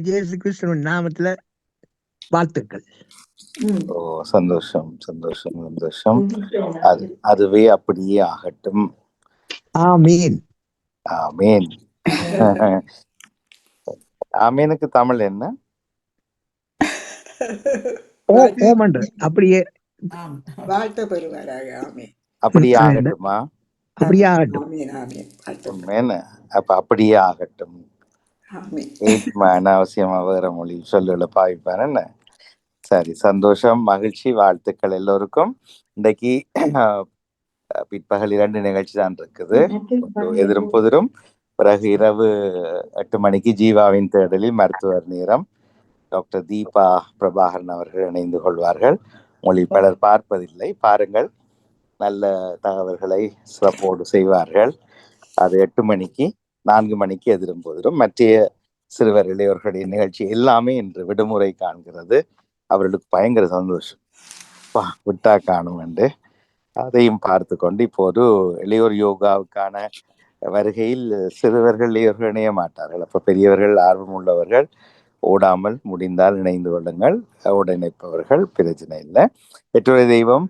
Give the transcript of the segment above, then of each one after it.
இயேசு கிறிஸ்துவின் நாமத்துல வாழ்த்துக்கள். ஓ, சந்தோஷம் சந்தோஷம் சந்தோஷம். அதுவே அப்படியே ஆகட்டும். ஆமீன். ஆமீன். ஆமீனுக்கு தமிழ் என்ன? அப்படியே வாழ்த்த பெறுவாராக. ஆமீன். அப்படியே ஆகட்டுமா? அப்படியே ஆகட்டும். அப்ப அப்படியே ஆகட்டும். அனாவசியமா வேற மொழி சொல்லுல பாவிப்பார் என்ன? சரி, சந்தோஷம், மகிழ்ச்சி, வாழ்த்துக்கள் எல்லோருக்கும். இன்றைக்கு பிற்பகல் 2 நிகழ்ச்சி தான் இருக்குது. எதிரும் புதிரும், பிறகு இரவு 8 மணிக்கு ஜீவாவின் தேடலில் மருத்துவர் நேரம். டாக்டர் தீபா பிரபாகரன் அவர்கள் இணைந்து கொள்வார்கள். மொழி பலர் பார்ப்பதில்லை, பாருங்கள், நல்ல தகவல்களை சிறப்போடு செய்வார்கள். அது 8 மணிக்கு. 4 மணிக்கு எதிரும் போதிரும். மற்ற சிறுவர் இளையோர்களுடைய நிகழ்ச்சி எல்லாமே இன்று விடுமுறை காண்கிறது. அவர்களுக்கு பயங்கர சந்தோஷம், விட்டா காணும் என்று. அதையும் பார்த்து கொண்டு இப்போது இளையோர் யோகாவுக்கான வருகையில் சிறுவர்கள் இளையோர்கள் இணைய மாட்டார்கள். அப்ப பெரியவர்கள் ஆர்வம் உள்ளவர்கள் ஓடாமல் முடிந்தால் இணைந்து கொள்ளுங்கள். இணைப்பவர்கள் பிரச்சனை இல்லை. பெற்றோரை தெய்வம்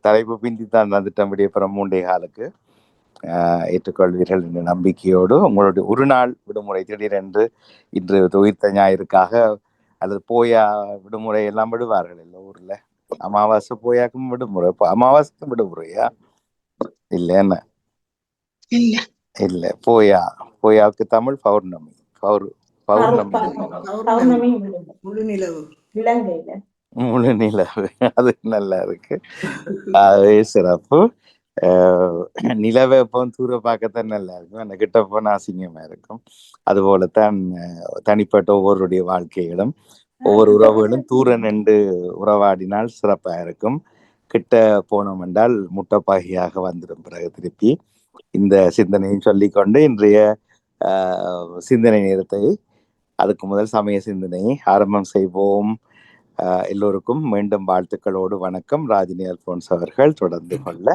தலைப்பு பிந்தித்தான் வந்துட்டபடி அப்புறம் 3 காலுக்கு ஏற்றுக்கொள்வீர்கள் என்ற நம்பிக்கையோடு உங்களுடைய ஒரு நாள் விடுமுறை திடீரென்று இன்று உயிர்த்த ஞாயிற்காக அல்லது போயா விடுமுறை எல்லாம் விடுவார்கள் இல்லை ஊர்ல. அமாவாசை போயாக்கும் விடுமுறை, அமாவாசைக்கும் விடுமுறையா? இல்ல என்ன? இல்ல, போயாவுக்கு தமிழ் பௌர்ணமி. முழு நிலவு. அது நல்லா இருக்கு, அதுவே சிறப்பு. நிலவை எப்போ தூர பார்க்கத்தான் நல்லா இருக்கும், அந்த கிட்ட போன அசிங்கமா இருக்கும். அதுபோலத்தான் தனிப்பட்ட ஒவ்வொருடைய வாழ்க்கைகளும் ஒவ்வொரு உறவுகளும் தூர நின்று உறவாடினால் சிறப்பா இருக்கும். கிட்ட போனோம் என்றால் முட்டைப்பாகியாக வந்துடும் பிறகு திருப்பி. இந்த சிந்தனையும் சொல்லிக்கொண்டு இன்றைய சிந்தனை நேரத்தை, அதுக்கு முதல் சமய சிந்தனையை ஆரம்பம் செய்வோம். எல்லோருக்கும் மீண்டும் வாழ்த்துக்களோடு வணக்கம். ராஜினி அல்போன்ஸ் அவர்கள் தொடர்ந்து கொள்ள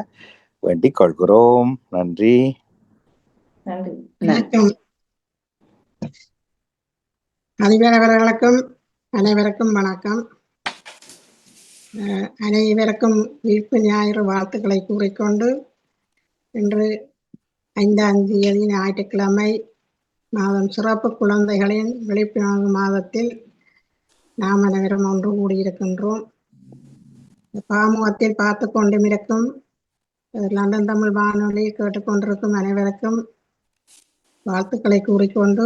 வேண்டிக் கொள்கிறோம். நன்றி. அனைவருக்கும் வணக்கம். அனைவருக்கும் மீட்பு ஞாயிறு வாழ்த்துக்களை கூறிக்கொண்டு, இன்று 5ஆம் தேதி ஞாயிற்றுக்கிழமை மாதம் சிறப்பு குழந்தைகளின் விழிப்புணர்வு மாதத்தில் நாம் அனைவரும் ஒன்று கூடியிருக்கின்றோம். பாமுகத்தில் பார்த்து கொண்டும் இருக்கும் லண்டன் தமிழ் வானொலி கேட்டுக்கொண்டிருக்கும் அனைவருக்கும் வாழ்த்துக்களை கூறிக்கொண்டு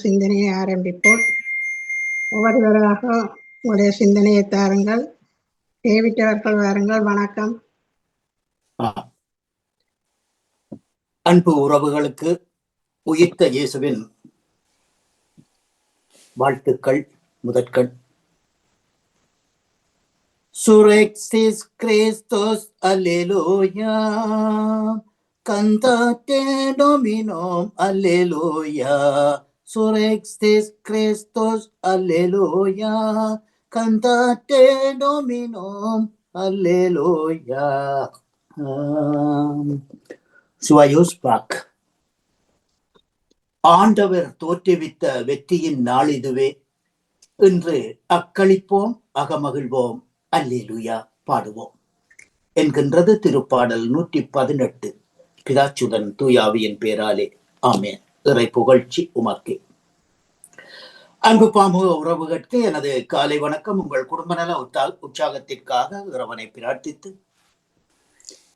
சிந்தனையை ஆரம்பிப்போம். ஒவ்வொருவராக உங்களுடைய சிந்தனையை தாருங்கள். தேவிட்டவர்கள் வாருங்கள். வணக்கம். அன்பு உறவுகளுக்கு உயிர்த்த இயேசுவின் வாழ்த்துக்கள் முதற்கண். Surrexis Christus, Alleluia. Cantate Dominum, Alleluia. Surrexis Christus, Alleluia. Cantate Dominum, Alleluia. Joyous Bach. ஆண்டவர் தோற்றுவித்த வெற்றியின் நாள் இதுவே. இன்று அக்களிப்போம், அகமகிழ்வோம், அல்லேலூயா பாடுவோம் என்கின்றது திருப்பாடல் 118. பிதாச்சுடன் தூயாவியின் பேராலே ஆமென். இறை புகழ்ச்சி உமக்கே. அன்பு பாமுக உறவுகளுக்கு எனது காலை வணக்கம். உங்கள் குடும்ப நல உற்சாகத்திற்காக இறைவனை பிரார்த்தித்து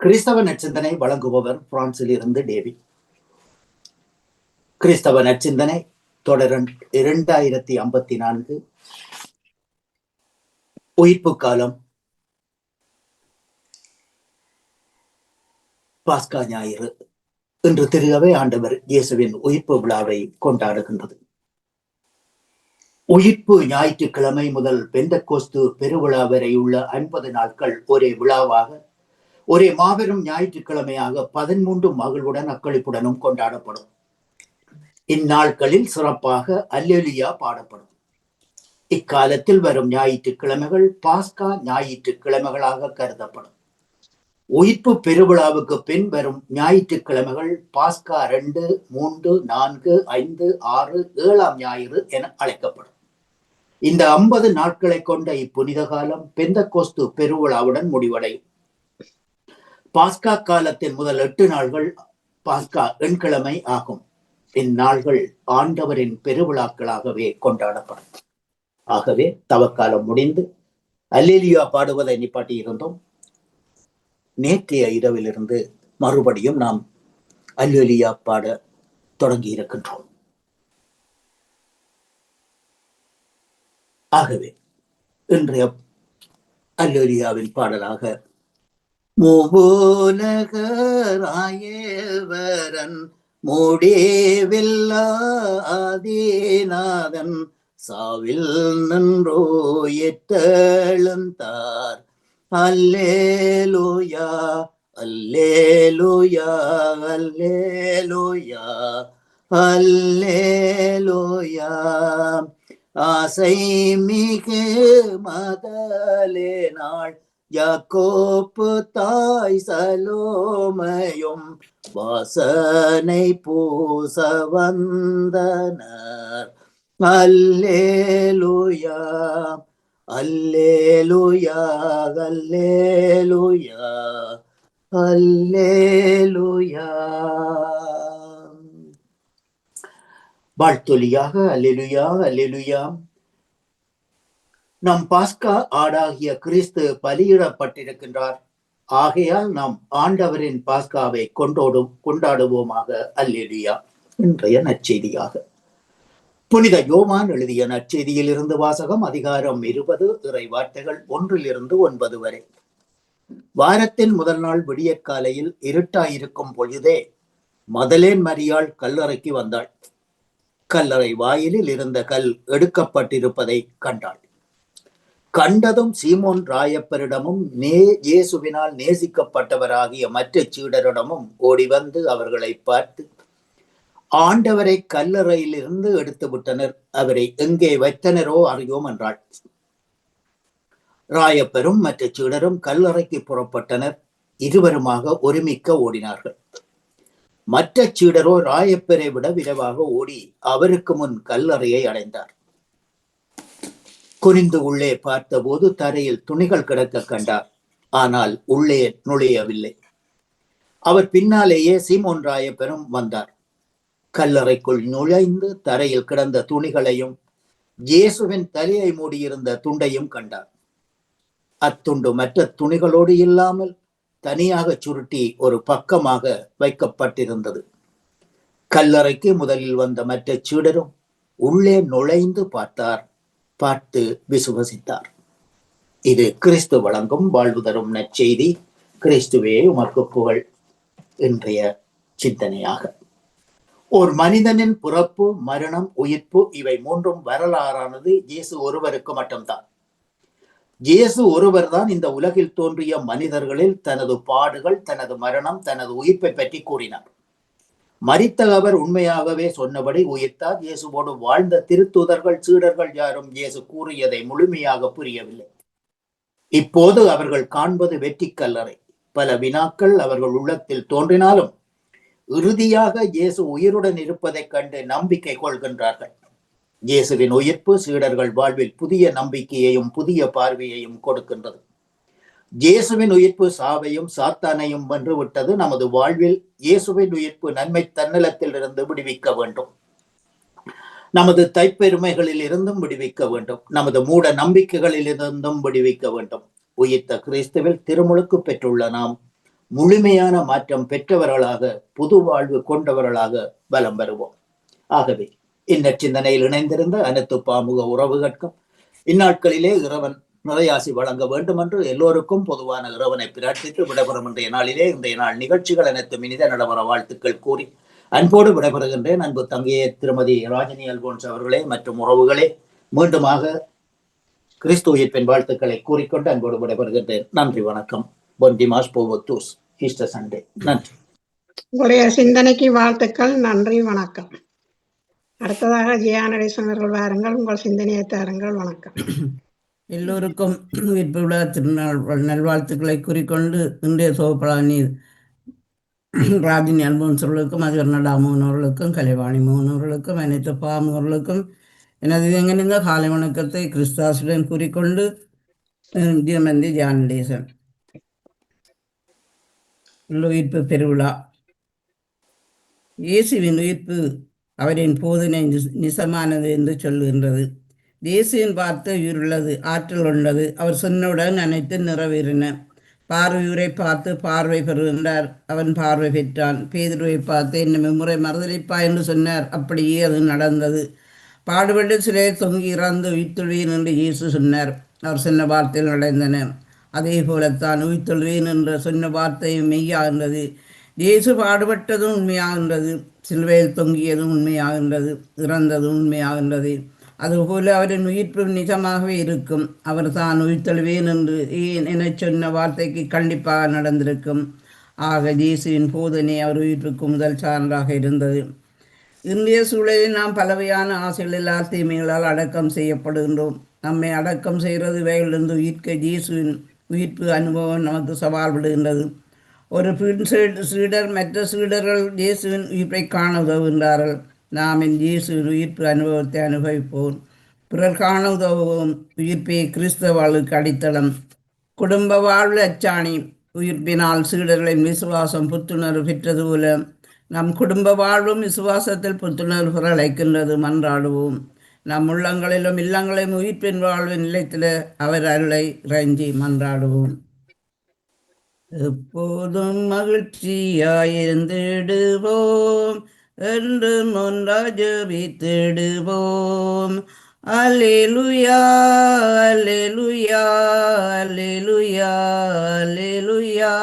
கிறிஸ்தவ நற்சிந்தனை வழங்குபவர் பிரான்சில் இருந்து டேவிட். கிறிஸ்தவ நற்சிந்தனை தொடர் 2054 உயிர்ப்பு காலம் பாஸ்கா ஞாயிறு. இன்று திருகவே ஆண்டவர் இயேசுவின் உயிர்ப்பு விழாவை கொண்டாடுகின்றது. உயிர்ப்பு ஞாயிற்றுக்கிழமை முதல் பெந்தகோஸ்து பெருவிழா வரை உள்ள 50 நாட்கள் ஒரே விழாவாக, ஒரே மாபெரும் ஞாயிற்றுக்கிழமையாக 13 மகிழ்வுடன் அக்களிப்புடனும் கொண்டாடப்படும். இந்நாட்களில் சிறப்பாக அல்லேலூயா பாடப்படும். இக்காலத்தில் வரும் ஞாயிற்றுக்கிழமைகள் பாஸ்கா ஞாயிற்றுக்கிழமைகளாக கருதப்படும். உயிர்ப்பு பெருவிழாவுக்கு பின் வரும் ஞாயிற்றுக்கிழமைகள் பாஸ்கா 2, 3, 4, 5, 6, 7ஆம் ஞாயிறு என அழைக்கப்படும். இந்த 50 நாட்களை கொண்ட இப்புனித காலம் பெந்தகோஸ்து பெருவிழாவுடன் முடிவடையும். பாஸ்கா காலத்தின் முதல் 8 நாள்கள் பாஸ்கா எண்கிழமை ஆகும். இந்நாள்கள் ஆண்டவரின் பெருவிழாக்களாகவே கொண்டாடப்படும். ஆகவே தவக்காலம் முடிந்து அல்லேலூயா பாடுவதை நிப்பாட்டி இருந்தோம். நேற்றைய இரவிலிருந்து மறுபடியும் நாம் அல்லேலூயா பாட தொடங்கி இருக்கின்றோம். ஆகவே இன்றைய அல்லேலூயாவின் பாடலாக மூவுலகராயவரன் முடிவில்லாதீநாதன் சாவில் நின்றோ எட்டெழுந்தார். அல்லேலூயா அல்லேலூயா அல்லேலூயா அல்லேலூயா. ஆசை மிகு மதலே நாள் யாக்கோப்பு தாய் சலோமையும் வாசனை பூச வந்தனர். அல்லேலூயா அல்லேலூயா அல்லேலூயா அல்லேலூயா. வாழ்த்தொலியாக அல்லேலூயா அல்லேலூயா. நம் பாஸ்கா ஆடாகிய கிறிஸ்து பலியிடப்பட்டிருக்கின்றார். ஆகையால் நாம் ஆண்டவரின் பாஸ்காவை கொண்டாடுவோமாக. அல்லேலூயா. இன்றைய நற்செய்தியாக புனித யோவான் எழுதிய நற்செய்தியில் இருந்து வாசகம். அதிகாரம் 20, இறை வார்த்தைகள் 1-9 வரை. வாரத்தின் முதல் நாள் விடியற்காலையில் இருட்டாயிருக்கும் பொழுதே மதலேன் மரியாள் கல்லறைக்கு வந்தாள். கல்லறை வாயிலில் இருந்த கல் எடுக்கப்பட்டிருப்பதை கண்டாள். கண்டதும் சீமோன் ராயப்பரிடமும் இயேசுவினால் நேசிக்கப்பட்டவராகிய மற்ற சீடரிடமும் ஓடி வந்து அவர்களை பார்த்து, ஆண்டவரை கல்லறையில் இருந்து எடுத்து விட்டனர், அவரை எங்கே வைத்தனரோ அறியோம் என்றாள். ராயப்பரும் மற்ற சீடரும் கல்லறைக்கு புறப்பட்டனர். இருவருமாக ஒருமிக்க ஓடினார்கள். மற்ற சீடரோ ராயப்பரை விட விரைவாக ஓடி அவருக்கு முன் கல்லறையை அடைந்தார். குனிந்து உள்ளே பார்த்தபோது தரையில் துணிகள் கிடக்க கண்டார். ஆனால் உள்ளே நுழையவில்லை. அவர் பின்னாலேயே சீமோன் ராயப்பரும் வந்தார். கல்லறைக்குள் நுழைந்து தரையில் கிடந்த துணிகளையும் இயேசுவின் தலையை மூடியிருந்த துண்டையும் கண்டார். அத்துண்டு மற்ற துணிகளோடு இல்லாமல் தனியாக சுருட்டி ஒரு பக்கமாக வைக்கப்பட்டிருந்தது. கல்லறைக்கு முதலில் வந்த மற்ற சீடரும் உள்ளே நுழைந்து பார்த்து விசுவசித்தார். இது கிறிஸ்து வழங்கும் வாழ்வு தரும் நற்செய்தி. கிறிஸ்துவே உமக்கு புகழ். இன்றைய சிந்தனையாக ஒரு மனிதனின் பிறப்பு, மரணம், உயிர்ப்பு இவை மூன்றும் வரலாறானது இயேசு ஒருவருக்கு மட்டும்தான். இயேசு ஒருவர் தான் இந்த உலகில் தோன்றிய மனிதர்களில் தனது பாடுகள், தனது மரணம், தனது உயிர்ப்பை பற்றி கூறினார். மரித்த அவர் உண்மையாகவே சொன்னபடி உயிர்த்தார். இயேசுவோடு வாழ்ந்த திருத்தூதர்கள், சீடர்கள் யாரும் இயேசு கூறியதை முழுமையாக புரியவில்லை. இப்போது அவர்கள் காண்பது வெற்றி கல்லறை. பல வினாக்கள் அவர்கள் உள்ளத்தில் தோன்றினாலும் இறுதியாக இயேசு உயிருடன் இருப்பதைக் கண்டு நம்பிக்கை கொள்கின்றார்கள். இயேசுவின் உயிர்ப்பு சீடர்கள் வாழ்வில் புதிய நம்பிக்கையையும் புதிய பார்வையையும் கொடுக்கின்றது. இயேசுவின் உயிர்ப்பு சாவையும் சாத்தானையும் வென்றுவிட்டது. நமது வாழ்வில் இயேசுவின் உயிர்ப்பு நன்மை தன்னலத்தில் இருந்து விடுவிக்க வேண்டும். நமது தைப்பெருமைகளில் இருந்தும் விடுவிக்க வேண்டும். நமது மூட நம்பிக்கைகளில் இருந்தும் விடுவிக்க வேண்டும். உயிர்த்த கிறிஸ்துவில் திருமுழுக்கு பெற்றுள்ள நாம் முழுமையான மாற்றம் பெற்றவர்களாக, புது வாழ்வு கொண்டவர்களாக பலம் பெறுவோம். ஆகவே இந்த சிந்தனையில் இணைந்திருந்த அனைத்து பாமுக உறவுகளுக்கும் இந்நாட்களிலே இறைவன் நிறையாசி வழங்க வேண்டும் என்று எல்லோருக்கும் பொதுவான இறைவனை பிரார்த்தித்து விடைபெறும் இன்றைய நாள் நிகழ்ச்சிகள் அனைத்து இனித நடைபெற வாழ்த்துக்கள் கூறி அன்போடு விடைபெறுகின்றேன். அன்பு தங்கையே திருமதி ராஜினி அல்போன்ஸ் அவர்களே மற்றும் உறவுகளே, மீண்டுமாக கிறிஸ்து உயிர்ப்பின் வாழ்த்துக்களை கூறிக்கொண்டு அன்போடு விடைபெறுகின்றேன். நன்றி, வணக்கம். Bon dimanche pour vous tous. Easter Sunday. நன்றி. உங்களுடைய சிந்தனைக்கு வாழ்த்துக்கள். நன்றி, வணக்கம். அடுத்ததாக ஜெயா நடேசன் அவர்கள் வாருங்கள். உங்கள் சிந்தனையை தாருங்கள். வணக்கம். எல்லோருக்கும் உயிர்ப்பு விழா திருநாள் நல்வாழ்த்துக்களை கூறிக்கொண்டு இன்றைய சோபலானி ராஜினி அல்போன்சர்களுக்கும் அதிபர் மோகன் அவர்களுக்கும் கலைவாணி மோகன் அவர்களுக்கும் அனைத்து பாமுகர்களுக்கும் எனது எங்கிருந்த காலை வணக்கத்தை கிறிஸ்தாசுடன் கூறிக்கொண்டு தியமந்தி ஜானடேசன் உயிர்ப்பு பெருவிழா. இயேசுவின் உயிர்ப்பு அவரின் போதனை நிசமானது என்று சொல்லுகின்றது. இயேசுவின் வார்த்தை உயிருள்ளது, ஆற்றல் உள்ளது. அவர் சொன்னவுடன் அனைத்து நிறைவேறின. பார்வையூரை பார்த்து பார்வை பெறுகின்றார். அவன் பார்வை பெற்றான். பேதுருவை பார்த்து என்னை முறை மறுதளிப்பா என்று சொன்னார். அப்படியே அது நடந்தது. பாடுபட்டு சிலை தொங்கி இறந்து உயிர்த்தொழுவேன் என்று இயேசு சொன்னார். அவர் சொன்ன வார்த்தையில் நடந்தன. அதே போலத்தான் உயிர்த்தொழுவேன் என்ற சொன்ன வார்த்தையும் மெய்யாகின்றது. இயேசு பாடுபட்டதும் உண்மையாகின்றது. சிலுவையில் தொங்கியதும் உண்மையாகின்றது. இறந்ததும் உண்மையாகின்றது. அதுபோல அவரின் உயிர்ப்பு நிஜமாகவே இருக்கும். அவர் தான் உயிர்த்தெழுவேன் என்று என சொன்ன வார்த்தைக்கு கண்டிப்பாக நடந்திருக்கும். ஆக இயேசுவின் போதனை அவர் உயிர்ப்புக்கு முதல் சான்றாக இருந்தது. இன்றைய சூழலில் நாம் பலவையான ஆசைகளால் தீமைகளால் அடக்கம் செய்யப்படுகின்றோம். நம்மை அடக்கம் செய்கிறது இவைகளிலிருந்து உயிர்க்க இயேசுவின் உயிர்ப்பு அனுபவம் நமக்கு சவால் விடுகின்றது. ஒரு பின் சீடர் மற்ற சீடர்கள் இயேசுவின் உயிர்ப்பை காண உதவுகின்றார்கள். நாம் இயேசுவின் உயிர்ப்பு அனுபவத்தை அனுபவிப்போம். பிறர் காண உதவுவோம். உயிர்ப்பே கிறிஸ்தவ வாழ்வுக்கு அடித்தளம். குடும்ப வாழ்வு அச்சாணி. உயிர்ப்பினால் சீடர்களின் விசுவாசம் புத்துணர்வு பெற்றது போல நம் குடும்ப வாழ்வும் விசுவாசத்தில் புத்துணர்வு பெற அழைக்கின்றது. மன்றாடுவோம். நம் உள்ளங்களிலும் இல்லங்களிலும் உயிர்ப்பின் வாழ்வு நிலைத்தில் அவர் அருளை இறைஞ்சி மன்றாடுவோம். எப்போதும் மகிழ்ச்சியாயிருந்திடுவோம், என்றும் ஒன்றாய் ஜெபித்திடுவோம். அல்லேலூயா அல்லேலூயா அல்லேலூயா அல்லேலூயா.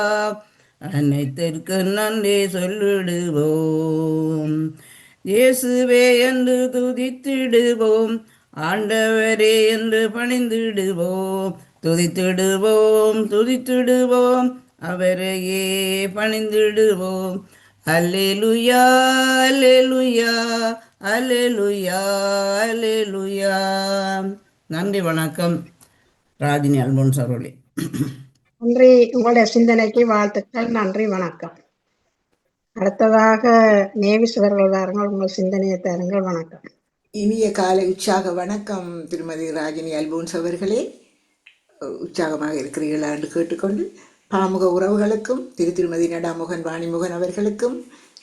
அனைத்திற்கு நன்றி சொல்லிடுவோம். இயேசுவே என்று துதித்திடுவோம், ஆண்டவரே என்று பணிந்திடுவோம். துதித்திடுவோம் துதித்திடுவோம், அவரையே பணிந்திடுவோம். அல்லேலூயா அல்லேலூயா அல்லேலூயா அல்லேலூயா. நன்றி, வணக்கம். ராஜினி அல்போன்ஸ் அவர்களே. நன்றி. உங்களுடைய சிந்தனைக்கு வாழ்த்துக்கள். நன்றி, வணக்கம். அடுத்ததாக நேவிஸ்வர்கள் வாருங்கள், உங்கள் சிந்தனையை தருங்கள். வணக்கம். இனிய காலை உற்சாக வணக்கம் திருமதி ராஜினி அல்போன்ஸ் அவர்களே. உற்சாகமாக இருக்கிறீர்களா என்று கேட்டுக்கொண்டு பாமுக உறவுகளுக்கும் திருமதி நடாமுகன் வாணிமுகன் அவர்களுக்கும்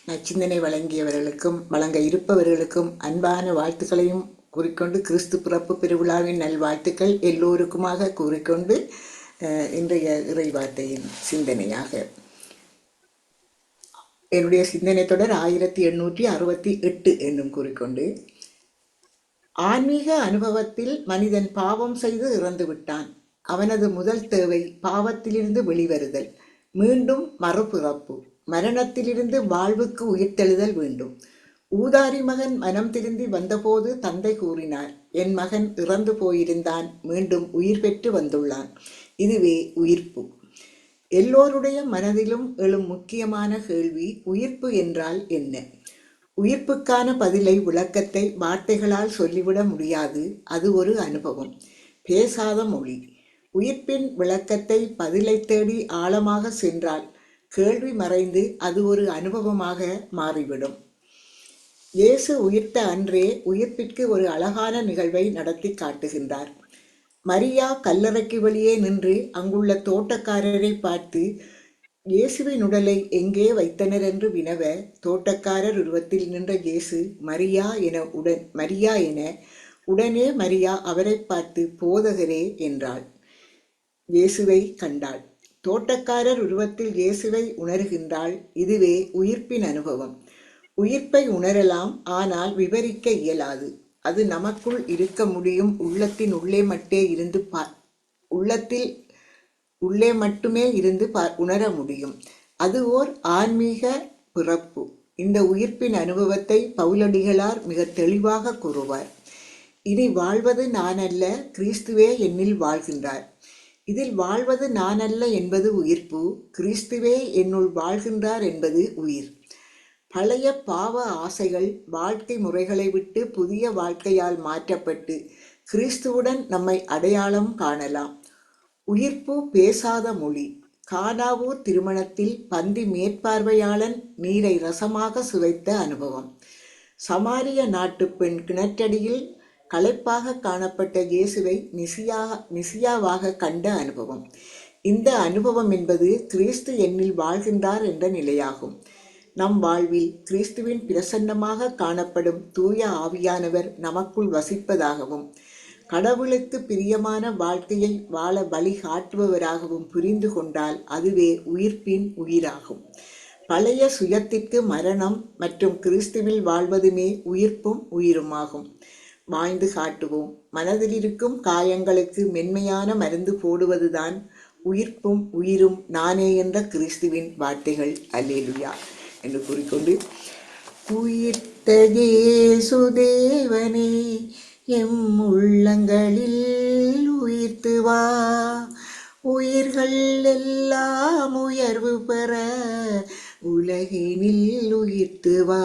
நச்சிந்தனை வழங்கியவர்களுக்கும் வழங்க இருப்பவர்களுக்கும் அன்பான வாழ்த்துக்களையும் கூறிக்கொண்டு கிறிஸ்து பிறப்பு பெருவிழாவின் நல்வாழ்த்துக்கள் எல்லோருக்குமாக கூறிக்கொண்டு இன்றைய இறைவார்த்தையின் சிந்தனையாக என்னுடைய சிந்தனை தொடர் 1868 என்னும் கூறிக்கொண்டு, ஆன்மீக அனுபவத்தில் மனிதன் பாவம் செய்து இறந்து விட்டான். அவனது முதல் தேவை பாவத்திலிருந்து வெளிவருதல், மீண்டும் மறுபிறப்பு, மரணத்திலிருந்து வாழ்வுக்கு உயிர்த்தெழுதல் வேண்டும். ஊதாரி மகன் மனம் திருந்தி வந்தபோது தந்தை கூறினார், என் மகன் இறந்து போயிருந்தான், மீண்டும் உயிர் பெற்று வந்துள்ளான். இதுவே உயிர்ப்பு. எல்லோருடைய மனதிலும் எழும் முக்கியமான கேள்வி, உயிர்ப்பு என்றால் என்ன? உயிர்ப்புக்கான பதிலை, விளக்கத்தை வார்த்தைகளால் சொல்லிவிட முடியாது. அது ஒரு அனுபவம், பேசாத மொழி. உயிர்ப்பின் விளக்கத்தை, பதிலை தேடி ஆழமாக சென்றால் கேள்வி மறைந்து அது ஒரு அனுபவமாக மாறிவிடும். இயேசு உயிர்த்த அன்றே உயிர்ப்பிற்கு ஒரு அழகான நிகழ்வை நடத்தி காட்டுகின்றார். மரியா கல்லறைக்கு வெளியே நின்று அங்குள்ள தோட்டக்காரரை பார்த்து இயேசுவின் உடலை எங்கே வைத்தனர் என்று வினவ, தோட்டக்காரர் உருவத்தில் நின்ற இயேசு மரியா என உடனே மரியா அவரை பார்த்து போதகரே என்றாள். இயேசுவை கண்டாள். தோட்டக்காரர் உருவத்தில் இயேசுவை உணர்கின்றாள். இதுவே உயிர்ப்பின் அனுபவம். உயிர்ப்பை உணரலாம், ஆனால் விவரிக்க இயலாது. அது நமக்குள் இருக்க முடியும். உள்ளத்தின் உள்ளே மட்டுமே இருந்து உணர முடியும். அது ஓர் ஆன்மீக பிறப்பு. இந்த உயிர்ப்பின் அனுபவத்தை பவுலடிகளார் மிக தெளிவாக கூறுவார். இனி வாழ்வது நான் அல்ல, கிறிஸ்துவே என்னில் வாழ்கின்றார். இதில் வாழ்வது நான் அல்ல என்பது உயிர்ப்பு, கிறிஸ்துவே என்னுள் வாழ்கின்றார் என்பது உயிர். பழைய பாவ ஆசைகள் வாழ்க்கை முறைகளை விட்டு புதிய வாழ்க்கையால் மாற்றப்பட்டு கிறிஸ்துவுடன் நம்மை அடையாளம் காணலாம். உயிர்ப்பு பேசாத மொழி. கானாவூர் திருமணத்தில் பந்தி மேற்பார்வையாளன் நீரை ரசமாக சுவைத்த அனுபவம். சமாரிய நாட்டு பெண் கிணற்றடியில் களைப்பாக காணப்பட்ட இயேசுவை மிசியாவாக கண்ட அனுபவம். இந்த அனுபவம் என்பது கிறிஸ்து என்னில் வாழ்கின்றார் என்ற நிலையாகும். நம் வாழ்வில் கிறிஸ்துவின் பிரசன்னமாக காணப்படும் தூய ஆவியானவர் நமக்குள் வசிப்பதாகவும் கடவுளுக்கு பிரியமான வாழ்க்கையை வாழ வழிகாட்டுபவராகவும் புரிந்து கொண்டால் அதுவே உயிர்ப்பின் உயிராகும். பழைய சுயத்திற்கு மரணம் மற்றும் கிறிஸ்துவில் வாழ்வதுமே உயிர்ப்பும் உயிருமாகும். வாழ்ந்து காட்டுவோம். மனதில் இருக்கும் காயங்களுக்கு மென்மையான மருந்து போடுவதுதான் உயிர்ப்பும் உயிரும் நானே என்ற கிறிஸ்துவின் வார்த்தைகள். அல்லேலுயா என்று கூறிக்கொண்டு, உயிர்த்த இயேசு தேவனே எம் உள்ளங்களில் உயிர்த்து வா, உயிர்கள் எல்லாம் உயர்வு பெற உலகினில் உயிர்த்து வா.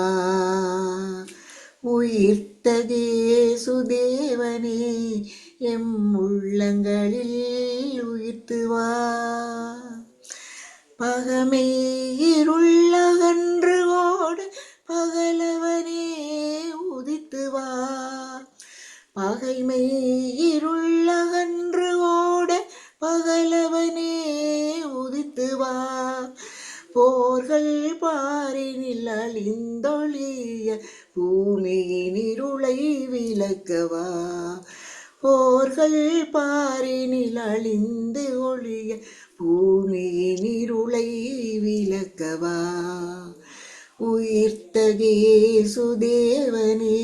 உயிர்த்த இயேசு தேவனே எம் உள்ளங்களில் உயிர்த்து வா. பகமை இருளகன்று ஓட பகலவனே உதித்து வா. பகைமை இருளகன்று ஓட பகலவனே உதித்து வா. போர்கள் பாரினில் அழிந்தொழிய பூமியின் இருளை விலக்கவா. போர்கள் பாரினில் அழிந்து ஒழிய பூமியின் இருளை விலக்கவா. உயிர்த்த இயேசு தேவனே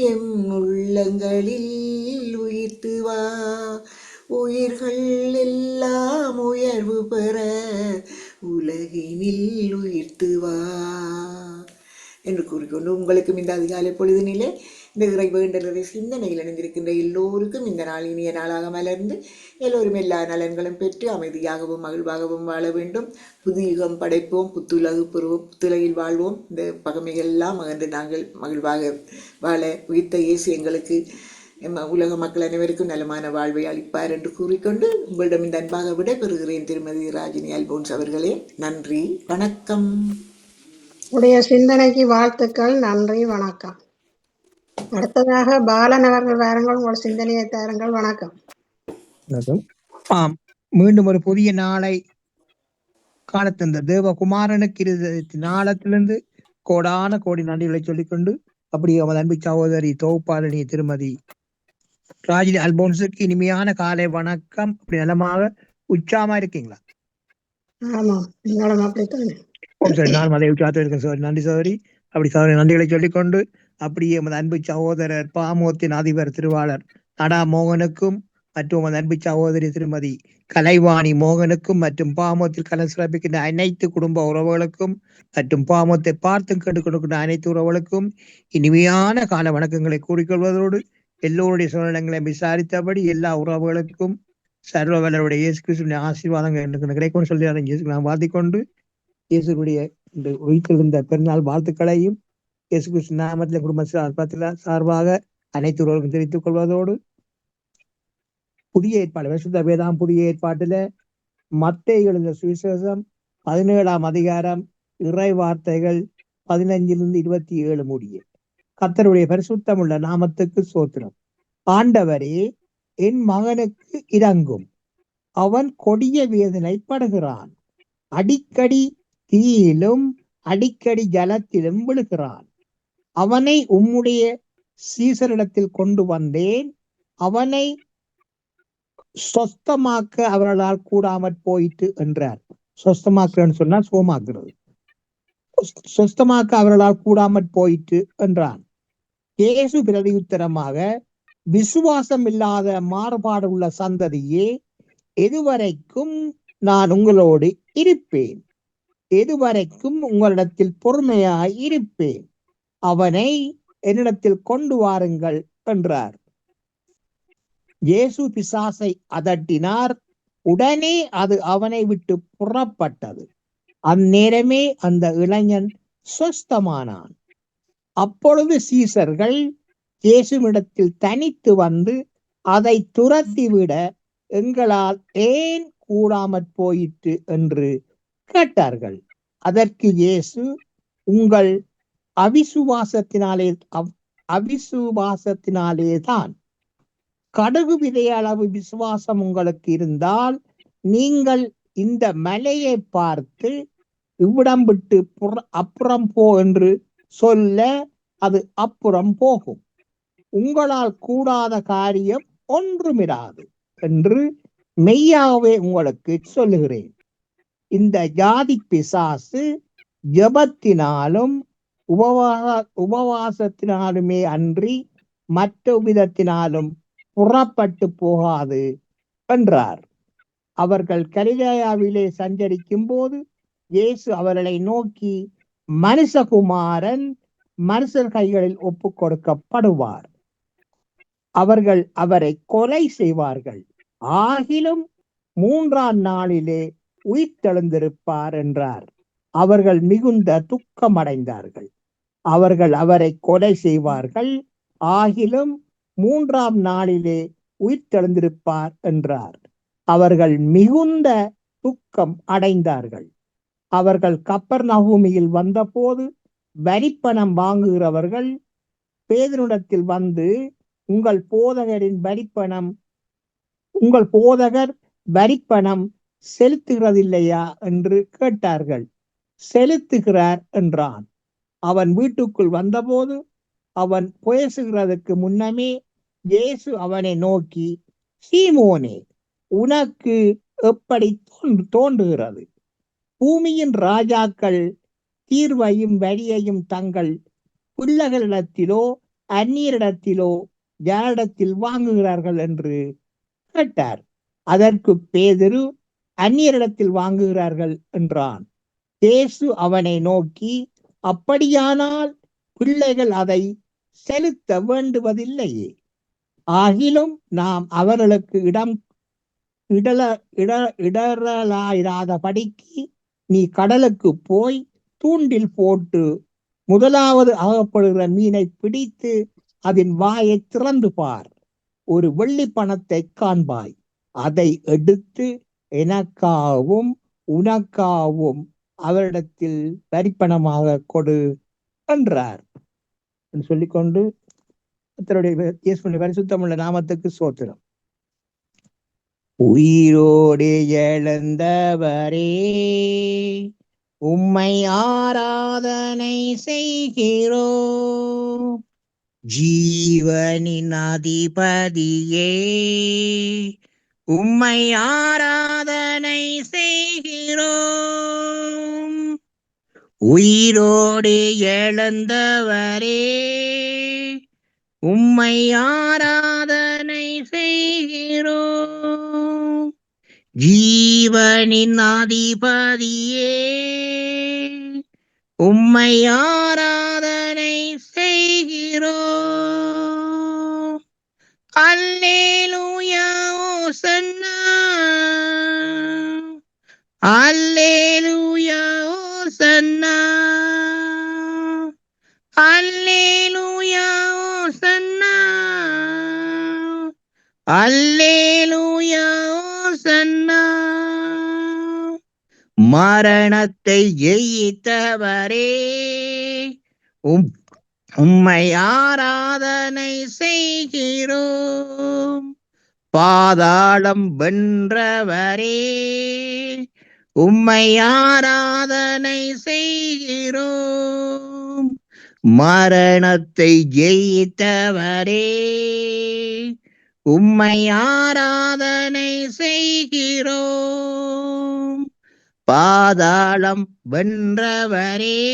எம் உள்ளங்களில் உயிர்த்து வா. உயிர்கள் எல்லாம் உயர்வு பெற உலகினில் உயிர்த்து வா என்று கூறிக்கொண்டு, உங்களுக்கும் இந்த அதிகாலை பொழுதினிலே இந்த இறை வேண்டலரை சிந்தனையில் இணைந்திருக்கின்ற எல்லோருக்கும் இந்த நாள் இனிய நாளாக மலர்ந்து எல்லோரும் எல்லா நலன்களும் பெற்று அமைதியாகவும் மகிழ்வாகவும் வாழ வேண்டும். புதுயுகம் படைப்போம், புத்துலகு பெறுவோம், புத்துலகில் வாழ்வோம். இந்த பகைமைகள் எல்லாம் அகன்று நாங்கள் மகிழ்வாக வாழ உயிர்த்த இயேசு எங்களுக்கு உலக மக்கள் அனைவருக்கும் நலமான வாழ்வை அளிப்பார் என்று கூறிக்கொண்டு உங்களிடம் இந்த அன்பாக விடை பெறுகிறேன். திருமதி ராஜினி அல்போன்ஸ் அவர்களே, நன்றி, வணக்கம். உடைய சிந்தனைக்கு வாழ்த்துக்கள். நன்றி, வணக்கம். அடுத்ததாக பாலன் அவர்கள் வாருங்கள், உங்கள் சிந்தனையை தாருங்கள். வணக்கம். மீண்டும் ஒரு புதிய நாளை காலத்தந்த தேவகுமாரனுக்கு நாளத்திலிருந்து கோடான கோடி நன்றிகளை சொல்லிக்கொண்டு, அப்படி அவள் அன்பு சகோதரி தொகுப்பாளனி திருமதி ராஜினி அல்போன்ஸுக்கு இனிமையான காலை வணக்கம். அப்படி நலமாக உற்சாகமா இருக்கீங்களா? ஆமா, நீங்களும் அப்படித்தானே. சரி, நான் அதை உற்சாகத்தில் இருக்கேன் சோதரி. நன்றி சோதரி. அப்படி சோதரி நன்றிகளை சொல்லிக்கொண்டு, அப்படியே எமது அன்பு சகோதரர் பாமோத்தின் அதிபர் திருவாளர் நடா மோகனுக்கும் மற்றும் எமது அன்பு சகோதரி திருமதி கலைவாணி மோகனுக்கும் மற்றும் பாமோத்தில் கலந்து சிறப்பிக்கின்ற அனைத்து குடும்ப உறவுகளுக்கும் மற்றும் பாமோத்தை பார்த்து கேட்டுக் கொடுக்கின்ற அனைத்து உறவுகளுக்கும் இனிமையான கால வணக்கங்களை கூறிக்கொள்வதோடு எல்லோருடைய சூழ்நிலங்களை விசாரித்தபடி எல்லா உறவுகளுக்கும் சர்வவல்லருடைய இயேசு கிறிஸ்துவின் ஆசீர்வாதங்கள் எனக்கு கிடைக்கும் சொல்லி அதை நான் வாழ்த்திக்கொண்டு, இயேசுடைய உயிர்த்தெழுந்த பெருநாள் வாழ்த்துக்களையும் இயேசு கிறிஸ்து நாமத்தில் குடும்ப சார்பாக அனைத்து உறவுகளுக்கும் தெரிவித்துக் கொள்வதோடு, புதிய ஏற்பாடு பரிசுத்த வேதாம் புதிய ஏற்பாட்டுல மத்தேயு எழுதின சுவிசேஷம் 17ஆம் அதிகாரம் இறை வார்த்தைகள் 15-27 முடிய. கர்த்தருடைய பரிசுத்தமுள்ள நாமத்துக்கு ஸ்தோத்திரம். ஆண்டவரே, என் மகனுக்கு இரங்கும், அவன் கொடிய வேதனைப்படுகிறான், அடிக்கடி தீயிலும் அடிக்கடி ஜலத்திலும் விழுகிறான். அவனை உம்முடைய சீசரிடத்தில் கொண்டு வந்தேன், அவனை சொஸ்தமாக்க அவர்களால் கூடாமற் போயிட்டு என்றார். சொஸ்தமாக்குறன்னு சொன்னா சோமாக்குறது. சொஸ்தமாக்க அவர்களால் கூடாமற் போயிட்டு என்றான். இயேசு பிரதியுத்தரமாக, விசுவாசம் இல்லாத மாறுபாடு உள்ள சந்ததியே, எதுவரைக்கும் நான் உங்களோடு இருப்பேன்? எதுவரைக்கும் உங்களிடத்தில் பொறுமையாய் இருப்பேன்? அவனை என்னிடத்தில் கொண்டு வாருங்கள் என்றார். இயேசு பிசாசை அதட்டினார். உடனே அது அவனை விட்டு புறப்பட்டது. அந்நேரமே அந்த இளைஞன் சொஸ்தமானான். அப்பொழுது சீசர்கள் இயேசுவிடத்தில் தனித்து வந்து அதை துரத்திவிட எங்களால் ஏன் கூடாமற் போயிற்று என்று கேட்டார்கள். அதற்கு இயேசு, உங்கள் அவிசுவாசத்தினாலேதான். கடுகு விதையளவு விசுவாசம் உங்களுக்கு இருந்தால் நீங்கள் இந்த மலையை பார்த்து இவ்விடம் விட்டு அப்புறம் போ என்று சொல்ல அது அப்புறம் போகும். உங்களால் கூடாத காரியம் ஒன்றுமிராது என்று மெய்யாவே உங்களுக்கு சொல்லுகிறேன். இந்த ஜாதி பிசாசு ஜெபத்தினாலும் உபவாசத்தினாலுமே அன்றி மற்ற விதத்தினாலும் புறப்பட்டு போகாது என்றார். அவர்கள் கலிலேயாவிலே சஞ்சரிக்கும் போது இயேசு அவர்களை நோக்கி, மனுஷகுமாரன் மனுஷர் கைகளில் ஒப்புக் கொடுக்கப்படுவார். அவர்கள் அவரை கொலை செய்வார்கள். ஆகிலும் 3ஆம் நாளிலே உயிர்த்தெழுந்திருப்பார் என்றார். அவர்கள் மிகுந்த துக்கமடைந்தார்கள். அவர்கள் அவரை கொலை செய்வார்கள். ஆகிலும் 3ஆம் நாளிலே உயிர்த்தெழுந்திருப்பார் என்றார். அவர்கள் மிகுந்த துக்கம் அடைந்தார்கள். அவர்கள் கப்பர்நகூமியில் வந்தபோது வரிப்பணம் வாங்குகிறவர்கள் பேதுருவிடத்தில் வந்து, உங்கள் போதகர் வரிப்பணம் செலுத்துகிறதில்லையா என்று கேட்டார்கள். செலுத்துகிறார் என்றான். அவன் வீட்டுக்குள் வந்தபோது அவன் பேசுகிறதுக்கு முன்னமே இயேசு அவனை நோக்கி, சீமோனே, உனக்கு எப்படி தோன்றுகிறது? பூமியின் ராஜாக்கள் தீர்வையும் வழியையும் தங்கள் பிள்ளைகளிடத்திலோ அந்நியரிடத்திலோ யாரிடத்தில் வாங்குகிறார்கள் என்று கேட்டார். அதற்கு பேதுரு, அந்நியரிடத்தில் வாங்குகிறார்கள் என்றான். இயேசு அவனை நோக்கி, அப்படியானால் பிள்ளைகள் அதை செலுத்த வேண்டுவதில்லையே. ஆகிலும் நாம் அவர்களுக்கு இடரலாயிராதபடிக்கு நீ கடலுக்கு போய் தூண்டில் போட்டு முதலாவது அகப்படுகிற மீனை பிடித்து அதன் வாயை திறந்து பார். ஒரு வெள்ளி பணத்தை காண்பாய். அதை எடுத்து எனக்காகவும் உனக்காகவும் அவரிடத்தில் வரிப்பணமாக கொடு என்றார் சொல்லிக்கொண்டு இயேசுவின் பரிசுத்தமுள்ள நாமத்துக்கு ஸ்தோத்திரம். உயிரோடு எழுந்தவரே, உம்மை ஆராதனை செய்கிறோம். ஜீவனின் அதிபதியே, உம்மை ஆராதனை செய்கிறோம். உயிரோடு எழுந்தவரே, உம்மை ஆராதனை செய்கிறோம். ஜீவனின் அதிபதியே, உம்மை ஆராதனை செய்கிறோம். அல்லேலூயா ஓசன்னா, அல்லேலூயா ஓசன்னா, அல்லேலூயா ஓசன்னா, அல்லேலூயா ஓசன்னா. மரணத்தை ஜெயித்தவரே, உம்மை ஆராதனை செய்கிறோம். பாதாளம் வென்றவரே, உம்மை ஆராதனை செய்கிறோம். மரணத்தை ஜெயித்தவரே, உம்மை ஆராதனை செய்கிறோம். பாதாளம் வென்றவரே,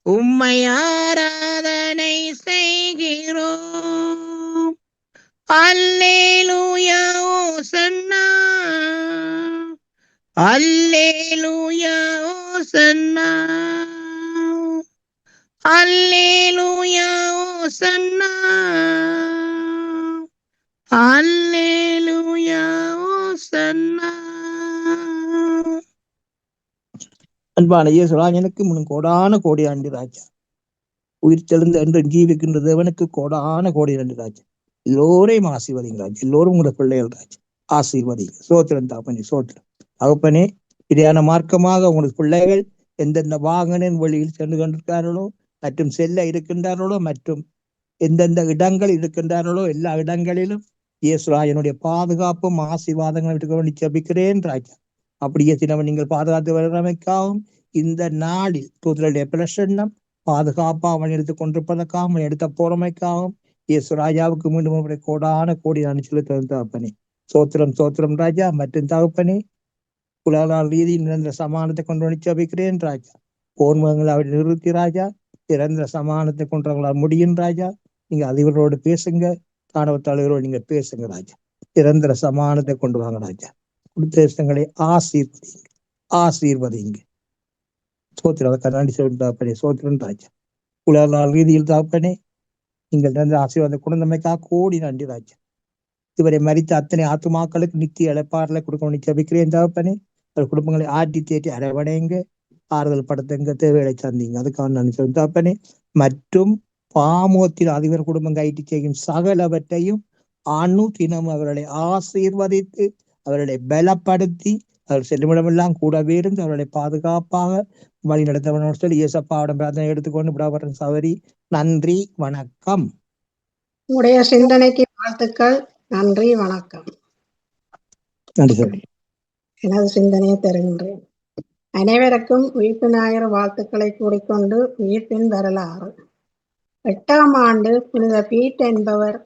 உம்மை ஆராதனை செய்கிறோம். அல்லேலூயா ஓசன்னா, அல்லேலூயா ஓசன்னா, அல்லேலூயா ஓசன்னா, அல்லேலூயா ஓசன்னா. அன்பான இயேசுராஜனுக்கு முன் கோடான கோடி ஆண்டு ராஜா, உயிர் தெழுந்த என்று ஜீவிக்கின்ற தேவனுக்கு கோடான கோடி ஆண்டு ராஜா. எல்லோரையும் ஆசீர்வதிங்க ராஜா. எல்லோரும் உங்களோட பிள்ளைகள் ராஜா. ஆசீர்வதிங்க. சோத்திரம் தாப்பனே, சோத்திரம் தகப்பனே. இதையான மார்க்கமாக உங்களுக்கு பிள்ளைகள் எந்தெந்த வாகனம் வழியில் சென்று கொண்டிருக்கிறார்களோ மற்றும் செல்ல இருக்கின்றார்களோ மற்றும் எந்தெந்த இடங்கள் இருக்கின்றார்களோ எல்லா இடங்களிலும் இயேசுராயனுடைய பாதுகாப்பும் ஆசீர்வாதங்களும் இருக்க ஜெபிக்கிறேன் ராஜா. அப்படியே தினமும் நீங்கள் பாதுகாத்து வருவதற்காகவும் இந்த நாளில் தூதருடைய பிரசன்னம் பாதுகாப்பா அவன் எடுத்துக் கொண்டிருப்பதற்காகவும் அவன் எடுத்த போறமைக்காகவும் இயேசு ராஜாவுக்கு மீண்டும் அவருடைய கோடான கோடி நான் சொல்லி தகப்பனே. சோத்திரம் சோத்திரம் ராஜா. மற்றும் தகப்பனே, உலக ரீதியில் நிரந்தர சமானத்தை கொண்டு வந்து ஜெபிக்கிறேன் ராஜா. போர்முகங்களை அவர் நிறுத்தி ராஜா. நிரந்தர சமானத்தை கொண்டவங்களால் முடியும் ராஜா. நீங்க அதிபரோடு பேசுங்க, காணவ தலைவரோடு நீங்க பேசுங்க ராஜா. நிரந்தர சமானத்தை கொண்டு வாங்க ராஜா. உத்தேசங்களை ஆசீர்வதிங்க, ஆசீர்வதிங்க. சோத்திரம் கண்ணாடி சொல்லிட்டாப்பனே. சோத்திரம் ராஜா. உலக ரீதியில் தாப்பனே, நீங்கள் நிரந்தர ஆசீர்வாதம் குழந்தைமைக்காக கோடி நன்றி ராஜா. இதுவரை மரித்த அத்தனை ஆத்துமாக்களுக்கு நித்திய இழப்பாறுகளை கொடுக்கணும் ஜெபிக்கிறேன் தகப்பனே. அவர் குடும்பங்களை ஆட்டி தேட்டி அரவணைங்க, ஆறுதல் படுத்துங்க, தேவைகளை சந்திங்க. அதுக்காக நான் சொல்லி தகப்பனே. மற்றும் பாமோத்தில் அதிபர் குடும்பம் கைட்டு செய்யும் சகலவற்றையும் தினம் அவர்களை ஆசீர்வதித்து அவர்களை பலப்படுத்தி அவர் செல்லுமிடமெல்லாம் கூடவே இருந்து அவர்களை பாதுகாப்பாக வழி நடத்தவனோடு சொல்லி இயேசப்பாவிடம் பிரார்த்தனை எடுத்துக்கொண்டு விடாவரன் சவரி. நன்றி, வணக்கம். உங்களுடைய சிந்தனைக்கு வாழ்த்துக்கள். நன்றி, வணக்கம். நன்றி சவரி. எனது சிந்தனையை தருகின்றேன். அனைவருக்கும் உயிர்ப்பு ஞாயிறு வாழ்த்துக்களை கூறிக்கொண்டு உயிர்ப்பின் வரலாறு. 8ஆம் ஆண்டு புனித பீட் என்பவர்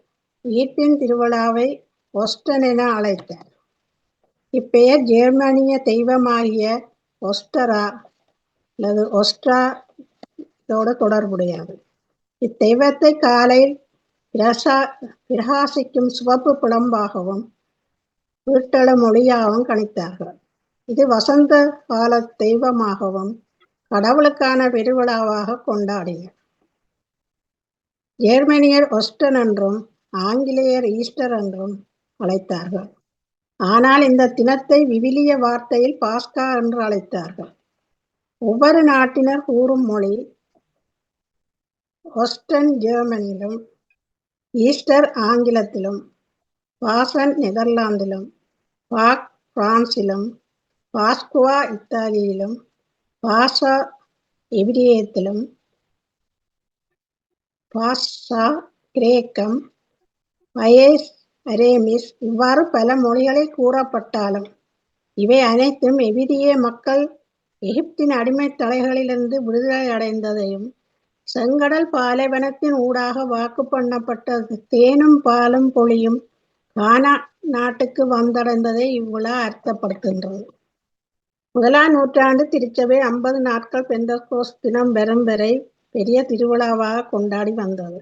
உயிர்ப்பின் திருவிழாவை ஒஸ்டன் என அழைத்தார். இப்பெயர் ஜெர்மனிய தெய்வமாகிய ஒஸ்டரா அல்லது ஒஸ்ட்ராவோடு தொடர்புடையது. இத்தெய்வத்தை காலையில் பிரகாசிக்கும் சிவப்பு புலம்பாகவும் வீட்டெழும் மொழியாகவும் கணித்தார்கள். இது வசந்த கால தெய்வமாகவும் கடவுளுக்கான பெருவிழாவாக கொண்டாடினர். ஜெர்மனியர் ஒஸ்டன் என்றும் ஆங்கிலேயர் ஈஸ்டர் என்றும் அழைத்தார்கள். ஆனால் இந்த தினத்தை விவிலிய வார்த்தையில் பாஸ்கா என்று அழைத்தார்கள். ஒவ்வொரு நாட்டினர் கூறும் மொழி ஒஸ்டன் ஜெர்மனியிலும், ஈஸ்டர் ஆங்கிலத்திலும், பாசன் நெதர்லாந்திலும், பாக் பிரான்சிலும், பாஸ்குவா இத்தாலியிலும், பாசா எபிரேயத்திலும், பாஸ்ஸா கிரேக்கம், பயஸ் அரேமிஸ் இவ்வாறு பல மொழிகளில் கூறப்பட்டாலும் இவை அனைத்தும் எபிரிய மக்கள் எகிப்தின் அடிமைத் தலைகளிலிருந்து விடுதலை அடைந்ததையும் செங்கடல் பாலைவனத்தின் ஊடாக வாக்கு பண்ணப்பட்ட தேனும் பாலும் பொழியும் கானா நாட்டுக்கு வந்தடைந்ததை இவ்விழா அர்த்தப்படுத்துகின்றது. 1ஆம் நூற்றாண்டு திருச்சபை 50 நாட்கள் பெந்தகோஸ்து தினம் வரும் வரை பெரிய திருவிழாவாக கொண்டாடி வந்தது.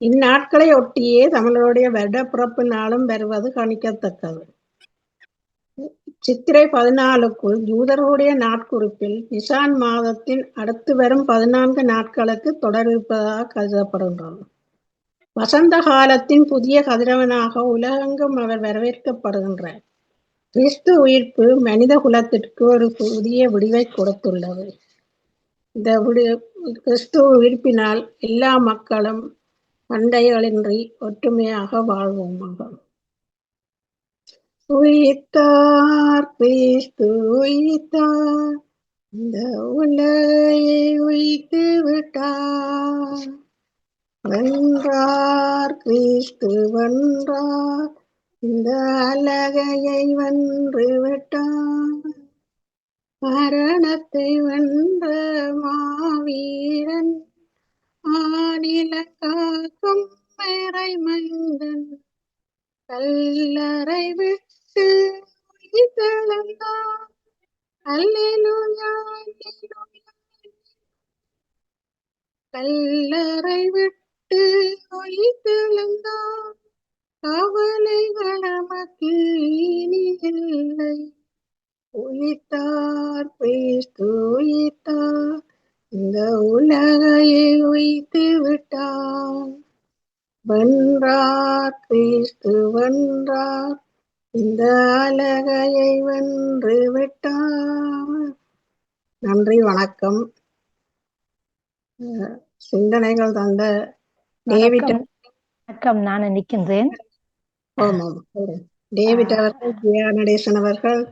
இந்நாட்களை ஒட்டியே தமிழருடைய வருடப்பிறப்பு நாளும் வருவது கணிக்கத்தக்கது. சித்திரை 14க்குள் யூதர்களுடைய நாட்குறிப்பில் நிசான் மாதத்தின் அடுத்து வரும் 14 நாட்களுக்கு தொடர்பிருப்பதாக கருதப்படுகின்றது. வசந்த காலத்தின் புதிய கதிரவனாக உலகெங்கும் அவர் வரவேற்கப்படுகின்றார். கிறிஸ்து உயிர்ப்பு மனித குலத்திற்கு ஒரு புதிய விடிவை கொடுத்துள்ளது. இந்த கிறிஸ்து உயிர்ப்பினால் எல்லா மக்களும் சண்டைகளின்றி ஒற்றுமையாக வாழ்வோமாக. உயிர்த்தார் கிறிஸ்து உயிர்த்தார், இந்த உலகை உயிர்த்து விட்டார். வென்றார் கிறிஸ்து வென்றார், இந்த அலகையை வென்று விட்டார். மரணத்தை வென்ற மாவீரன், ஆனில காக்கும் மேரை மைந்தன், கல்லறை விட்டு உயிர்த்தெழுந்தார். அல்லேலூயா, அல்லேலூயா. கல்லறை விட்டு உயிர்த்தெழுந்தார். கவலைகள் நமக்கு இனி இல்லை. உயிர்த்தார் கிறிஸ்து உயிர்த்தார், இந்த உலகையை உயிர்த்து விட்டார். வென்றார் கிறிஸ்து வென்றார், இந்த அலகையை வென்று விட்டார். நன்றி, வணக்கம். சிந்தனைகள் தந்த டேவிட் வணக்கம், நான் நிற்கின்றேன். ஆமாம். டேவிட் அவர்கள், ஜெயா நடேசன் அவர்கள்,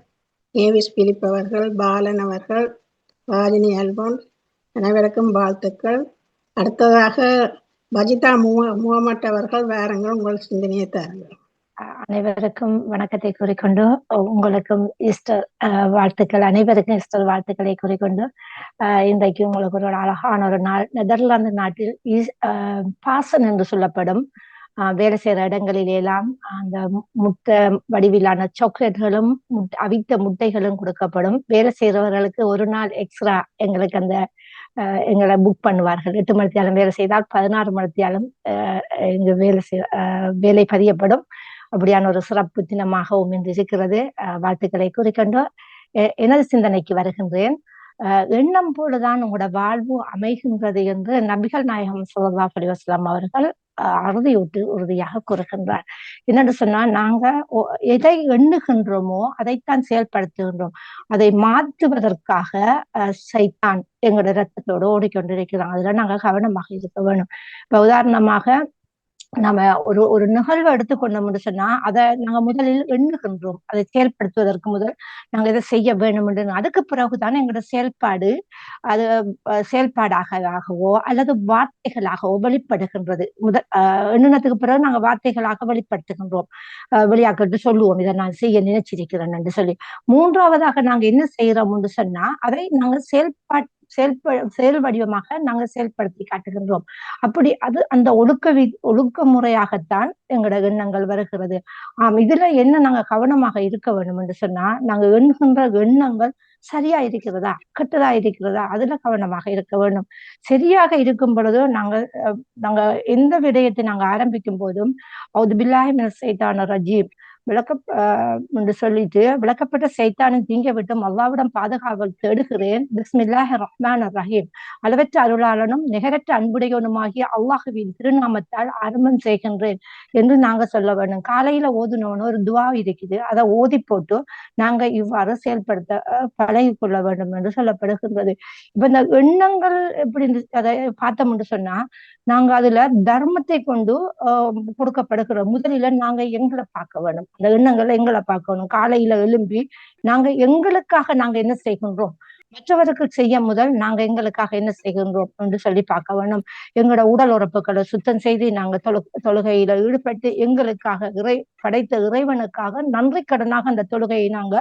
ஏவிஸ் பிலிப் அவர்கள், பாலன் அவர்கள், ராஜினி அல்போன், அனைவருக்கும் வாழ்த்துக்கள். அடுத்ததாக பஜிதா முகமட் அவர்கள், வாருங்கள், உங்கள் சிந்தனையை தாருங்கள். அனைவருக்கும் வணக்கத்தை கூறிக்கொண்டு, உங்களுக்கும் ஈஸ்டர் வாழ்த்துக்கள், அனைவருக்கும் ஈஸ்டர் வாழ்த்துக்களை கூறிக்கொண்டு, இன்றைக்கு உங்களுக்கு ஒரு அழகான ஒரு நாள். நெதர்லாந்து நாட்டில் பாசன் என்று சொல்லப்படும் வேலை செய்யற இடங்களிலெல்லாம் அந்த முட்டை வடிவிலான சாக்லேட்களும் அவித்த முட்டைகளும் கொடுக்கப்படும். வேலை செய்யறவர்களுக்கு ஒரு நாள் எக்ஸ்ட்ரா எங்களுக்கு அந்த எங்களை புக் பண்ணுவார்கள். 8 மணித்தியாலம் வேலை செய்தால் 16 மணித்தியாலம் எங்க வேலை பதியப்படும். அப்படியான ஒரு சிறப்பு தினமாகவும் இன்று இருக்கிறது. வாழ்த்துக்களை கூறிக்கொண்டு எனது சிந்தனைக்கு வருகின்றேன். எண்ணம் போலதான் உங்களோட வாழ்வு அமைகின்றது என்று நபிகள் நாயகம் ஸல்லல்லாஹு அலைஹி வஸல்லம் அவர்கள் உறுதியாக கூறுகின்றார். என்னென்று சொன்னா, நாங்க எதை எண்ணுகின்றோமோ அதைத்தான் செயல்படுத்துகின்றோம். அதை மாற்றுவதற்காக சைத்தான் எங்களோட ரத்தத்தோடு ஓடிக்கொண்டிருக்கிறோம். அதுல நாங்க கவனமாக இருக்க வேணும். இப்ப உதாரணமாக நம்ம ஒரு நிகழ்வை எடுத்துக்கொண்டோம்னு சொன்னா, அதை நாங்க முதலில் எண்ணுகின்றோம். அதை செயல்படுத்துவதற்கு முதல் நாங்க இதை செய்ய வேணும் என்று, அதுக்கு பிறகுதான் எங்களோட செயல்பாடு அது செயல்பாடாகவோ அல்லது வார்த்தைகளாகவோ வெளிப்படுகின்றது. எண்ணத்துக்கு பிறகு நாங்க வார்த்தைகளாக வெளிப்படுத்துகின்றோம், வெளியாக்கிட்டு சொல்லுவோம், இதை நான் செய்ய நினைச்சிருக்கிறேன் என்று சொல்லி. மூன்றாவதாக நாங்க என்ன செய்யறோம் என்று சொன்னா, அதை நாங்க செயல் வடிவமாக நாங்கள் செயல்படுத்தி காட்டுகின்றோம். அப்படி அது அந்த ஒழுக்க முறையாகத்தான் எங்களோட எண்ணங்கள் வருகிறது. இதுல என்ன நாங்க கவனமாக இருக்க வேண்டும் என்று சொன்னா, நாங்க எண்ணுகின்ற எண்ணங்கள் சரியா இருக்கிறதா, கெட்டதா இருக்கிறதா, அதுல கவனமாக இருக்க வேண்டும். சரியாக இருக்கும் பொழுது நாங்க எந்த விடயத்தை நாங்க ஆரம்பிக்கும் போதும் அவுது பில்லாஹி மினஷ் ஷைத்தானிர் ரஜீம் என்று சொல்லிட்டு, விளக்கப்பட்ட சைத்தானின் தீங்க விட்டும் அல்லாஹ்விடம் பாதுகாவல் தேடுகிறேன், பிஸ்மில்லாஹிர் ரஹ்மானிர் ரஹீம், அளவற்ற அருளாளனும் நிகரற்ற அன்புடையவனுமாகிய அல்லாஹுவின் திருநாமத்தால் ஆரம்பம் செய்கின்றேன் என்று நாங்க சொல்ல வேண்டும். காலையில ஓதுனோன்னு ஒரு துவா இருக்குது, அதை ஓதி போட்டு நாங்க இவ்வாறு செயல்படுத்த பழகி கொள்ள வேண்டும் என்று சொல்லப்படுகின்றது. இப்ப இந்த எண்ணங்கள் எப்படி அதை பார்த்தோம் என்று சொன்னா, நாங்க அதுல தர்மத்தை கொண்டு கொடுக்கப்படுகிறோம். முதலில நாங்க எங்களை பார்க்க வேணும், அந்த எண்ணங்களை எங்களை பார்க்கணும். காலையில எழும்பி நாங்க எங்களுக்காக நாங்க என்ன செய்கின்றோம், மற்றவருக்கு செய்ய முதல் நாங்க எங்களுக்காக என்ன செய்கின்றோம் என்று சொல்லி பார்க்க வேணும். எங்களோட உடல் உறுப்புகளை சுத்தம் செய்து நாங்க தொழுகையில ஈடுபட்டு எங்களுக்காக படைத்த இறைவனுக்காக நன்றி கடனாக அந்த தொழுகையை நாங்க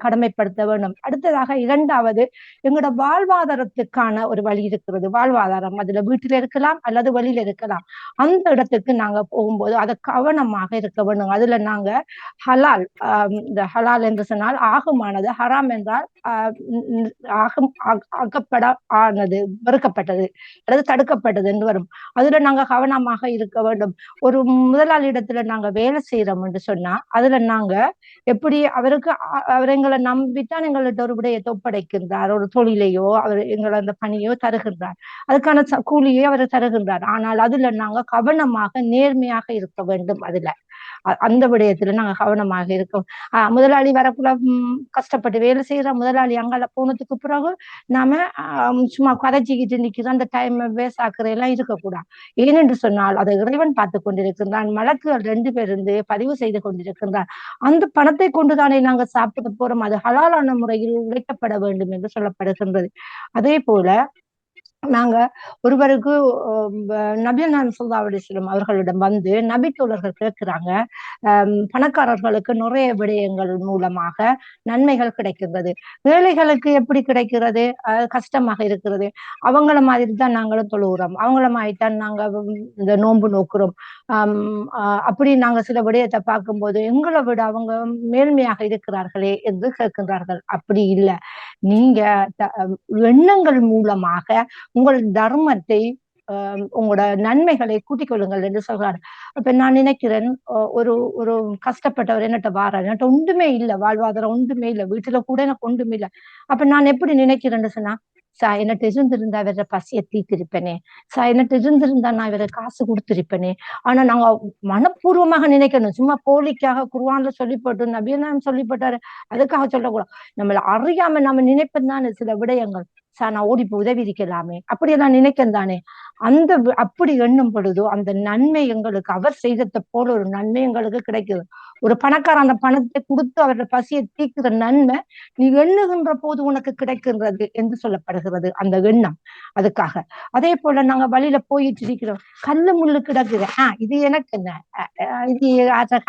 கடமைப்படுத்த வேண்டும். அடுத்ததாக இரண்டாவது, எங்களோட வாழ்வாதாரத்துக்கான ஒரு வழி இருக்கிறது. வாழ்வாதாரம் அதுல வீட்டில இருக்கலாம் அல்லது வழியில இருக்கலாம். அந்த இடத்துக்கு நாங்க போகும்போது அதை கவனமாக இருக்க வேண்டும். அதுல நாங்க ஹலால், இந்த ஹலால் என்று சொன்னால் ஆகுமானது, ஹராம் என்றால் ஆக்கப்பட ஆனது, வெறுக்கப்பட்டது அல்லது தடுக்கப்பட்டது என்று வரும். அதுல நாங்க கவனமாக இருக்க வேண்டும். ஒரு முதலாளி இடத்துல நாங்க வேலை செய்யறோம் என்று சொன்னா, அதுல நாங்க எப்படி அவர் எங்களை நம்பித்தான் எங்கள்கிட்ட ஒரு விடயத்தை ஒப்படைக்கின்றார், ஒரு தொழிலையோ அவர் எங்களை அந்த பணியோ தருகின்றார், அதுக்கான கூலியோ அவர் தருகின்றார். ஆனால் அதுல நாங்க கவனமாக நேர்மையாக இருக்க வேண்டும். அதுல அந்த விடயத்துல நாங்க கவனமாக இருக்கோம். முதலாளி வரக்குள்ள கஷ்டப்பட்டு வேலை செய்யற முதலாளி அங்கால போனதுக்கு பிறகு நாம சும்மா கதைச்சிக்கிட்டு நிக்கிற அந்த டைம் வேஸ்ட் ஆக்குற எல்லாம் இருக்கக்கூடாது. ஏனென்று சொன்னால் அதை இறைவன் பார்த்து கொண்டிருக்கின்றான். மலக்குகள் 2 பேர் இருந்து பதிவு செய்து கொண்டிருக்கின்றார். அந்த பணத்தை கொண்டுதானே நாங்க சாப்பிட போறோம், அது ஹலாலான முறையில் உழைக்கப்பட வேண்டும் என்று சொல்லப்படுகின்றது. அதே போல நாங்க ஒருவருக்கு நபி ஸல்லல்லாஹு அலைஹி வஸல்லம் அவர்களிடம் வந்து நபி தோழர்கள் கேட்கிறாங்க, பணக்காரர்களுக்கு நிறைய விடயங்கள் மூலமாக நன்மைகள் கிடைக்கிறது, ஏழைகளுக்கு எப்படி கிடைக்கிறது, கஷ்டமாக இருக்கிறது. அவங்கள மாதிரி தான் நாங்களும் தொழுகிறோம், அவங்கள மாதிரி தான் நாங்க இந்த நோன்பு நோக்குறோம். அப்படி நாங்க சில விடயத்தை பார்க்கும்போது எங்களை விட அவங்க மேன்மையாக இருக்கிறார்களே என்று கேட்கின்றார்கள். அப்படி இல்லை, நீங்க எண்ணங்கள் மூலமாக உங்கள் தர்மத்தை உங்களோட நன்மைகளை கூட்டிக் கொள்ளுங்கள் என்று சொல்றாரு. அப்ப நான் நினைக்கிறேன், ஒரு கஷ்டப்பட்டவர் என்னட்ட வாராரு, என்கிட்ட ஒன்றுமே இல்லை, வாழ்வாதாரம் ஒன்றுமே இல்லை, வீட்டுல கூட எனக்கு ஒன்றுமே இல்லை. அப்ப நான் எப்படி நினைக்கிறேன்னு சொன்னா, என்னட்டு இருந்திருந்தா இவர பசியை தீர்த்திருப்பேனே, என்னட்டு இருந்திருந்தா நான் இவர காசு கொடுத்திருப்பேனே. ஆனா நாங்க மனப்பூர்வமாக நினைக்கணும், சும்மா போலிக்காக குர்ஆன்ல சொல்லிப்பட்டு நபியெல்லாம் சொல்லிப்பட்டாரு அதுக்காக சொல்லக்கூடாது. நம்மள அறியாம நம்ம நினைப்பதுதான் சில விடயங்கள். நான் ஓடி போய் உதவி இருக்கலாமே, அப்படியெல்லாம் நினைக்கிறேன் தானே. அப்படி எண்ணும் பொழுதோ அந்த நன்மை எங்களுக்கு அவர் செய்ததை போல ஒரு நன்மை எங்களுக்கு கிடைக்குது. ஒரு பணக்காரன் அந்த பணத்தை கொடுத்து அவரோட பசியை தீர்க்கிற நன்மை நீ எண்ணுகின்ற போது உனக்கு கிடைக்கின்றது என்று சொல்லப்படுகிறது அந்த எண்ணம். அதுக்காக அதே போல நாங்க வழியில போயிட்டு இருக்கிறோம், கல்லு முள்ளு கிடக்குது, இது எனக்கு என்ன, இது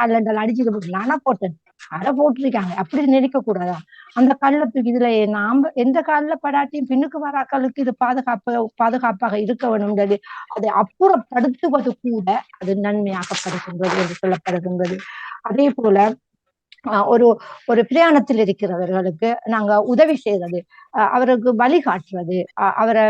கல்லண்டல் அடிச்சுட்டு நானா போட்டேன், அதை போட்டிருக்காங்க அப்படி நினைக்க கூடாதா. அந்த கல்லை தூக்கி இதுல நாம எந்த காலில் படாட்டியும் பின்னுக்கு வர ஆக்களுக்கு இது பாதுகாப்பாக இருக்க வேண்டும், அதை அப்புறப்படுத்துவது கூட அது நன்மையாகப்படுகின்றது என்று சொல்லப்படுகின்றது. அதே போல ஒரு ஒரு பிரயாணத்தில் இருக்கிறவர்களுக்கு நாங்க உதவி செய்யறது, அவருக்கு வழிகாட்டுறது, அவரை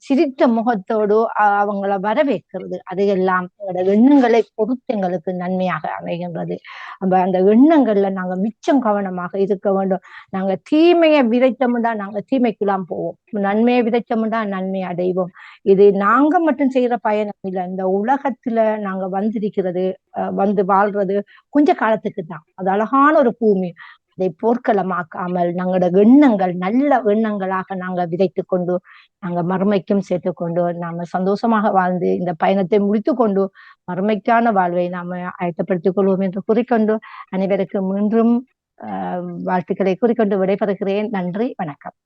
சிரித்த முகத்தோடு அவங்கள வரவேற்கிறது, அதையெல்லாம் எண்ணங்களை பொறுத்து எங்களுக்கு நன்மையாக அமைகின்றது. அந்த எண்ணங்கள்ல நாங்க மிச்சம் கவனமாக இருக்க வேண்டும். நாங்க தீமையை விதைத்தோம்னா நாங்க தீமைக்குலாம் போவோம், நன்மையை விதைத்தோம்னா நன்மையை அடைவோம். இது நாங்க மட்டும் செய்யற பயணம் இல்லை, இந்த உலகத்துல நாங்க வந்திருக்கிறது வந்து வாழ்றது கொஞ்ச காலத்துக்கு தான். அது அழகான ஒரு பூமி, அதை போர்க்களமாக்காமல் நாங்களோட எண்ணங்கள் நல்ல எண்ணங்களாக நாங்க விதைத்து கொண்டு நாங்க மறுமைக்கும் சேர்த்துக்கொண்டு நாம சந்தோஷமாக வாழ்ந்து இந்த பயணத்தை முடித்து கொண்டு மறுமைக்கான வாழ்வை நாம ஆயத்தப்படுத்திக் கொள்வோம் என்று கூறிக்கொண்டு அனைவருக்கு மீண்டும் வாழ்த்துக்களை கூறிக்கொண்டு விடைபெறுகிறேன். நன்றி, வணக்கம்.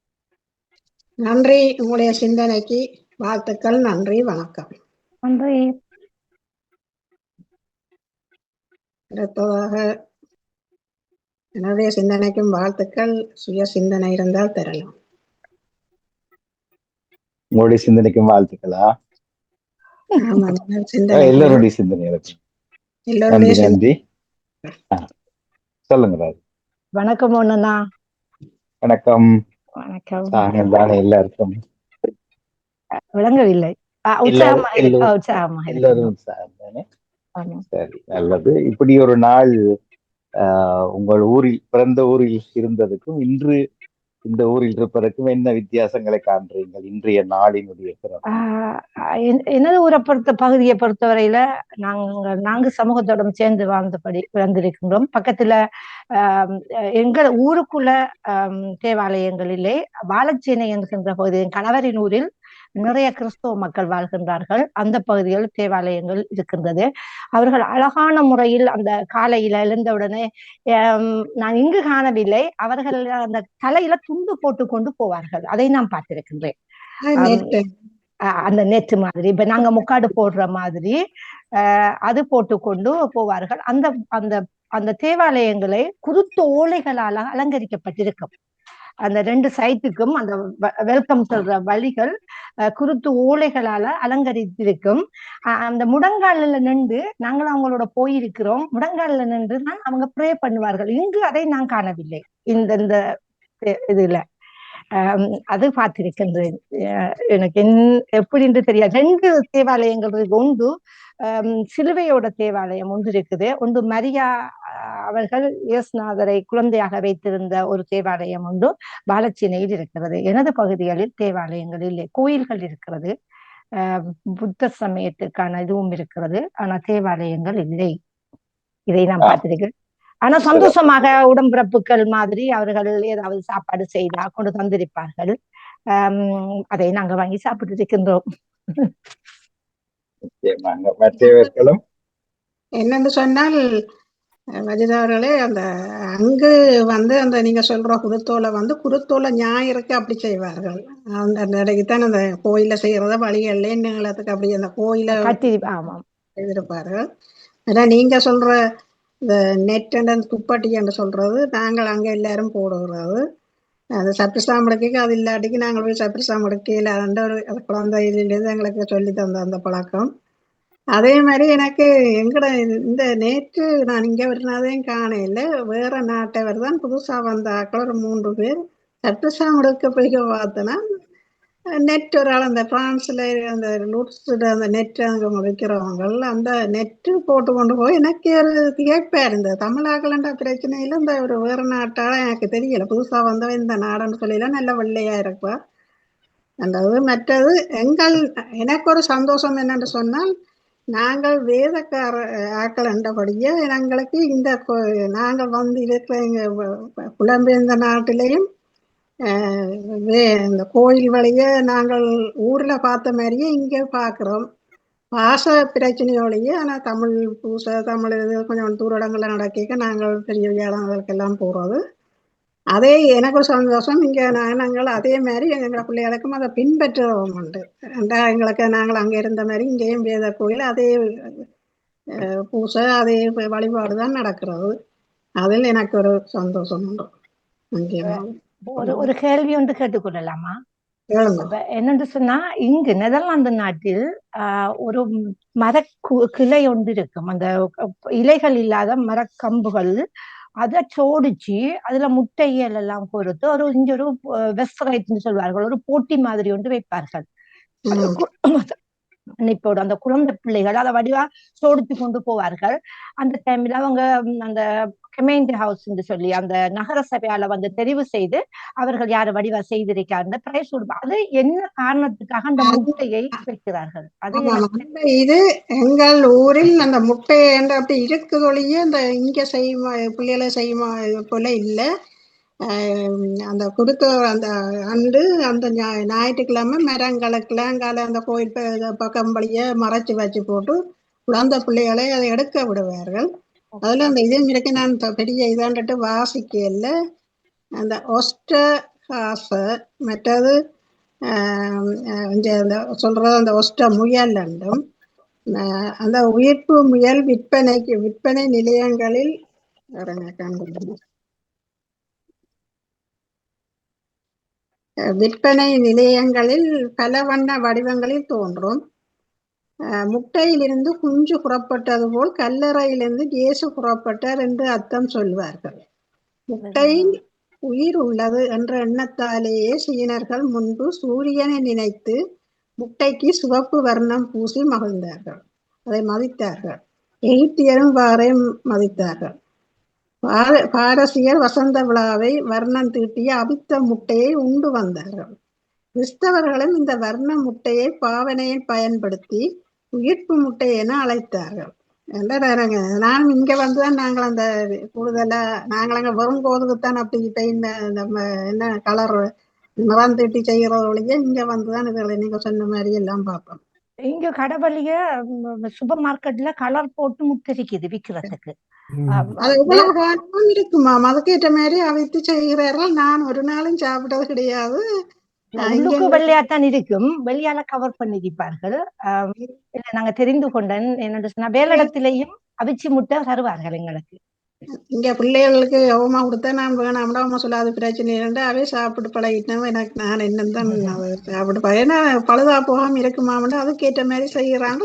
நன்றி, உங்களுடைய சிந்தனைக்கு வாழ்த்துக்கள். நன்றி, வணக்கம். நன்றி. அடுத்ததாக என்னுடைய சிந்தனைக்கும் வாழ்த்துக்கள். சுய சிந்தனை இருந்தால் தரலாம். உங்களுடைய சிந்தனைக்கும் வாழ்த்துக்களா? எல்லோருடைய சிந்தனை. நன்றி. சொல்லுங்க. வணக்கம் ஒண்ணுண்ணா. வணக்கம். வணக்கம். எல்லாருக்கும் விளங்கவில்லை. எல்லாரும் சரி, நல்லது. இப்படி ஒரு நாள் உங்கள் ஊரில் பிறந்த ஊரில் இருந்ததுக்கும் இன்று இந்த ஊரில் இருப்பதற்கும் என்ன வித்தியாசங்களை காண்றீங்கள் இன்றைய நாளினுடைய சிறப்பு? எனது ஊரை பகுதியை பொறுத்தவரையில நாங்க சமூகத்தோட சேர்ந்து வாழ்ந்தபடி பிறந்திருக்கின்றோம். பக்கத்துல எங்கள் ஊருக்குள்ள தேவாலயங்களிலே வாழச்சேனை என்கின்ற பகுதி என் கணவரின் ஊரில் நிறைய கிறிஸ்தவ மக்கள் வாழ்கின்றார்கள். அந்த பகுதியில் தேவாலயங்கள் இருக்கின்றது. அவர்கள் அழகான முறையில் அந்த காலையில எழுந்தவுடனே நான் இங்கு காணவில்லை, அவர்கள் அந்த தலையில துண்டு போட்டு கொண்டு போவார்கள், அதை நான் பார்த்திருக்கின்றேன். அந்த நெட்டு மாதிரி இப்ப நாங்க முக்காடு போடுற மாதிரி அது போட்டுக்கொண்டு போவார்கள். அந்த அந்த அந்த தேவாலயங்களை குருத்து ஓலைகளால் அலங்கரிக்கப்பட்டிருக்கும். அந்த 2 சைட்டுக்கும் அந்த வெல்கம் சொல்ற வழிகள் குருத்து ஓலைகளால அலங்கரித்திருக்கும். அந்த முடங்காலில் நின்று நாங்களும் அவங்களோட போயிருக்கிறோம். முடங்காலில் நின்று தான் அவங்க ப்ரே பண்ணுவார்கள். இங்கு அதை நான் காணவில்லை இந்த இதுல. அது பார்த்திருக்கின்றேன். எனக்கு எப்படின்னு தெரியாது. 2 தேவாலயங்கள் ஒன்று சிலுவையோட தேவாலயம் ஒன்று இருக்குது, ஒன்று மரியா அவர்கள் இயேசுநாதரை குழந்தையாக வைத்திருந்த ஒரு தேவாலயம் ஒன்று வாழச்சேனையில் இருக்கிறது. எனது பகுதிகளில் தேவாலயங்கள் இல்லை, கோயில்கள் இருக்கிறது, புத்த சமயத்துக்கான இதுவும் இருக்கிறது, ஆனா தேவாலயங்கள் இல்லை. இதை நான் பார்த்திருக்கேன். ஆனா சந்தோஷமாக உடம்பிறப்புகள் மாதிரி அவர்கள் ஏதாவது சாப்பாடு செய்தா கொண்டு தந்திருப்பார்கள். அதை நாங்க வாங்கி சாப்பிட்டு இருக்கின்றோம். என்னன்னு சொன்னால் வஜிதாவர்களே, அந்த அங்கு அந்த நீங்க சொல்ற குருத்தோலை ஞாயிறுக்கு அப்படி செய்வார்கள். அந்த இடைக்குத்தான் அந்த கோயில செய்யறத வழிகள்ல நீளத்துக்கு அப்படி அந்த கோயில செய்திருப்பார்கள். அதான் நீங்க சொல்ற இந்த நெட் துப்பாட்டி என்று சொல்றது நாங்கள் அங்கே எல்லாரும் போடுகிறது. அது சப்ரிசாம் எடுக்க அது இல்லாட்டிக்கு நாங்கள் போய் சப்ரிசாம் எடுக்கல. அந்த ஒரு குழந்தையிலேருந்து எங்களுக்கு சொல்லி தந்த அந்த பழக்கம். அதே மாதிரி எனக்கு எங்கட இந்த நேற்று நான் இங்கே வருனதையும் காணையில் வேற நாட்டவர் தான் புதுசாக வந்த ஆக்கள் ஒரு 3 பேர் சப்ரிசாம் எடுக்க போய் பார்த்தோன்னா நெட் ஒரு ஆள் அந்த பிரான்ஸில் அந்த லூட்ஸோட அந்த நெட் அங்கே வைக்கிறவங்க அந்த நெட்டு போட்டு கொண்டு போய் எனக்கு ஒரு திகைப்பாக இருந்தது. தமிழாக்கலன்ற பிரச்சனையில் இந்த ஒரு வேறு நாட்டால் எனக்கு தெரியலை, புதுசாக வந்தவன் இந்த நாடுன்னு சொல்லிலாம் நல்ல வெள்ளையாக இருப்பா. அந்த மற்றது எனக்கு ஒரு சந்தோஷம் என்னென்னு சொன்னால், நாங்கள் வேதக்கார ஆக்கள் என்றபடியே எங்களுக்கு இந்த நாங்கள் வந்து இருக்கிற எங்கள் புலம்பெயர்ந்த நாட்டிலையும் இந்த கோயில் வழிய நாங்கள் ஊர்ல பார்த்த மாதிரியே இங்க பார்க்குறோம். பாஷை பிரச்சனையோடையே ஆனால் தமிழ் பூசை தமிழ் இது கொஞ்சம் தூர இடங்கள்ல நடக்க நாங்கள் பெரிய வியாழங்களுக்கெல்லாம் போகிறது. அதே எனக்கு ஒரு சந்தோஷம். இங்கே நாங்கள் அதே மாதிரி எங்கள் பிள்ளைகளுக்கும் அதை பின்பற்றுவோம் உண்டு. எங்களுக்கு நாங்கள் அங்கே இருந்த மாதிரி இங்கேயும் வேத கோயில் அதே பூசை அதே வழிபாடு தான் நடக்கிறது. அதில் எனக்கு ஒரு சந்தோஷம் உண்டு. ஒரு கேள்வி ஒன்று கேட்டுக்கொள்ளலாமா? கேளுங்க. என்னென்று சொன்னா, இங்கு நெதர்லாந்து நாட்டில் ஒரு மர கிளை ஒன்று இருக்கும். அந்த இலைகள் இல்லாத மரக்கம்புகள் அதை சோடிச்சு அதுல முட்டைகள் எல்லாம் பொறுத்து இங்க ஒரு வெஸ்ட்ரைட்னு சொல்வார்கள், ஒரு போட்டி மாதிரி ஒன்று வைப்பார்கள். இப்போட அந்த குழந்தை பிள்ளைகள் அதை வடிவா சோடித்து கொண்டு போவார்கள். அந்த டைம்ல அவங்க அந்த கமெண்ட் ஹவுஸ் சொல்லி அந்த நகர சபையால தெரிவு செய்து அவர்கள் யாரு வடிவா செய்திருக்காங்க பிரைஸ் கொடுப்பாங்க. அது என்ன காரணத்துக்காக அந்த முட்டையை வைக்கிறார்கள்? இது எங்கள் ஊரில் அந்த முட்டை என்று அப்படி இருக்குதொழிய அந்த இங்க செய்யுமா பிள்ளைகளை செய்யுமா போல இல்லை. அந்த கொடுத்த அந்த அன்று அந்த ஞாயிற்றுக்கிழமை மரங்களுக்கெல்லாம் அந்த கோயில் பக்கம் வழிய மறைச்சு வச்சு போட்டு குழந்தை பிள்ளைகளை அதை எடுக்க விடுவார்கள். அதுல அந்த இது இருக்கு. நான் பெரிய இதான்ட்டு வாசிக்கல. அந்த ஒஸ்டகாச மற்றது சொல்றது அந்த ஒஸ்ட முயல் என்றும் அந்த உயிர்ப்பு முயல் விற்பனை நிலையங்களில் பல வண்ண வடிவங்களில் தோன்றும். முட்டையிலிருந்து குஞ்சு புறப்பட்டது போல் கல்லறையிலிருந்து இயேசு புறப்பட்டார் என்று அர்த்தம் சொல்வார்கள். முட்டையில் உயிர் உள்ளது என்ற எண்ணத்தாலேயே சீனர்கள் முன்பு சூரியனை நினைத்து முட்டைக்கு சிவப்பு வர்ணம் பூசி மகிழ்ந்தார்கள், அதை மதித்தார்கள். எகிப்தியரும் வாரை மதித்தார்கள். பாரசீகர் வசந்த விழாவை வர்ணம் தீட்டிய அவித்த முட்டையை உண்டு வந்தார்கள். கிறிஸ்தவர்களும் இந்த வர்ண முட்டையை பாவனையில் பயன்படுத்தி உயிர்ப்பு முட்டை என அழைத்தார்கள். நானும் இங்க வந்துதான் நாங்கள் அந்த கூடுதலா நாங்கள் அங்க வெறும் கோதுக்குத்தான் அப்படி நம்ம என்ன கலர் நிறம் தீட்டி செய்யறதொழிய இங்க வந்துதான் இதுகளை நீங்க சொன்ன மாதிரி எல்லாம் பார்ப்போம். இங்க கடவுளிய சூப்பர் மார்க்கெட்ல கலர் போட்டு முட்டை இருக்குது விற்கிறதுக்கு. அது எவ்வளவு காலமும் இருக்குமா? அதுக்கேற்ற மாதிரி அவைத்து செய்கிறார்கள். நான் ஒரு நாளும் சாப்பிட்டது கிடையாது. உள்ளுக்கு வெள்ளையாத்தான் இருக்கும், வெள்ளையால கவர் பண்ணிருப்பார்கள். நாங்க தெரிந்து கொண்டேன். என்னோட சொன்னா வேலிடத்திலையும் அவிச்சி முட்டை தருவார்கள் எங்களுக்கு. இங்க பிள்ளைகளுக்கு அவமா கொடுத்தா நான் வேணாம் அவமா சொல்லாத பிரச்சனை இரண்டு அவை சாப்பிட்டு பழகிட்டேன். எனக்கு நான் என்னதான் சாப்பிட்டு ஏன்னா பழுதா போகாம இருக்குமாமட்டு அதுக்கேற்ற மாதிரி செய்யறாங்க.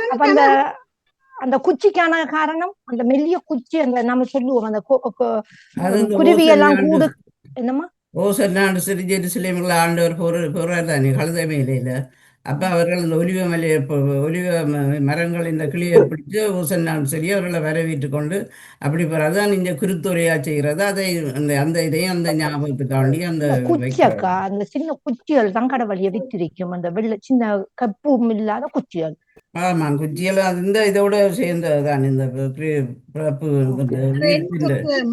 அந்த குச்சிக்கான காரணம் அந்த மெல்லிய குச்சி, அந்த நம்ம சொல்லுவோம் அந்த குருவி எல்லாம் கூடு என்னமா ஓசன்னாண்டு சிறு ஜெருசலேமில் ஆண்டவர் போறார் தானே கழுதை மேலையில. அப்போ அவர்கள் இந்த ஒலிவ மரங்கள் இந்த கிளியை பிடிச்சு ஓசன்னாண்டு சொல்லி அவர்களை வரவேற்று கொண்டு அப்படி அதுதான் இந்த குருத்துறையா செய்கிறது. அதை அந்த இதையும் அந்த ஞாபகத்துக்காண்டி அந்த குச்சியக்கா அந்த சின்ன குச்சிகள் தான் கடவுளிய வித்திருக்கும். அந்த வெள்ளை சின்ன கப்பும் இல்லாத குச்சிகள். ஆமாம், குச்சியெல்லாம் இந்த இதோட சேர்ந்ததுதான் இந்த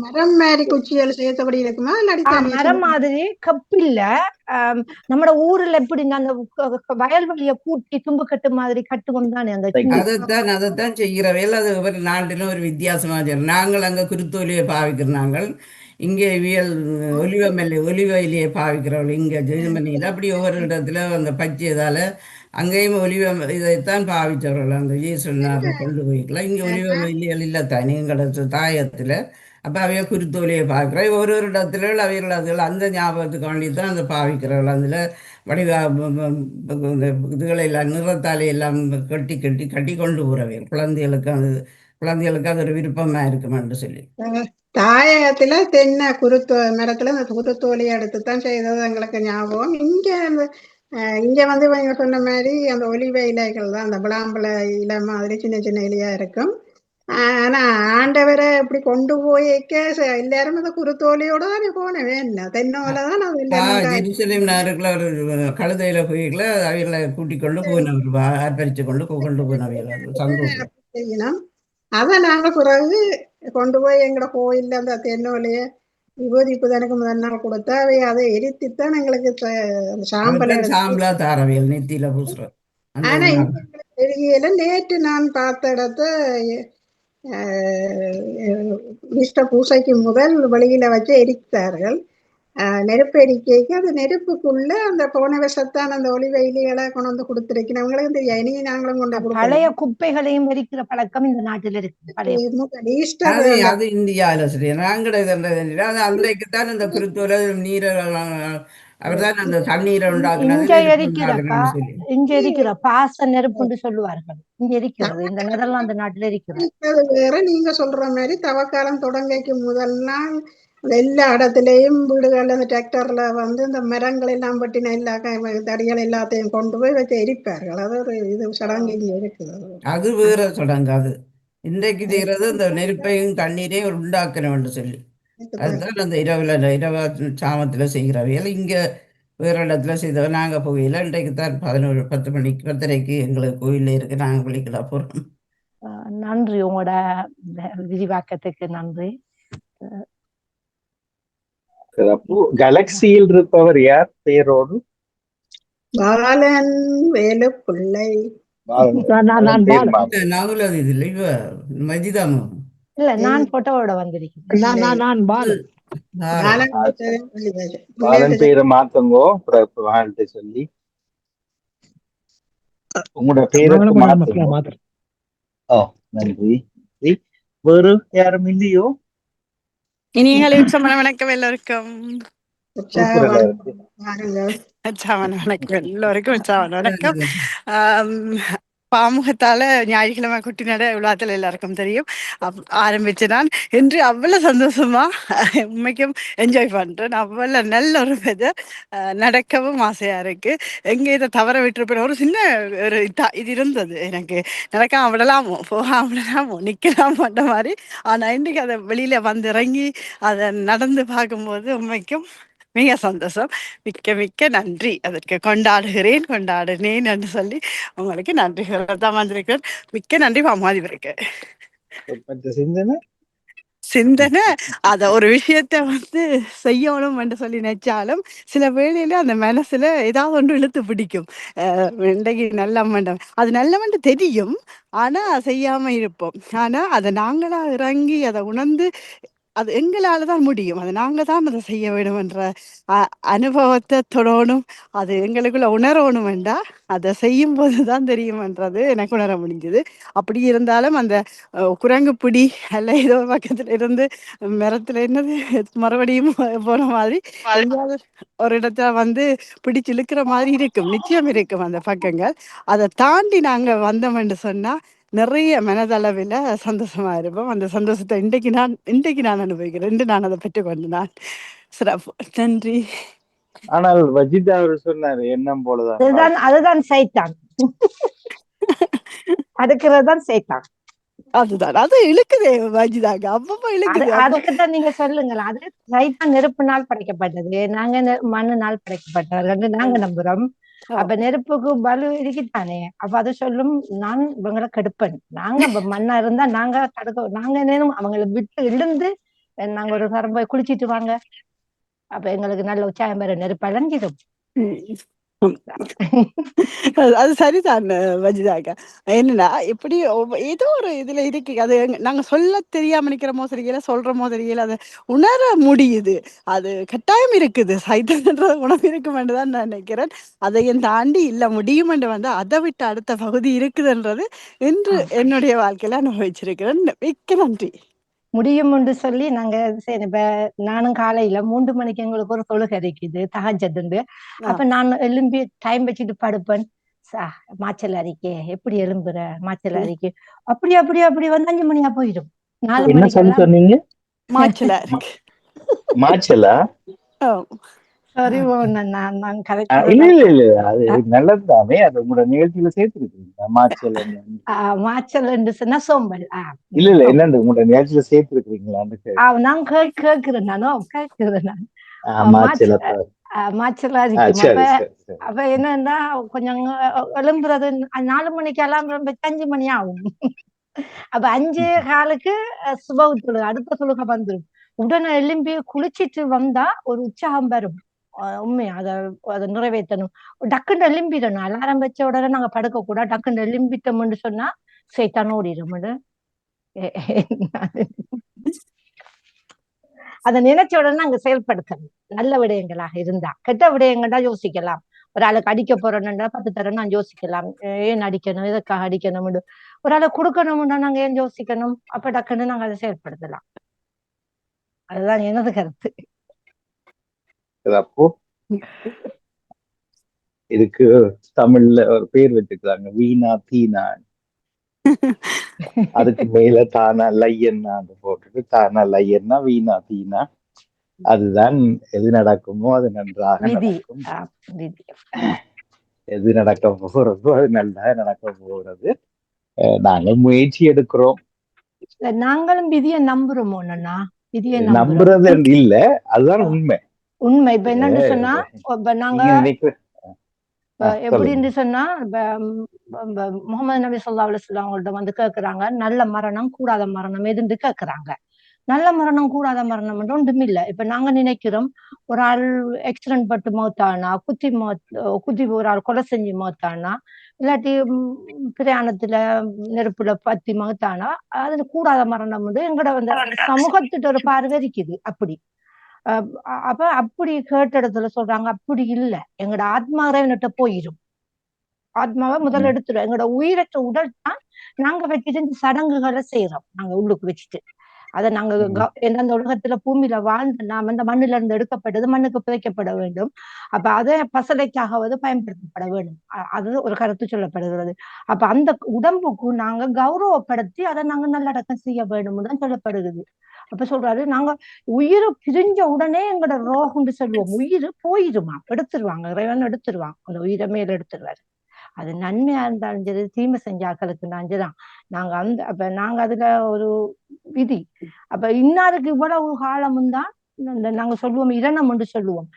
மரம் மாதிரி குச்சிகள் சேர்த்தபடி இருக்குமா? மரம் மாதிரி கப்பு இல்ல. நம்ம ஊர்ல எப்படி அந்த வயல்வெளிய கூட்டி தும்பு கட்டு மாதிரி கட்டுவோம் தானே. அதைத்தான் செய்கிறவையில் அது ஒவ்வொரு நாட்டிலும் ஒரு வித்தியாசமா செய்யறோம். நாங்கள் அங்க குருத்தோலியை பாவிக்கிறோம். நாங்கள் இங்கே ஒலிவ இலையை பாவிக்கிறவர்கள் இங்க ஜெர்மனியில். அப்படி ஒவ்வொரு இடத்துல அந்த பச்சையதால அங்கேயும் ஒலிவ இதைத்தான் பாவிச்சவர்கள். அந்த ஈஸ்வரனார் கொண்டு போய்க்கலாம். இங்கே ஒலிவ இல்லைகள் இல்லை தானே எங்களோட தாயத்தில். அப்போ அவைய குருத்தோலியை பார்க்குறோம். ஒரு இடத்துல அவைகள் அதுகள் அந்த ஞாபகத்துக்கு வேண்டித்தான் அந்த பாவிக்கிறவர்கள். அதில் வடிவா இதுகளை எல்லாம் நிறத்தாலே எல்லாம் கட்டி கொண்டு போகிறவைகள் குழந்தைகளுக்கு அது ஒரு விருப்பமாக இருக்குமென்று சொல்லி. தாயகத்துல தென்னை மரத்துல அந்த குருத்தோலியை எடுத்துத்தான் செய்தது எங்களுக்கு ஞாபகம். இங்க இவங்க சொன்ன மாதிரி அந்த ஒலிவ இலைகள் தான் அந்த விளாம்பழ இலை மாதிரி சின்ன சின்ன இலையா இருக்கும். ஆனா ஆண்டவரை இப்படி கொண்டு போய்க்க எல்லாரும் அந்த குருத்தோலியோட தானே போனவே. என்ன தென்னோலதான் கழுதையில போய்கள அவைகளை கூட்டிக் கொண்டு போனவர் ஆர்ப்பரிச்சு கொண்டு போனவைகள் சந்தோஷம் செய்யணும். அதை நாங்க பிறகு கொண்டு போய் எங்களோட கோயில்ல அந்த தென்னோலைய விபூதி புதனுக்கு முதல் நாள் கொடுத்தா அவை அதை எரித்துத்தான் எங்களுக்கு அந்த சாம்பலை அவர்தான் எடுத்து. சாம்பலா தாரவியல் நெத்தியில பூசுறது அந்த ஆனா ஒரு நாள். இங்க எங்களுக்கு தெரியல. நேற்று நான் பார்த்த இடத்த ஈஸ்டர் பூசைக்கு முதல் வெளியில வச்சு எரித்தார்கள். நெருப்பு எரிக்கைக்கு அது நெருப்புக்குள்ள அந்த போன வருஷத்தான் அந்த ஒளி வெயிலிகளை கொண்டு வந்து கொடுத்துருக்கேன். அவங்களுக்கு தெரியும். இனி நாங்களும் கொண்டு பழைய கொடுக்கணும். குப்பைகளையும் எரிக்கிற பழக்கம் இந்த நாட்டில் இருக்கு. பழைய ஈஸ்டர் அது அந்த அது இந்தியாவில சரி நாங்கள் அது அன்றைக்குத்தான் இந்த குருத்தோல நீரை அவர்தான் அந்த தண்ணீரை உண்டாக்குனது இங்க நெருப்பு எரிக்கிறப்பா, உண்டாக்குனதுன்னு சொல்லி. இங்க எரிக்கிற பாச நெருப்புன்னு சொல்லுவார்கள். இங்க எரிக்கிறது இந்த நெதர்லாந்து நாட்டுல எரிக்கிறது. அது வேற. நீங்க சொல்ற மாதிரி தவக்காலம் தொடங்கைக்கு முதல் நாள் எல்லா இடத்துலயும் வீடுகள்ல இந்த டிராக்டர்ல வந்து இந்த மரங்கள் எல்லாம் பட்டின எல்லா தடிகள் எல்லாத்தையும் கொண்டு போய் வச்சு எரிப்பார்கள். அது ஒரு இது சடங்கு இங்க இருக்குது. அது வேற தொடங்காது. இன்றைக்கு செய்யறது இந்த நெருப்பையும் தண்ணீரையும் உண்டாக்கணும்னு சொல்லி அதுதான் அந்த இரவு சாமத்துல செய்கிறவையில் இங்க வேற இடத்துல செய்தவ நாங்க போகையில இன்றைக்கு தான் 11-10 மணிக்கு 10:30 எங்களுக்கு கோயில்ல இருக்கு. நாங்க பள்ளிக்கிட போறோம். நன்றி, உங்களோட விரிவாக்கத்துக்கு நன்றி. கேலக்சியில் இருப்பவர் யார் பேரோடு? பாலன் வேலுப்பிள்ளை. நகுலது இது இல்லை இவ மஜிதாமு இல்ல, நான் போட்டோவோட வந்திருக்கேன். பாலன் பேரை மாத்துங்கோ வாழ்த்து சொல்லி உங்களோட பேருக்கு மாத்துங்க. ஓ நன்றி. வேறு யாரும் இல்லையோ? இனிகளை உற்சவமான வணக்கம் எல்லோருக்கும். உற்சாகமான வணக்கம் எல்லோருக்கும். உற்சாகமான வணக்கம். பாமுகத்தால ஞாயிற்றுக்கிழமை குட்டி நட விழாத்தில் எல்லாருக்கும் தெரியும். ஆரம்பிச்சு நான் இன்று அவ்வளவு சந்தோஷமா உண்மைக்கும் என்ஜாய் பண்றேன். அவ்வளவு நல்ல ஒரு இதை நடக்கவும் ஆசையா இருக்கு. எங்க இதை தவற விட்டுருப்பேன் ஒரு சின்ன ஒரு இது இருந்தது எனக்கு. நடக்காம விடலாமோ போகாம விடலாமோ நிக்கலாமோன்ற மாதிரி. ஆனா இன்றைக்கு அதை வெளியில வந்து இறங்கி அதை நடந்து பார்க்கும்போது உண்மைக்கும் மிக சந்தோஷம். மிக்க மிக்க நன்றி. அதற்கு கொண்டாடினேன் என்று சொல்லி உங்களுக்கு நன்றி தான் வந்திருக்கிறேன். மிக்க நன்றி பாமாதிவருக்கு. சிந்தனை அத ஒரு விஷயத்த வந்து செய்யணும் என்று சொல்லி நினைச்சாலும் சில வேளையில அந்த மனசுல ஏதாவது ஒன்று இழுத்து பிடிக்கும். இன்றைக்கு நல்ல மண்டம் அது நல்ல மண்டம் தெரியும், ஆனா செய்யாம இருப்போம். ஆனா அதை நாங்களா இறங்கி அதை உணர்ந்து அது எங்களால தான் முடியும், அது நாங்க தான் அதை செய்ய வேண்டும் என்ற அனுபவத்தை தொடணும். அது எங்களுக்குள்ள உணரணும் வேண்டா, அதை செய்யும் போதுதான் தெரியும்ன்றது எனக்கு உணர முடிஞ்சது. அப்படி இருந்தாலும் அந்த குரங்கு பிடி அல்ல ஏதோ பக்கத்துல இருந்து மரத்துல என்னது மறுபடியும் போன மாதிரி ஒரு இடத்துல வந்து பிடிச்சு இழுக்கிற மாதிரி இருக்கும். நிச்சயம் இருக்கும் அந்த பக்கங்கள். அதை தாண்டி நாங்க வந்தோம்னு சொன்னா நிறைய மனதளவில் சந்தோஷமா இருப்போம். அந்த சந்தோஷத்தை இன்றைக்கு நான் அனுபவிக்கிறேன். நான் அதை பெற்றுக்கொண்டு நான் சிறப்பு. நன்றி. ஆனால் வஜிதா அவர் சொன்னாரு எண்ணம் போலதான். அதுதான் சைத்தான். அடுக்கிறதுதான் சைத்தான். அதுதான் அது இழுக்குதே வஜிதாங்க, அப்பப்போ இழுக்குது. அதுக்குதான் நீங்க சொல்லுங்களா, அது சைத்தான் நெருப்பினால் படைக்கப்பட்டது, நாங்க மண்ணினால் படைக்கப்பட்டவர்கள் நாங்க நம்புறோம். அப்ப நெருப்புக்கு பலு இருக்குத்தானே. அப்ப அதை சொல்லும், நான் இவங்களை கெடுப்பேன். நாங்க மண்ணா இருந்தா நாங்க தடுக்க, நாங்க என்னன்னு அவங்களை விட்டு இழுந்து நாங்க ஒரு தரம் போய் குளிச்சிட்டு வாங்க. அப்ப எங்களுக்கு நல்ல உற்சாகம் பெற நெருப்பு அலைஞ்சிடும். அது சரிதான் வஜிதாக்கா. என்னன்னா இப்படி ஏதோ ஒரு இதுல இருக்கு. அது நாங்க சொல்ல தெரியாம நிக்கிறோமோ தெரியல, சொல்றோமோ தெரியல, அதை உணர முடியுது. அது கட்டாயம் இருக்குது. சைத்தன்ன்ற உணவு இருக்கும் என்றுதான் நான் நினைக்கிறேன். அதையும் தாண்டி இல்ல முடியும் என்று வந்து அதை விட்டு அடுத்த பகுதி இருக்குதுன்றது இன்று என்னுடைய வாழ்க்கையில அனுபவிச்சிருக்கிறேன். மிக்க நன்றி. முடியும் என்று சொல்லி நாங்க சரி. இப்ப நானும் காலையில 3 மணிக்கு எங்களுக்கு ஒரு தொழுகை இருக்குது, தஹஜ்ஜுது. அப்ப நான் எழும்பி டைம் வச்சுட்டு படுப்பேன். மாச்சல் அறிக்கை எப்படி எழும்புற மாச்சல் அறிக்கை அப்படி வந்து 5 மணியா போயிடும். 4 மணிக்கு மாச்சலா சரி. நல்லதுதானே. அது உங்களோட நிகழ்ச்சியில சேர்த்திருக்கீங்களா மாச்சல்? மாச்சல் என்று சொன்னா சோம்பல். இல்ல என்னண்டு உங்களோட நிகழ்ச்சியில சேர்த்திருக்கீங்களா? நான் கேட்கிறேன். நான் மாச்சலா இருக்கேன். அப்ப என்னன்னா கொஞ்சம் எழும்புறது 4 மணிக்கு எல்லாம் 5 மணி ஆகும். அப்ப 5 காலுக்கு சுப தொழுகை அடுத்த தொழுகை வந்துடும். உடனே எழும்பி குளிச்சிட்டு வந்தா ஒரு உற்சாகம் வரும். உண்மையா அதை நிறைவேற்றணும். டக்குன்னு எழும்பிடணும். அலாரம் வச்ச உடனே நாங்க படுக்க கூட டக்குன்னு எழும்பிட்டோம்னு சொன்னா சைத்தான் ஓடிடும். அதை நினைச்ச உடனே நாங்க செயல்படுத்தணும். நல்ல விடயங்களாக இருந்தா. கெட்ட விடயங்கள்டா யோசிக்கலாம். ஒரு ஆளுக்கு அடிக்க போறோம்னா 10 தரம் நான் யோசிக்கலாம். ஏன் அடிக்கணும், எதற்காக அடிக்கணும், ஒரு ஆளை கொடுக்கணும்னா நாங்க ஏன் யோசிக்கணும்? அப்ப டக்குன்னு நாங்க அதை செயல்படுத்தலாம். அதுதான் எனது கருத்து. அப்போ இதுக்கு தமிழ்ல ஒரு பேர் வச்சுக்கிறாங்க, வீணா தீனா. அதுக்கு மேல தானா லையன்னா போட்டுட்டு தானா லையன்னா வீணா தீனா. அதுதான் எது நடக்குமோ அது நன்றாக நடக்கும். எது நடக்க போறதோ அது நல்லா நடக்க போறது. நாங்க முயற்சி எடுக்கிறோம். நாங்களும் விதியை நம்புறோமோ? விதியை நம்புறது இல்ல, அதுதான் உண்மை. உண்மை. இப்ப என்னன்னு சொன்னா நாங்க எப்படின்னு சொன்னா முகமது நபி ஸல்லல்லாஹு அலைஹி வஸல்லம் அவங்கள்ட்ட வந்து கேட்கிறாங்க, நல்ல மரணம் கூடாத மரணம் எதுன்னு கேட்கிறாங்க. நல்ல மரணம் கூடாத மரணம் ஒன்றும் இல்லை. இப்ப நாங்க நினைக்கிறோம் ஒரு ஆள் ஆக்சிடென்ட் பட்டு மௌத்தானா, குத்தி ஒரு ஆள் கொலை செஞ்சு மௌத்தானா, இல்லாட்டி பிரயாணத்துல நெருப்புல பத்தி மௌத்தானா அது கூடாத மரணம் வந்து எங்கட வந்து சமூகத்திட்ட ஒரு பார்வை இருக்குது. அப்படி அப்ப அப்படி கேட்ட இடத்துல சொல்றாங்க, அப்படி இல்லை, எங்கட ஆத்மா இறைவன்கிட்ட போயிரும். ஆத்மாவை முதல் எடுத்துடும். எங்களோட உயிரற்ற உடல் தான் நாங்க வச்சுட்டு இந்த சடங்குகளை செய்யறோம். நாங்க உள்ளுக்கு வச்சுட்டு அதை நாங்க எந்தெந்த உலகத்துல பூமியில வாழ்ந்து நாம இந்த மண்ணில இருந்து எடுக்கப்பட்டது மண்ணுக்கு புதைக்கப்பட வேண்டும். அப்ப அதை பசலைக்காகவது பயன்படுத்தப்பட வேண்டும். அது ஒரு கருத்து சொல்லப்படுகிறது. அப்ப அந்த உடம்புக்கு நாங்க கௌரவப்படுத்தி அதை நாங்க நல்லடக்கம் செய்ய வேண்டும் தான் சொல்லப்படுகிறது. அப்ப சொல்றாரு, நாங்க உயிரை பிரிஞ்ச உடனே எங்களோட ரோகம்னு சொல்லுவோம். உயிர் போயிருமா, எடுத்துருவாங்க, இறைவன் எடுத்துருவாங்க, அந்த உயிரை மேல எடுத்துருவாரு. அது நன்மையா இருந்தாலும் சரி, தீமை செஞ்சாக்களுக்கு தான் நாங்க நாங்க அதுல ஒரு விதி. அப்ப இன்னாருக்கு இவ்வளவு காலமும் தான் நாங்க சொல்லுவோம், இரணம் என்று சொல்லுவோம்.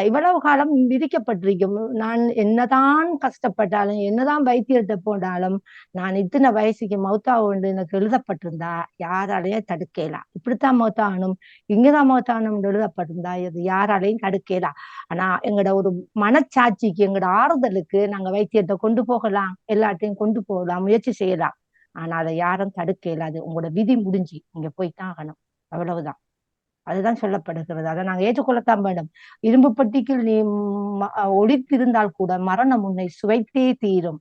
இவ்வளவு காலம் விதிக்கப்பட்டிருக்கும். நான் என்னதான் கஷ்டப்பட்டாலும் என்னதான் வைத்தியத்தை போனாலும் நான் இத்தனை வயசுக்கு மௌத்தா உண்டு எனக்கு எழுதப்பட்டிருந்தா யாராலையும் தடுக்கலாம். இப்படித்தான் மௌத்தாகணும், இங்கதான் மௌத்தாகணும் எழுதப்பட்டிருந்தா இது யாராலையும் தடுக்கலாம். ஆனா எங்களோட ஒரு மனச்சாட்சிக்கு, எங்களோட ஆறுதலுக்கு நாங்க வைத்தியத்தை கொண்டு போகலாம், எல்லாத்தையும் கொண்டு போகலாம், முயற்சி செய்யலாம். ஆனா அதை யாரும் தடுக்க இயலாது. உங்களோட விதி முடிஞ்சு நீங்க போய்தான் ஆகணும், அவ்வளவுதான். அதுதான் சொல்லப்படுகிறது. அதை நாங்க ஏற்றுக்கொள்ளத்தான் வேண்டும். இரும்பு பட்டிக்குள் நீ ஒளித்திருந்தால் கூட மரணம் உன்னை சுவைத்தே தீரும்.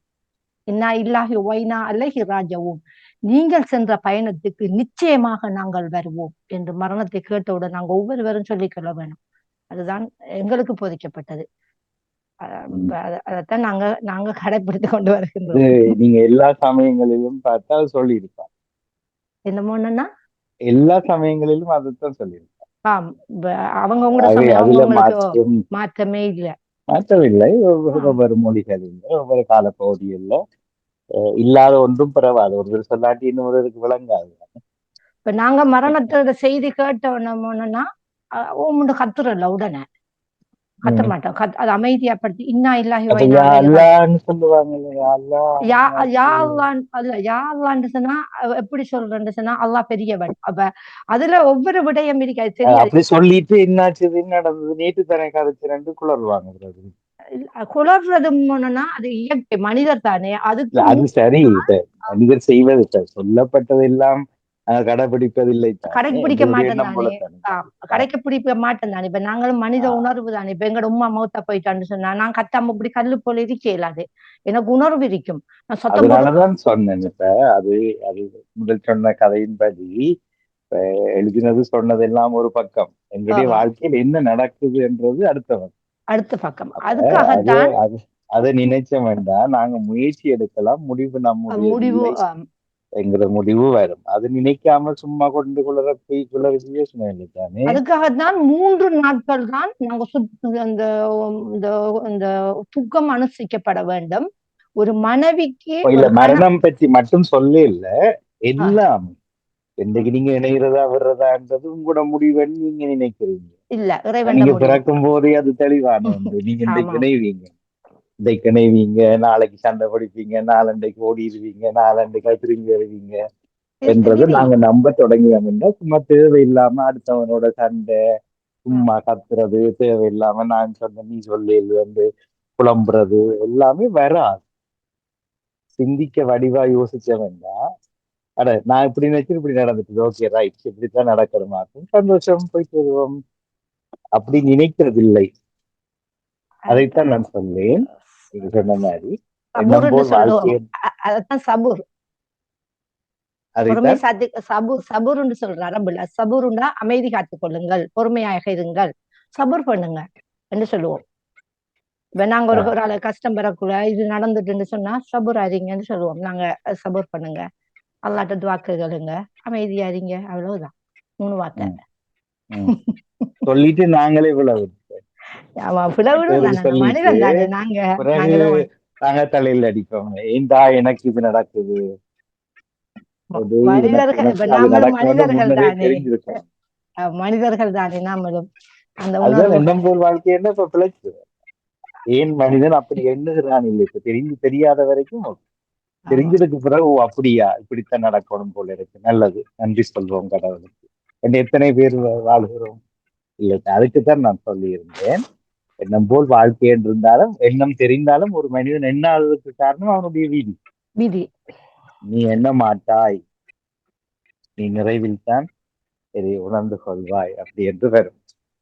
இன்னா இல்லாஹி ஒய்னா அல்லஹி ராஜவும், நீங்கள் சென்ற பயணத்துக்கு நிச்சயமாக நாங்கள் வருவோம் என்று மரணத்தை கேட்டவுடன் நாங்க ஒவ்வொருவரும் சொல்லிக்கொள்ள வேணும். அதுதான் எங்களுக்கு போதிக்கப்பட்டது. அதைத்தான் நாங்க கடைபிடித்து கொண்டு வருகின்றோம். நீங்க எல்லா சமயங்களிலும் பார்த்தா சொல்லி இருப்பாங்க. என்னமோன்னா எல்லா சமயங்களிலும் அதைத்தான் சொல்லியிருப்பாங்க. அவங்க மாற்றமே இல்லை, மாற்றமில்லை. ஒவ்வொரு மொழிகளில் ஒவ்வொரு கால பகுதியில் இல்லாத ஒன்றும் பரவாது. ஒருவர் சொல்லாட்டி இன்னொருவருக்கு விளங்காது. இப்ப நாங்க மரணத்தோட செய்தி கேட்டோம்னா ஓமுண்டு கத்துறல, உடனே கத்த மாட்டோம். அது அமைதியாப்படுத்தி இன்னா இல்லாஹி சொல்லுவாங்க. சொன்னா எப்படி சொல்றேன்னு சொன்னா அல்லாஹ் பெரியவன். அப்ப அதுல ஒவ்வொரு விடயம் இருக்காது, தெரியாது. சொல்லிட்டு என்னாச்சு நடந்தது நேற்று தானே கதைச்சு ரெண்டு குளறுவாங்க. குளர்றதுன்னா அது இயற்கை, மனிதர் தானே. அது சரி, மனிதர் செய்வது சொல்லப்பட்டதெல்லாம் கடைபிடிப்பதில்லை, கடைபிடிக்க மாட்டேன் தானே, கடைபிடிக்க மாட்டேன் தானே. இப்ப நாங்களும் மனித உணர்வு தானே. இப்ப எங்களோட உமா மௌத்தா போயிட்டான்னு சொன்னா நான் கத்தாம இப்படி கல்லு போல இருக்க இயலாது, எனக்கு உணர்வு இருக்கும். அதனாலதான் சொன்னேன். இப்ப அது முதல் சொன்ன கதையின்படி எழுதினது சொன்னதெல்லாம் ஒரு பக்கம், எங்களுடைய வாழ்க்கையில் என்ன நடக்குது என்றது அடுத்த பக்கம். அதுக்காகத்தான் அதை நினைச்ச வேண்டாம், நாங்க முயற்சி எடுக்கலாம், முடிவு நம்முடைய என்கிற முடிவு வரும். அது நினைக்காம சும்மா கொண்டு கொள்ள யோசனை இல்லை தானே. அதுக்காகத்தான் 3 நாட்கள் தான் நாங்க அந்த துக்கம் அனுஷ்டிக்கப்பட வேண்டும். ஒரு மனைவிக்கு மரணம் பற்றி மட்டும் சொல்ல இல்ல, எல்லாம் என்னைக்கு நீங்க இணைகிறதா வர்றதான்றது உங்களோட முடிவுன்னு நீங்க நினைக்கிறீங்க. இல்ல, இறைவன் நீங்க பிறக்கும் போதே அது தெளிவான ஒன்று. நீங்க இன்றைக்கு இணைவீங்க, இன்றைக்கு இணைவீங்க, நாளைக்கு சண்டை படிப்பீங்க, நாளண்டைக்கு ஓடிடுவீங்க, நாளண்டைக்கு திரும்பி வருவீங்க. என்றது நிதி நாங்க நம்ப தொடங்கினோம்னா சும்மா தேவையில்லாம அடுத்தவனோட சண்டை, சும்மா கத்துறது, தேவையில்லாம நான் சொன்ன நீ சொல்லி வந்து புலம்புறது எல்லாமே வராது. சிந்திக்க வடிவா யோசிச்சவன்டா அட நான் இப்படி நினைச்சு இப்படி நடந்துட்டு ஓகே ரைட் இப்படித்தான் நடக்கணுமா சந்தோஷம் போயிட்டு வருவோம் அப்படி நினைக்கிறதில்லை. அதைத்தான் நான் சொன்னேன். நீங்க சொன்ன மாதிரி எண்ணம் சபூர்ன்னு போல் சொல்லுவோம். வாழ்க்கையை அதத்தான் சபூர். பொறுமை அதைத்தான் சபூர்ன்னு சொல்ற அரபுல சபூருன்னா அமைதி காத்துக் கொள்ளுங்கள், பொறுமையாக இருங்கள், சபூர் பண்ணுங்க என்று சொல்லுவோம். இப்ப நாங்க ஒரு ஆளு கஷ்டம் பெறக்குள்ள இது நடந்துட்டுன்னு சொன்னா சபூர் அறிங்கன்னு சொல்லுவோம். நாங்க சபூர் பண்ணுங்க, அல்லாட்ட துவாக்குகளுங்க, அமைதியா இருங்க, அவ்வளவுதான். 3 வார்த்தை. சொல்லிட்டு நாங்களே விழவு ஆமா, பிளவுடும் தானே, சொல்லிட்டு மனிதன் தானே நாங்க. பிறகு நாங்க தலையில அடிப்போம். ஏண்டா எனக்கு இது நடக்குது, நாமளும் மனிதர்கள் தானே, மனிதர்கள் தானே நாமளும். அந்த அதுதான் எண்ணம் போல் வாழ்க்கை என்ன இப்ப பிழைச்சு ஏன் மனிதன் அப்படி எண்ணுகிறான் இல்லை. இப்ப தெரியாத வரைக்கும் தெரிஞ்சதுக்கு பிறகு அப்படியா இப்படித்தான் நடக்கணும் போல இருக்கு. நல்லது, நன்றி சொல்வோம் கடவுளுக்கு. எத்தனை பேர் வாழ்கிறோம் இல்லை. அதுக்குத்தான் நான் சொல்லியிருந்தேன் எண்ணம் போல் வாழ்க்கை என்று இருந்தாலும் எண்ணம் தெரிந்தாலும் ஒரு மனிதன் எண்ணாததுக்கு காரணம் அவனுடைய விதி. நீ எண்ண மாட்டாய், நீ நிறைவில் தான் இதை உணர்ந்து கொள்வாய் அப்படி என்று வரும்.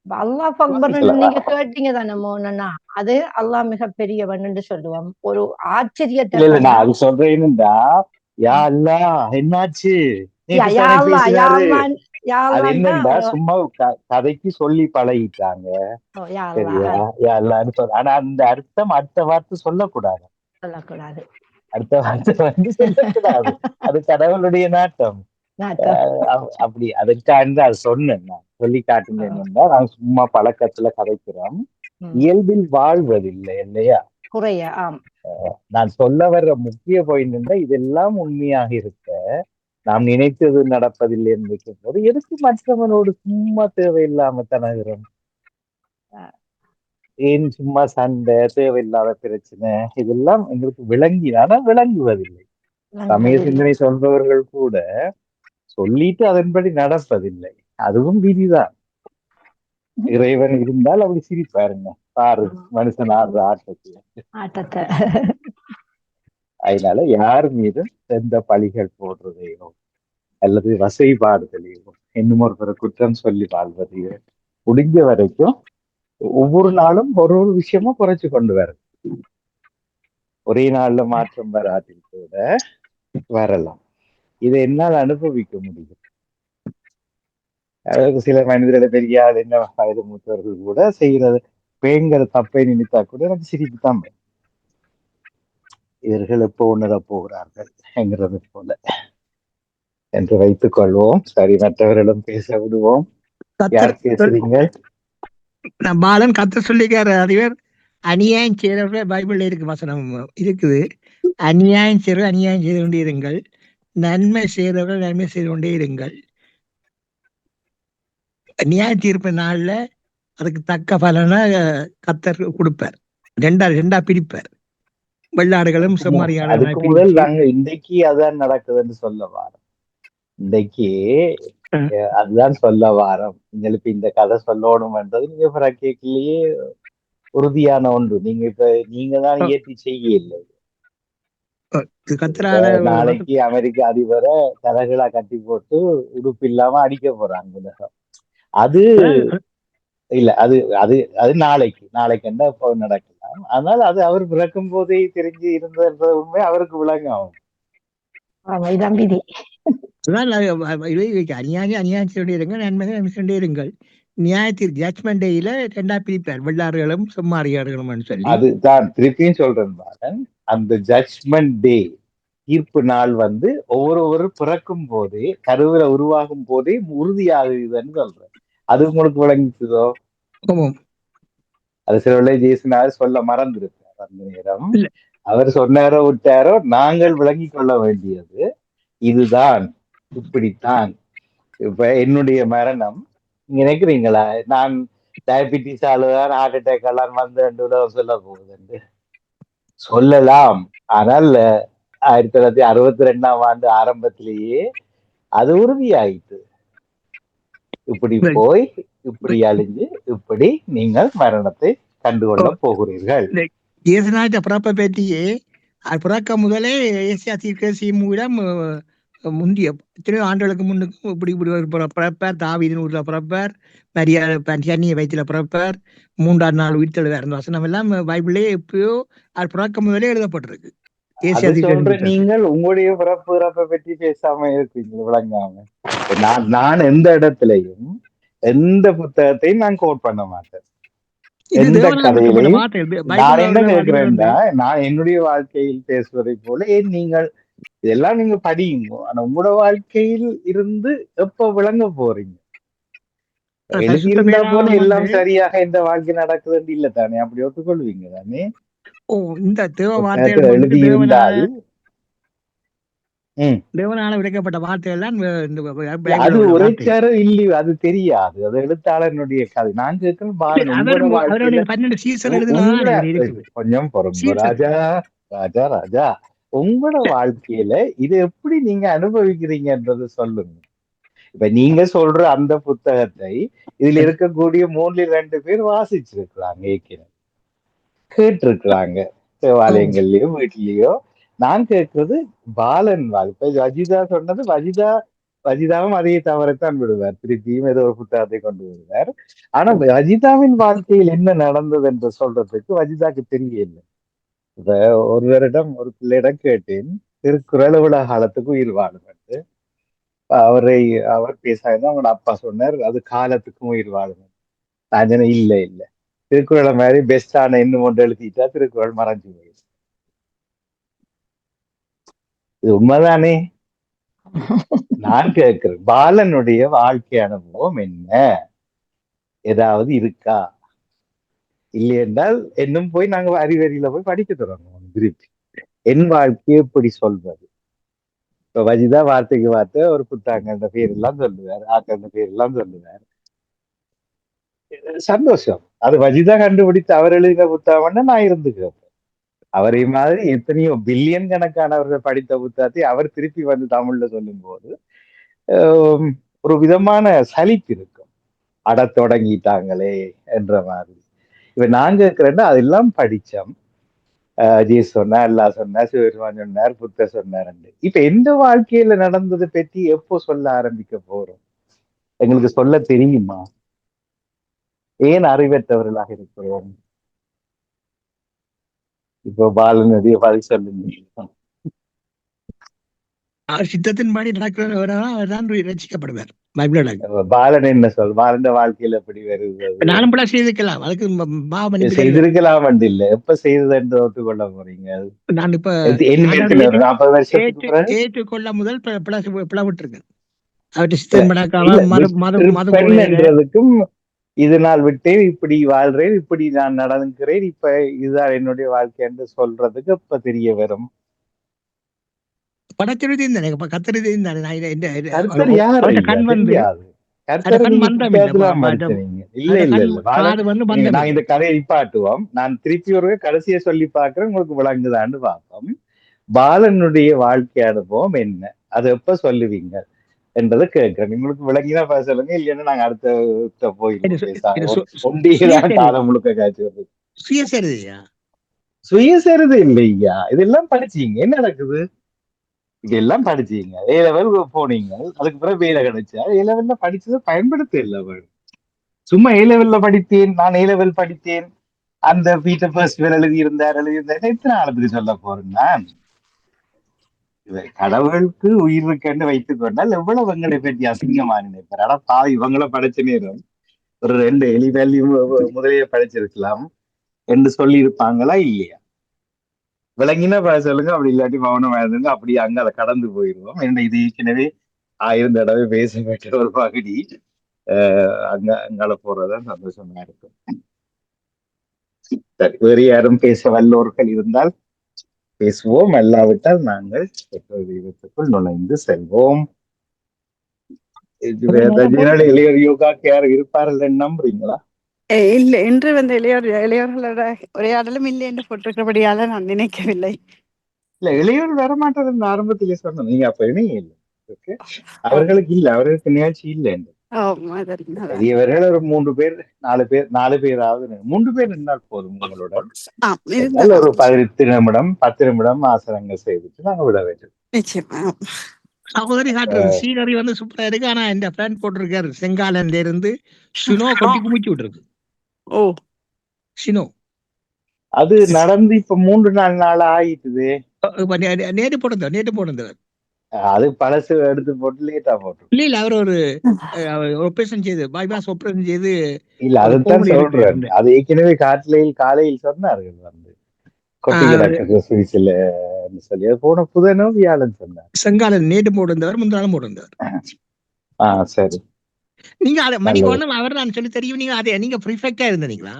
அல்லாஹ் அக்பர் நீங்க கேட்டீங்க தானே மோனா, அது அல்லாஹ் மிக பெரியவன் என்று சொல்லுவோம். ஒரு ஆச்சரியத்தை நான் அது சொல்றேன்னுடா யா அல்லாஹ் என்னாச்சு அது என்னண்டா சும்மா கதைக்கு சொல்லி பழகிட்டாங்க. சரியா யா அல்லான்னு சொல்ல. ஆனா அந்த அர்த்தம் அடுத்த வார்த்தை சொல்லக்கூடாது. அடுத்த வார்த்தை வந்து சொல்லக்கூடாது. அது கடவுளுடைய நாட்டம். அப்படி அதுக்காக அது சொன்னேன். நான் சொல்லி காட்டுனேன். நாங்க சும்மா பழக்கத்துல கதைக்கிறோம், இயல்பில் வாழ்வதில்லை இல்லையா. நான் சொல்ல வர்ற முக்கிய பாயிண்ட் இதெல்லாம் உண்மையாக இருக்க நாம் நினைத்தது நடப்பதில்லை என்று வைக்கும் போது எதுக்கு மற்றவனோடு சும்மா தேவையில்லாம தனகிறோம்? ஏன் சும்மா சண்டை, தேவையில்லாத பிரச்சனை, இதெல்லாம் எங்களுக்கு விளங்கினாலும் விளங்குவதில்லை. சமய சிந்தனை சொல்பவர்கள் கூட சொல்லிட்டு அதன்படி நடப்பதில்லை. அதுவும் விதிதான். இறைவன் இருந்தால் அப்படி சிரிப்பாருங்க, பாரு மனுஷன் ஆடுற ஆட்டத்தை. அதனால யார் மீதும் எந்த பழிகள் போடுறதையோ அல்லது வசைபாடுகளையோ இன்னும் ஒரு குற்றம் சொல்லி வாழ்வதையோ முடிஞ்ச வரைக்கும் ஒவ்வொரு நாளும் ஒரு விஷயமும் குறைச்சு கொண்டு வர. ஒரே நாள்ல மாற்றம் வராட்டில் கூட வரலாம். இதை என்னால் அனுபவிக்க முடியும். அதாவது சில மனிதர்களை தெரியாத என்ன வயது மூத்தவர்கள் கூட செய்யறது பேங்கிற தப்பை நினைத்தா கூட எனக்கு சிரிப்பு தான். இவர்கள் எப்போ உணர போகிறார்கள் என்கிறது போல என்று வைத்துக் கொள்வோம். சரி, மற்றவர்களிடம் பேச விடுவோம். யார் பேசுறீங்க? பாலன் கத்த சொல்லிக்காரு. அதிபர் அநியாயம் செய்யறவர்கள பைபிள்ல இருக்கு, வசனம் இருக்குது. அநியாயம் செய்யறவர்கள் அநியாயம் செய்து கொண்டே இருங்கள், நன்மை செய்யறவர்கள் நன்மை செய்து கொண்டே இருங்கள். நியாய தீர்ப்பு நாள்ல அதுக்கு தக்க பலனை கத்தர் கொடுப்பார். ரெண்டா பிரிப்பார், வெள்ளாடுகளும் செம்மறியாடுகளும். முதல் நாங்க இன்றைக்கு அதான் நடக்குதுன்னு சொல்ல வாரம். இன்றைக்கு அதுதான் சொல்ல வாரம். உங்களுக்கு இந்த கதை சொல்லணும்ன்றது நீங்க கேட்கலையே உறுதியான ஒன்று. நீங்க தான் இயற்றி செய்ய இல்லை. நாளைக்கு அமெரிக்க அதிபரை தலைகளா கட்டி போட்டு உடுப்பு இல்லாம அடிக்க போறாங்க. அது இல்ல, அது அது அது நாளைக்கு என்ன நடக்கலாம். அதனால அது அவர் பிறக்கும் போதே தெரிஞ்சு இருந்தது உண்மை அவருக்கு விளங்கும். அநியாயம் செய்ய இருங்கள், நன்மைகள் செய்ய இருங்கள். நியாயத்தீர்ப்பு ஜட்ஜ்மெண்ட் டேயில ரெண்டா பிரிப்பார், வெள்ளாறுகளும் செம்மாறியாடுகளும் சொல்லி. அதுதான் திருப்பியும் சொல்றேன் பாருங்க. அந்த ஜட்ஜ்மெண்ட் டே தீர்ப்பு நாள் வந்து ஒவ்வொரு பிறக்கும் போதே, கருவில உருவாகும் போதே உறுதியாகுதுன்னு சொல்றேன். அது உங்களுக்கு விளங்கிச்சதோ? அது சில வேளை ஜேசுனார் சொல்ல மறந்துருக்கார். அந்த நேரம் அவர் சொன்னாரோ விட்டாரோ, நாங்கள் விளங்கி கொள்ள வேண்டியது இதுதான், இப்படித்தான். இப்ப என்னுடைய மரணம் நீங்க நினைக்கிறீங்களா நான் டயபிட்டிஸ் ஆளுதான் ஹார்ட் அட்டாக் எல்லாம் வந்து சொல்ல போகுது? சொல்லலாம். ஆனால் 1962ஆம் ஆண்டு ஆரம்பத்திலேயே அது உறுதியாயிட்டு. இப்படி போய் இப்படி அழிஞ்சு இப்படி நீங்கள் மரணத்தை கண்டுகொள்ள போகிறீர்கள். இயேசுநாத பிறப்பை பற்றியே அது பிறக்க முதலே ஏசியா தீர்க்கதரிசியிடம் முந்திய எத்தனையோ ஆண்டுகளுக்கு முன்னுக்கும் இப்படி இப்படி ஒரு பிறப்பார், தாவீதின் ஊர்ல பிறப்பார், மரியாதை கன்னிய வயிற்றுல பிறப்பார், 3ஆம் நாள் உயிர்த்தெழுவார் இருந்த வசனம் எல்லாம் பைபிளே எப்பயோ அது பிறக்க முதலே எழுதப்பட்டிருக்கு. நீங்கள் உங்களுடைய பிறப்பை பற்றி பேசாம இருக்கீங்க, விளங்காம. நான் எந்த இடத்துலையும் எந்த புத்தகத்தையும் நான் கோட் பண்ண மாட்டேன். எந்த கதையிலையும் நான் என்ன கேட்கிறேன்னா, நான் என்னுடைய வாழ்க்கையில் பேசுவதை போல ஏன் நீங்கள் இதெல்லாம் நீங்க படியுங்க. ஆனா உங்களோட வாழ்க்கையில் இருந்து எப்ப விளங்க போறீங்க? எழுதியிருந்தா போல எல்லாம் சரியாக இந்த வாழ்க்கை நடக்குதுன்னு இல்ல தானே? அப்படி ஒத்துக்கொள்வீங்க தானே? இந்த எழுதியிருந்தால் தேவனால விடைக்கப்பட்ட வார்த்தைகள் அது உரைச்சாரோ இல்லையோ அது தெரியாது. அது எழுத்தாளனுடைய கதை. நான் கேட்கிறேன் கொஞ்சம் பொறுங்க ராஜா ராஜா ராஜா, உங்களோட வாழ்க்கையில இது எப்படி நீங்க அனுபவிக்கிறீங்கன்றது சொல்லுங்க. இப்ப நீங்க சொல்ற அந்த புத்தகத்தை இதுல இருக்கக்கூடிய 3-2 பேர் வாசிச்சிருக்கிறாங்க, ஏற்கனவே கேட்டிருக்கிறாங்க, தேவாலயங்கள்லயோ வீட்லயோ. நான் கேட்கறது பாலன் வாழ்க்கை. வஜிதா சொன்னது வஜிதாவும் அதே தவறைத்தான் விடுவார், திருப்பியும் ஏதோ ஒரு புத்தகத்தை கொண்டு வருவார். ஆனா வஜிதாவின் வாழ்க்கையில் என்ன நடந்தது என்று சொல்றதுக்கு வஜிதாக்கு தெரியல. இப்ப ஒரு பிள்ளையிடம் கேட்டேன், திருக்குறள் இவ்வளவு காலத்துக்கு உயிர் வாழுமென்று. அவர் பேசாதான் அவங்களோட அப்பா சொன்னார், அது காலத்துக்கும் உயிர் வாழும். நான் சொன்னேன், இல்ல திருக்குறளை மாதிரி பெஸ்டான இன்னும் ஒன்று எழுதிட்டா திருக்குறள் மறைஞ்சு போயிடும். இது உண்மைதானே? நான் கேட்கிறேன், பாலனுடைய வாழ்க்கை அனுபவம் என்ன, ஏதாவது இருக்கா? இல்லை என்றால் இன்னும் போய் நாங்க அறிவறியில போய் படிக்க தொடங்குவோம் திருப்பி. என் வாழ்க்கையை எப்படி சொல்வது? இப்ப வஜிதா வார்த்தைக்கு வார்த்தை ஒரு புத்தாங்க பேர் எல்லாம் சொல்லுவார், ஆக்க பேர் எல்லாம் சொல்லுவார். சந்தோஷம். அது வஜிதா கண்டுபிடித்து அவர் எழுதின புத்தகம்னா நான் இருந்து கேட்பேன். அவரை மாதிரி எத்தனையோ பில்லியன் கணக்கானவர்கள் படித்த புத்தகத்தை அவர் திருப்பி வந்து தமிழ்ல சொல்லும் போது ஒரு விதமான சலிப்பு இருக்கும். அட தொடங்கிட்டாங்களே என்ற மாதிரி. இப்ப நான் கேட்கிறேன்னா அதெல்லாம் படிச்சோம். ஜீஸ் சொன்னார், அல்லா சொன்னார், சிவபெருமான் சொன்னார், புத்தர் சொன்னார். இப்ப எந்த வாழ்க்கையில நடந்ததை பற்றி எப்போ சொல்ல ஆரம்பிக்க போறோம்? எங்களுக்கு சொல்ல தெரியுமா? ஏன் அறிவற்றவர்களாக இருக்கிறோம்? இப்போ பாலனுடைய பதில் சொல்லுங்க. சித்தத்தின்படி நடக்கிறவர்தான் ரசிக்கப்படுவார். பாலன் என்ன சொல், பாலன் வாழ்க்கையில எப்படி வருது? நானும் பல செய்திருக்கலாம், அதுக்கு செய்திருக்கலாம் இல்ல. எப்ப செய்தது என்று ஒத்துக்கொள்ள போறீங்க? நான் இப்ப 40 வருஷத்துக்கு ஏற்றுக்கொள்ள முதல் பிளவிட்டிருக்கேன். என்றதுக்கும் இது நாள் விட்டேன், இப்படி வாழ்றேன், இப்படி நான் நடந்துக்கிறேன், இப்ப இதுதான் என்னுடைய வாழ்க்கை என்று சொல்றதுக்கு இப்ப தெரிய வரும். இந்த கதையை நிப்பாட்டுவோம். நான் திருப்பி ஒரு கடைசியை சொல்லி பாக்குறேன், உங்களுக்கு விளங்குதான்னு பார்ப்போம். பாலனுடைய வாழ்க்கை அனுபவம் என்ன, அது எப்ப சொல்லுவீங்க என்றதை கேட்கிறேன். உங்களுக்கு விளங்கினா சொல்லுங்க, இல்லைன்னா நாங்க அடுத்த போயிடலாம். காலம் முழுக்க காட்சி வருது. சுயசரிதை இல்லையா? இதெல்லாம் படிச்சீங்க, என்ன நடக்குது? இதெல்லாம் படிச்சீங்க, ஏ லெவல் போனீங்க, அதுக்கு பிறகு வேலை கிடைச்சா ஏ லெவல்ல படிச்சதை பயன்படுத்த இல்லை. சும்மா ஏ லெவல்ல படித்தேன், நான் ஏ லெவல் படித்தேன், அந்த பீட்டர் ஃபர்ஸ்ட் எழுதியிருந்தார் எத்தனை ஆளுக்கு சொல்ல போறேன் நான்? கடவுளுக்கு உயிர் இருக்குன்னு வைத்துக் கொண்டால் எவ்வளவு இவங்களை பற்றி அசிங்கமா நினைப்பார். ஆனா பாவி, இவங்களை படிச்ச நேரம் ஒரு 2 எலி வேல்யூ முதலையே படிச்சிருக்கலாம் என்று சொல்லி இருப்பாங்களா இல்லையா? விளங்கினா சொல்லுங்க, அப்படி இல்லாட்டி மௌனமா இருந்துங்க. அப்படி அங்க அதை கடந்து போயிடுவோம். என்ன இது ஏற்கனவே 1000 தடவை பேசப்பட்ட ஒரு பகுதி. அங்கால போறதுதான் சந்தோஷமா இருக்கும். சரி, வேறு யாரும் பேச வல்லோர்கள் இருந்தால் பேசுவோம், அல்லாவிட்டால் நாங்கள் தெய்வத்துக்குள் நுழைந்து செல்வோம். இளையோர் யோகா கேர் இருப்பார்கள் நம்புறீங்களா? இல்ல, இன்று இளையோர்களோட உரையாடலும் இல்லை என்று போட்டிருக்கிறபடியால நான் நினைக்கவில்லை. இல்ல, இளையோர் வரமாட்டது ஆரம்பத்திலே சொன்னோம். நீங்க அப்ப இணைய இல்லை. இருக்கு. அவர்களுக்கு இல்ல, அவர்களுக்கு நிகழ்ச்சி இல்லை. பெரியவர்கள் ஒரு 3 பேர் 4 பேராவது 3 பேர் இருந்தால் போதும். உங்களுடன் ஒரு 10 நிமிடம் 10 நிமிடம் ஆசனங்கள் செய்துட்டு நாங்க விட வேண்டும். சகோதரி காட்டுறது சீனரி வந்து சூப்பரா இருக்கு. ஆனா இந்த ஃப்ரெண்ட் போட்டிருக்காரு செங்காலன்ல இருந்து ஷினோ கொட்டி குமிச்சு விட்டுருக்கு. ஓ ஷினோ அது நடந்து இப்ப 3-4 நாள் ஆயிட்டுது. நேற்று போட்டிருந்தார். அது பழசு எடுத்து போட்டு லேட்டா போட்டு இல்ல அவர் ஒரு ஆபரேஷன் செய்து பைபாஸ் ஆபரேஷன் செய்து இல்ல அதுதான் சொல்றேன். அது ஏற்கனவே காலையில் சொன்னார்கள் வந்து கொட்டி கிடக்கு சுவிஸ்ல சொல்லி அது போன புதனும் வியாழன் சொன்னார். செங்காலன் நேற்று போட்டிருந்தவர், முந்தாலும் போட்டிருந்தவர். சரி. நீங்க அதை மணிக்கு அவர் நான் சொல்லி தெரியும். நீங்க அதை நீங்க ப்ரிஃபெக்டா இருந்தீங்களா?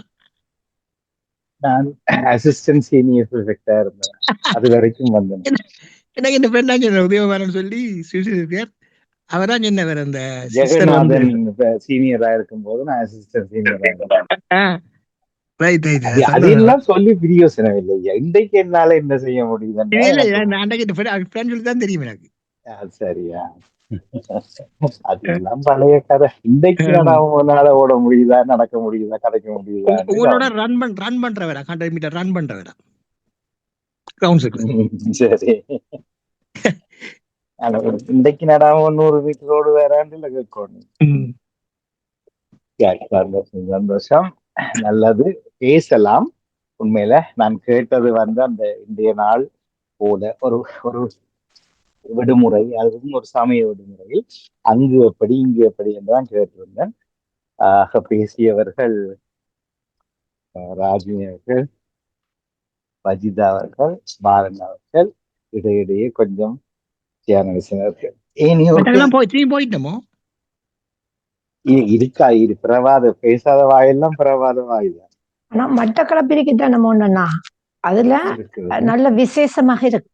நான் அசிஸ்டன்ட் சீனியர் ப்ரிஃபெக்டா இருந்தேன். அது வரைக்கும் வந்தேன். எனக்கு இந்த ஃப்ரெண்ட் உதயகுமாரன் சொல்லி அவர்தான் என்ன வேற அந்த ஜெகநாதன் சீனியரா இருக்கும் போது நான் அசிஸ்டன்ட் சீனியரா அதெல்லாம் சொல்லி பிரியோசனம் இல்லையா. இன்றைக்கு என்னால என்ன செய்ய முடியுது தெரியும் எனக்கு. சரியா, அதெல்லாம் பழைய கதை. இன்றைக்கு நானால ஓட முடியுதா, நடக்க முடியுதா, கதைக்க முடியுதா? உங்களோட ரன் பண்றவரா 100 மீட்டர் ரன் பண்றவரா? சரி, இன்றைக்கு நடாம 100 மீட்டரோடு வேறாண்டு கேட்கணும். சந்தோஷம், நல்லது, பேசலாம். உண்மையில நான் கேட்டது வந்து அந்த இன்றைய நாள் போல ஒரு விடுமுறை, அதுவும் ஒரு சமய விடுமுறையில் அங்கு எப்படி இங்கு எப்படி என்றுதான் கேட்டிருந்தேன். பேசியவர்கள் ராஜினி அவர்கள், வஜிதா அவர்கள், பாரன் அவர்கள், இடையிடையே கொஞ்சம் போயிட்டோமோ இருக்கா பிரவாத பேசாத வாயெல்லாம் பிரவாத வாய்தான். ஆனா மட்டக்களப்பிற்கு தானே ஒண்ணுன்னா அதுல நல்ல விசேஷமாக இருக்கு.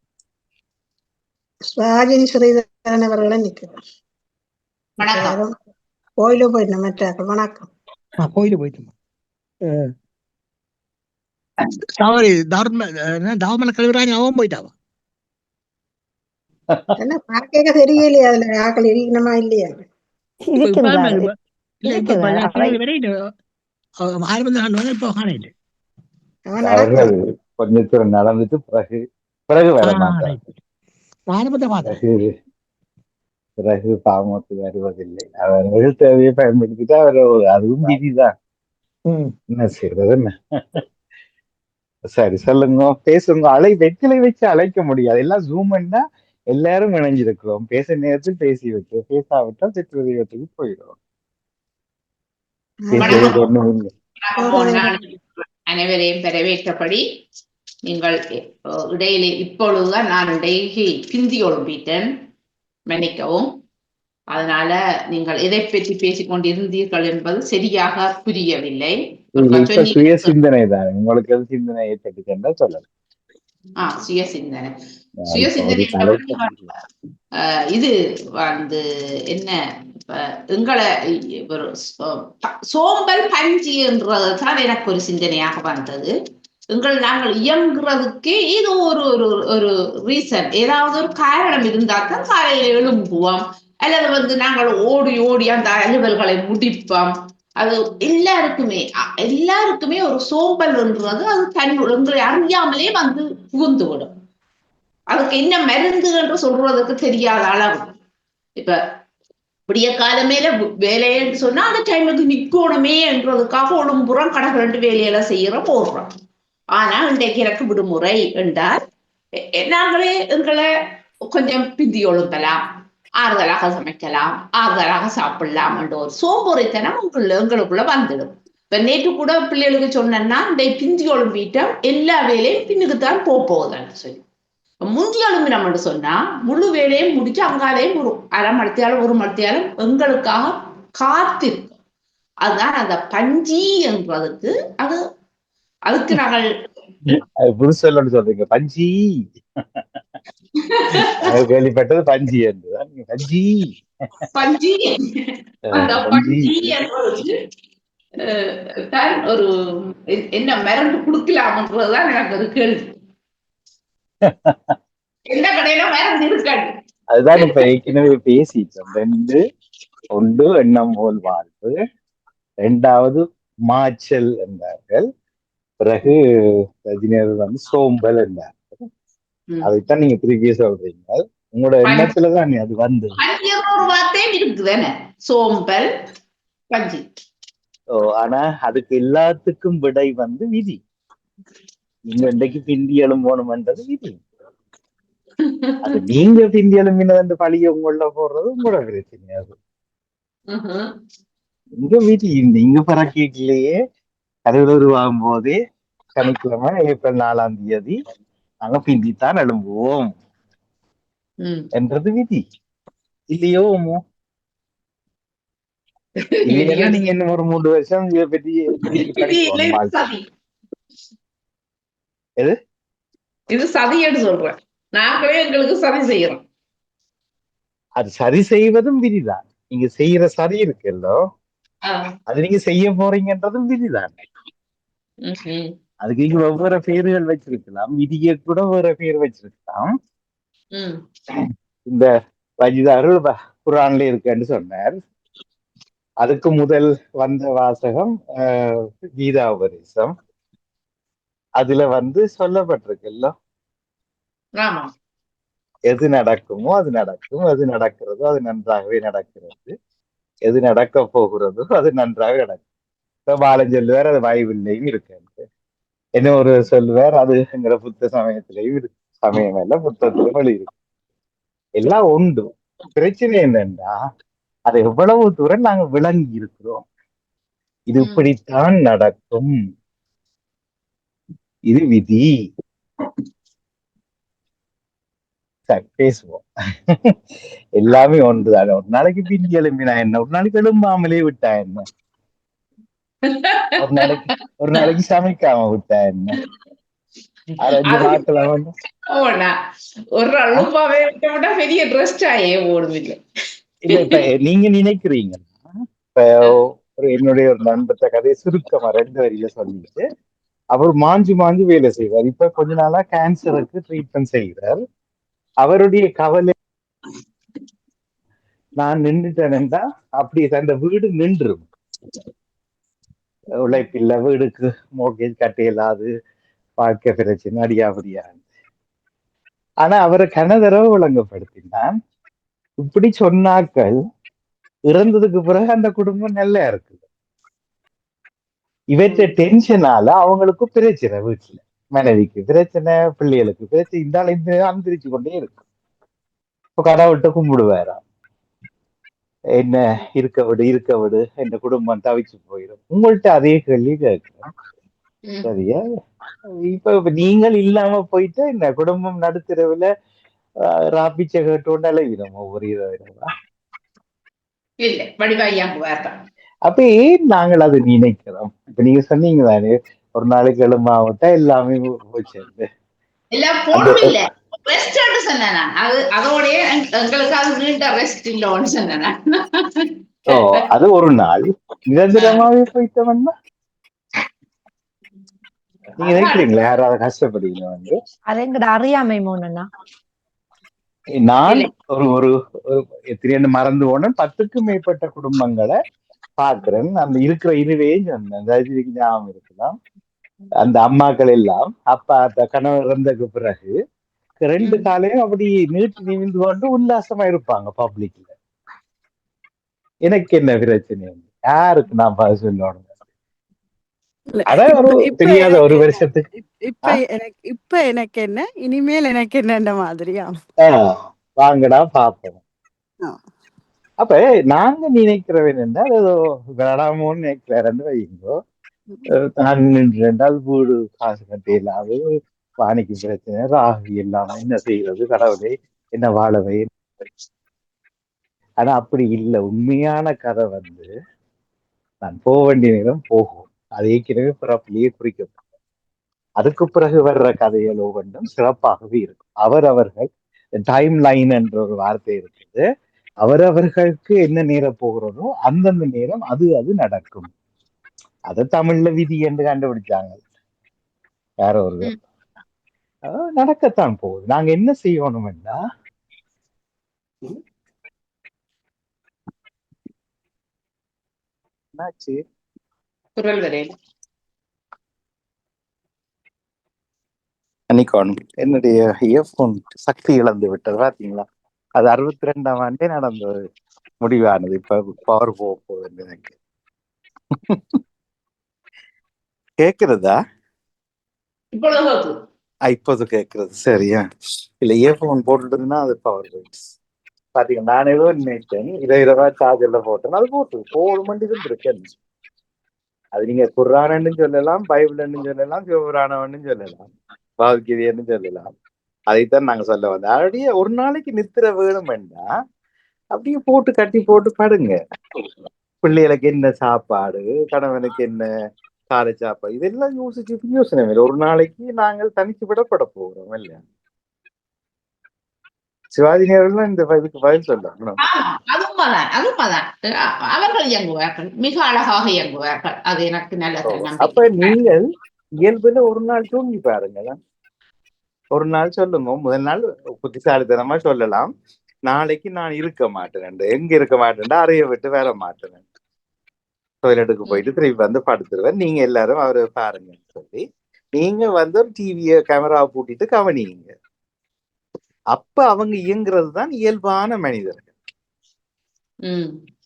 ராஜினி ஸ்ரீதரன் அவர்களை நிற்கிறார். கோயிலு போயிட்டோம். மற்றாக்கள் வணக்கம். கோயிலு போயிட்டோம். தாவமல கல்விராணி அவன் போயிட்டாவா? என்ன பார்க்க தெரியலையா அதுல ஆக்கள் இருக்கணுமா இல்லையா? கொஞ்ச தூரம் நடந்துட்டு பிறகு வர மாட்டார். பிறகு பாவத்துக்கு வருவதில்லை. அவர்கள் தேவையை பயன்படுத்திட்டு அவர் அதுவும் விதிதான், என்ன செய்யறது என்ன. சரி, சொல்லுங்க, பேசுங்க. வெற்றிலை வச்சு அழைக்க முடியாது. எல்லாம் ஜூம்னா எல்லாரும் இணைஞ்சிருக்கிறோம். பேச நேரத்தில் பேசி வச்சு பேசாவிட்டா வெற்றி தெய்வத்துக்கு போயிடும். அனைவரையும் வரவேற்றபடி நீங்கள் இடையிலே இப்பொழுதுதான் நான் இடையே பிந்தி ஒழும்பிட்டேன், மன்னிக்கவும். அதனால நீங்கள் எதை பற்றி பேசிக் கொண்டிருந்தீர்கள் என்பது சரியாக புரியவில்லை. சுய சிந்தனை தான். உங்களுக்கு எது சிந்தனை ஏற்பட்டு சொல்லலாம். சுய சிந்தனை இது வந்து என்ன, எங்களை ஒரு சோம்பல் பஞ்சி என்றதுதான் எனக்கு ஒரு சிந்தனையாக வந்தது. நாங்கள் இயங்குறதுக்கே ஏதோ ஒரு ரீசன், ஏதாவது ஒரு காரணம் இருந்தால் தான் காலையில எழும்புவோம், அல்லது வந்து நாங்கள் ஓடி அந்த அலுவல்களை முடிப்போம். அது எல்லாருக்குமே ஒரு சோம்பல் என்றது அது எங்களை அறியாமலே வந்து புகுந்து விடும். அதுக்கு என்ன மருந்து என்று சொல்றதுக்கு தெரியாத அளவு. இப்ப விடிய காலமேல வேலைன்னு சொன்னா அந்த டைமுக்கு நிக்கணுமே என்றதுக்காக ஒழும்புறம் கடற்கண்டு வேலையெல்லாம் செய்யற போடுறோம். ஆனா இன்றைக்கு எனக்கு விடுமுறை என்றால் நாங்களே எங்களை கொஞ்சம் பிந்தி ஒழுங்கலாம், ஆறுதலாக சமைக்கலாம், ஆறுதலாக சாப்பிடலாம் என்ற ஒரு சோம்புரைத்தனம் எங்களுக்குள்ள வந்துடும். இப்ப நேற்று கூட பிள்ளைகளுக்கு சொன்னா இந்த பிந்தி ஒழும்பிட்ட எல்லா வேலையும் பின்னுக்குத்தான் போகுதுன்னு சொல்லி முந்தி எழும்பினோம்னு சொன்னா முழு வேலையும் முடிச்சு அங்காலையும் ஒரு அரை மணித்தியாலும் ஒரு மணித்தியாலும் எங்களுக்காக காத்திருக்கும். அதுதான் அந்த பஞ்சி என்றதுக்கு அதுக்கு நாங்கள் புதுசெல்லாம் சொல்றீங்க பஞ்சி. கேள்விப்பட்டது பஞ்சி என்றுதான். பஞ்சி அந்த பஞ்சி என்பது ஒரு என்ன மருந்து கொடுக்கலாம்ன்றதுதான் எனக்கு ஒரு கேள்வி. எந்த கடையில மருந்து இருக்காது, அதுதான் இப்ப ஏற்கனவே பேசிட்டோம். 2 ஒன்று எண்ணம் போல் வாழ்வு, 2வது மாச்சல் என்றார்கள், பிறகு ரஜினியர் வந்து சோம்பல் என்றார்கள். அதைத்தான் நீங்க திருப்பி சொல்றீங்க. உங்களோட எண்ணத்துலதான் அது வந்து வார்த்தையும் இருக்குதானே, சோம்பல் பஞ்சு. ஆனா அதுக்கு எல்லாத்துக்கும் விடை வந்து விதி. நீங்க இன்றைக்கு பிந்தி எழும்போணும்ன்றது விதி. அது நீங்க பிந்தி எழும்பினது பழிய உங்கள போடுறது உங்களோட பிரச்சனை. அது இங்க விதி. நீங்க பிறக்கலையே கடவுள் உருவாகும் போதே சனிக்கிழமை ஏப்ரல் 4ஆம் தேதி நாங்க பிந்தித்தான் எழும்புவோம் என்றது விதி. இல்லையோ இல்லையா? நீங்க இன்னும் ஒரு 3 வருஷம் இதை பற்றி படிக்கணும். எது இது சதியன்னு சொல்றேன். நாங்களே எங்களுக்கு சதி செய்யறோம். அது சரி செய்வதும் விதிதான். நீங்க செய்யற சரி இருக்குல்லோ, அது நீங்க செய்ய போறீங்கன்றதும் விதிதான். அதுக்கு நீங்க வெவ்வேறு பேர்கள் வச்சிருக்கலாம், விதியை கூட வேற பேர் வச்சிருக்கலாம். இந்த வஜிதாருள் குரான்ல இருக்குன்னு சொன்னார். அதுக்கு முதல் வந்த வாசகம் கீதா உபதேசம். அதுல வந்து சொல்லப்பட்டிருக்குல்ல, எது நடக்குமோ அது நடக்கும், எது நடக்கிறதோ அது நன்றாகவே நடக்கிறது, எது நடக்க போகிறதோ அது நன்றாக நடக்கும். பாலம் சொல்லுவார் அது பைபிள்லையும் இருக்கு. என்ன ஒரு சொல்லுவார் அது எங்கிற புத்த சமயத்திலையும் இருக்கு. சமயம் எல்லாம் புத்தகத்திலும் எழுதியிருக்கு. எல்லாம் உண்டு. பிரச்சனை என்னன்னா அதை எவ்வளவு தூரம் நாங்க விளங்கி இருக்கிறோம். இது இப்படித்தான் நடக்கும், இது விதி. பேசுவோம். எல்லாமே ஒன்றுதானே. ஒரு நாளைக்கு பிந்தி எழும்பினா என்ன, ஒரு நாளைக்கு எழும்பாமலே விட்டா என்ன, ஒரு நாளைக்கு சமைக்காம விட்டா என்ன, 5 நாட்கள் ஒரு அழுப்பாவே விட்டா பெரிய ட்ரெஸ்ட் ஆயே ஓடுதில்லை. இல்ல இப்ப நீங்க நினைக்கிறீங்கன்னா, இப்ப என்னுடைய ஒரு நண்பர்கிட்ட கதையை சுருக்கமா 2 வரியில சொல்லிட்டு, அவர் மாஞ்சு வேலை செய்வார். இப்ப கொஞ்ச நாளா கேன்சருக்கு ட்ரீட்மெண்ட் செய்கிறார். அவருடைய கவலை, நான் நின்றுட்டேன்டா அப்படி அந்த வீடு நின்றும், உழைப்பில்ல, வீடுக்கு மோர்கேஜ் கட்ட இயலாது, வாழ்க்கை பிரச்சனை அடியாபடியா. ஆனா அவரை கனதரவு விளங்கப்படுத்தினான். இப்படி சொன்னாக்கள் இறந்ததுக்கு பிறகு அந்த குடும்பம் நல்லா இருக்குது. இவற்றை டென்ஷனால அவங்களுக்கு பிரச்சனை, வீட்டுல மனைவிக்கு பிரச்சனை, பிள்ளைகளுக்கு பிரச்சனை, இந்த அந்தரிச்சு கொண்டே இருக்கு. இப்ப கடவுள்கிட்ட கும்பிடுவாராம், என்ன இருக்க விடு என் குடும்பம் தவிச்சு போயிடும். உங்கள்கிட்ட அதே கேள்வி கேட்கிறோம். சரியா? இப்ப நீங்கள் இல்லாம போயிட்டு இந்த குடும்பம் நடுத்தரவுல ராபிச்ச கேட்டோன்னு அலைவிடும் ஒவ்வொரு இரவா. அப்ப ஏன் நாங்கள் அதை நினைக்கிறோம்? இப்ப நீங்க சொன்னீங்க தானே, ஒரு நாளைக்கு எழுமாவட்டா எல்லாமே போச்சு. அது ஒரு நாள் நிரந்தரமாவே போயிட்டவன்னா நீங்க நினைக்கிறீங்களா யாராவது கஷ்டப்படுவீங்க வந்து? அறியாமை மோனனா நான் ஒரு எத்தனை மறந்து போன 10க்கும் மேற்பட்ட குடும்பங்களை பாக்குறேன். அந்த இருக்கிற இதுவே சொன்னேன், ஞாபகம் இருக்கலாம். அந்த அம்மாக்கள் எல்லாம் அப்பா கணவர் இறந்ததுக்கு பிறகு 2 காலையும் அப்படி நீட்டு நிமிந்து கொண்டு உல்லாசமா இருப்பாங்க பப்ளிக்ல. எனக்கு என்ன பிரச்சனை? யாருக்கு நான் பதில் சொல்லணும்? அதான் ஒரு தெரியாத ஒரு வருஷத்துக்கு இப்ப எனக்கு என்ன, இனிமேல் எனக்கு என்ன மாதிரியா வாங்கடா பாப்போம். அப்ப நாங்க நினைக்கிறவன் என்றால் ஏதோ கடாமோன்னு நினைக்கிறேன் வைங்கோ. நான் நின்றால் வீடு காசு கட்ட இல்லாது, பாணிக்கு பிரச்சனை, ராகு இல்லாம என்ன செய்யறது, கடவுளை என்ன வாழவை. ஆனா அப்படி இல்லை. உண்மையான கதை வந்து நான் போக வேண்டிய நேரம் போகும். அது ஏற்கனவே பிறப்பிலேயே குறிக்கப்படும். அதுக்கு பிறகு வர்ற கதைகள் ஒவ்வொன்றும் சிறப்பாகவே இருக்கும். அவர்கள் டைம் லைன் என்ற ஒரு வார்த்தை இருக்குது. அவர்களுக்கு என்ன நேரம் போகிறதோ அந்தந்த நேரம் அது நடக்கும். அதை தமிழ்ல விதி என்று கண்டுபிடிச்சாங்க யாரோ ஒரு. நடக்கத்தான் போகுது. நாங்க என்ன செய்யணும்னா என்னாச்சு? குரல் வரையில அன்னிக்கோணும் என்னுடைய இயர்போன் சக்தி இழந்து விட்டது பாத்தீங்களா? அது 62ஆம் ஆண்டே நடந்த முடிவானது. இப்ப பவர் போகுது எனக்கு. கேக்குறதா? இப்போது கேக்குறது. சரியா? இல்ல இயர்போன் போட்டுட்டுன்னா அது பவர் போயிடுச்சு. பாத்தீங்க, நான் ஏதோ நினைச்சேன் 20 சார்ஜர்ல போட்டேன். அது போட்டு மண்டி இருக்கேன். அது நீங்க குர்ஆன்னு சொல்லலாம், பைபிள்னு சொல்லலாம், சிவபுராணம்னு சொல்லலாம், பகவத்கீதைன்னு சொல்லலாம். அதைத்தான் நாங்க சொல்ல வந்தோம். அப்படியே ஒரு நாளைக்கு நித்திர வேணும் வேண்டாம், அப்படியே போட்டு கட்டி போட்டு படுங்க. பிள்ளைகளுக்கு என்ன சாப்பாடு, கணவனுக்கு என்ன காலை சாப்பாடு, இதெல்லாம் யோசனை இல்லை. ஒரு நாளைக்கு நாங்கள் தனிச்சு விடப்பட போகிறோம் இல்லையா? சிவாஜி நேரம் இந்த இதுக்கு பதில் சொல்லணும். அது உண்மைதான். அவர்கள் இயங்குவார்கள், மிக அழகாக இயங்குவார்கள். அது எனக்கு நல்ல. அப்ப நீங்கள் இயல்புல ஒரு நாள் தூங்கி பாருங்க. ஒரு நாள் சொல்லுங்க, முதல் நாள் புத்திசாலித்தனமா சொல்லலாம், நாளைக்கு நான் இருக்க மாட்டேன், எங்க இருக்க மாட்டேன், அறைய விட்டு வர மாட்டேன், டொய்லெட்டுக்கு போயிட்டு திரும்பி வந்து படுத்துருவேன், நீங்க எல்லாரும் அவரை பாருங்கன்னு சொல்லி நீங்க வந்து டிவிய கேமராவை பூட்டிட்டு கவனிங்க. அப்ப அவங்க இயங்குறது தான் இயல்பான மனிதர்கள்.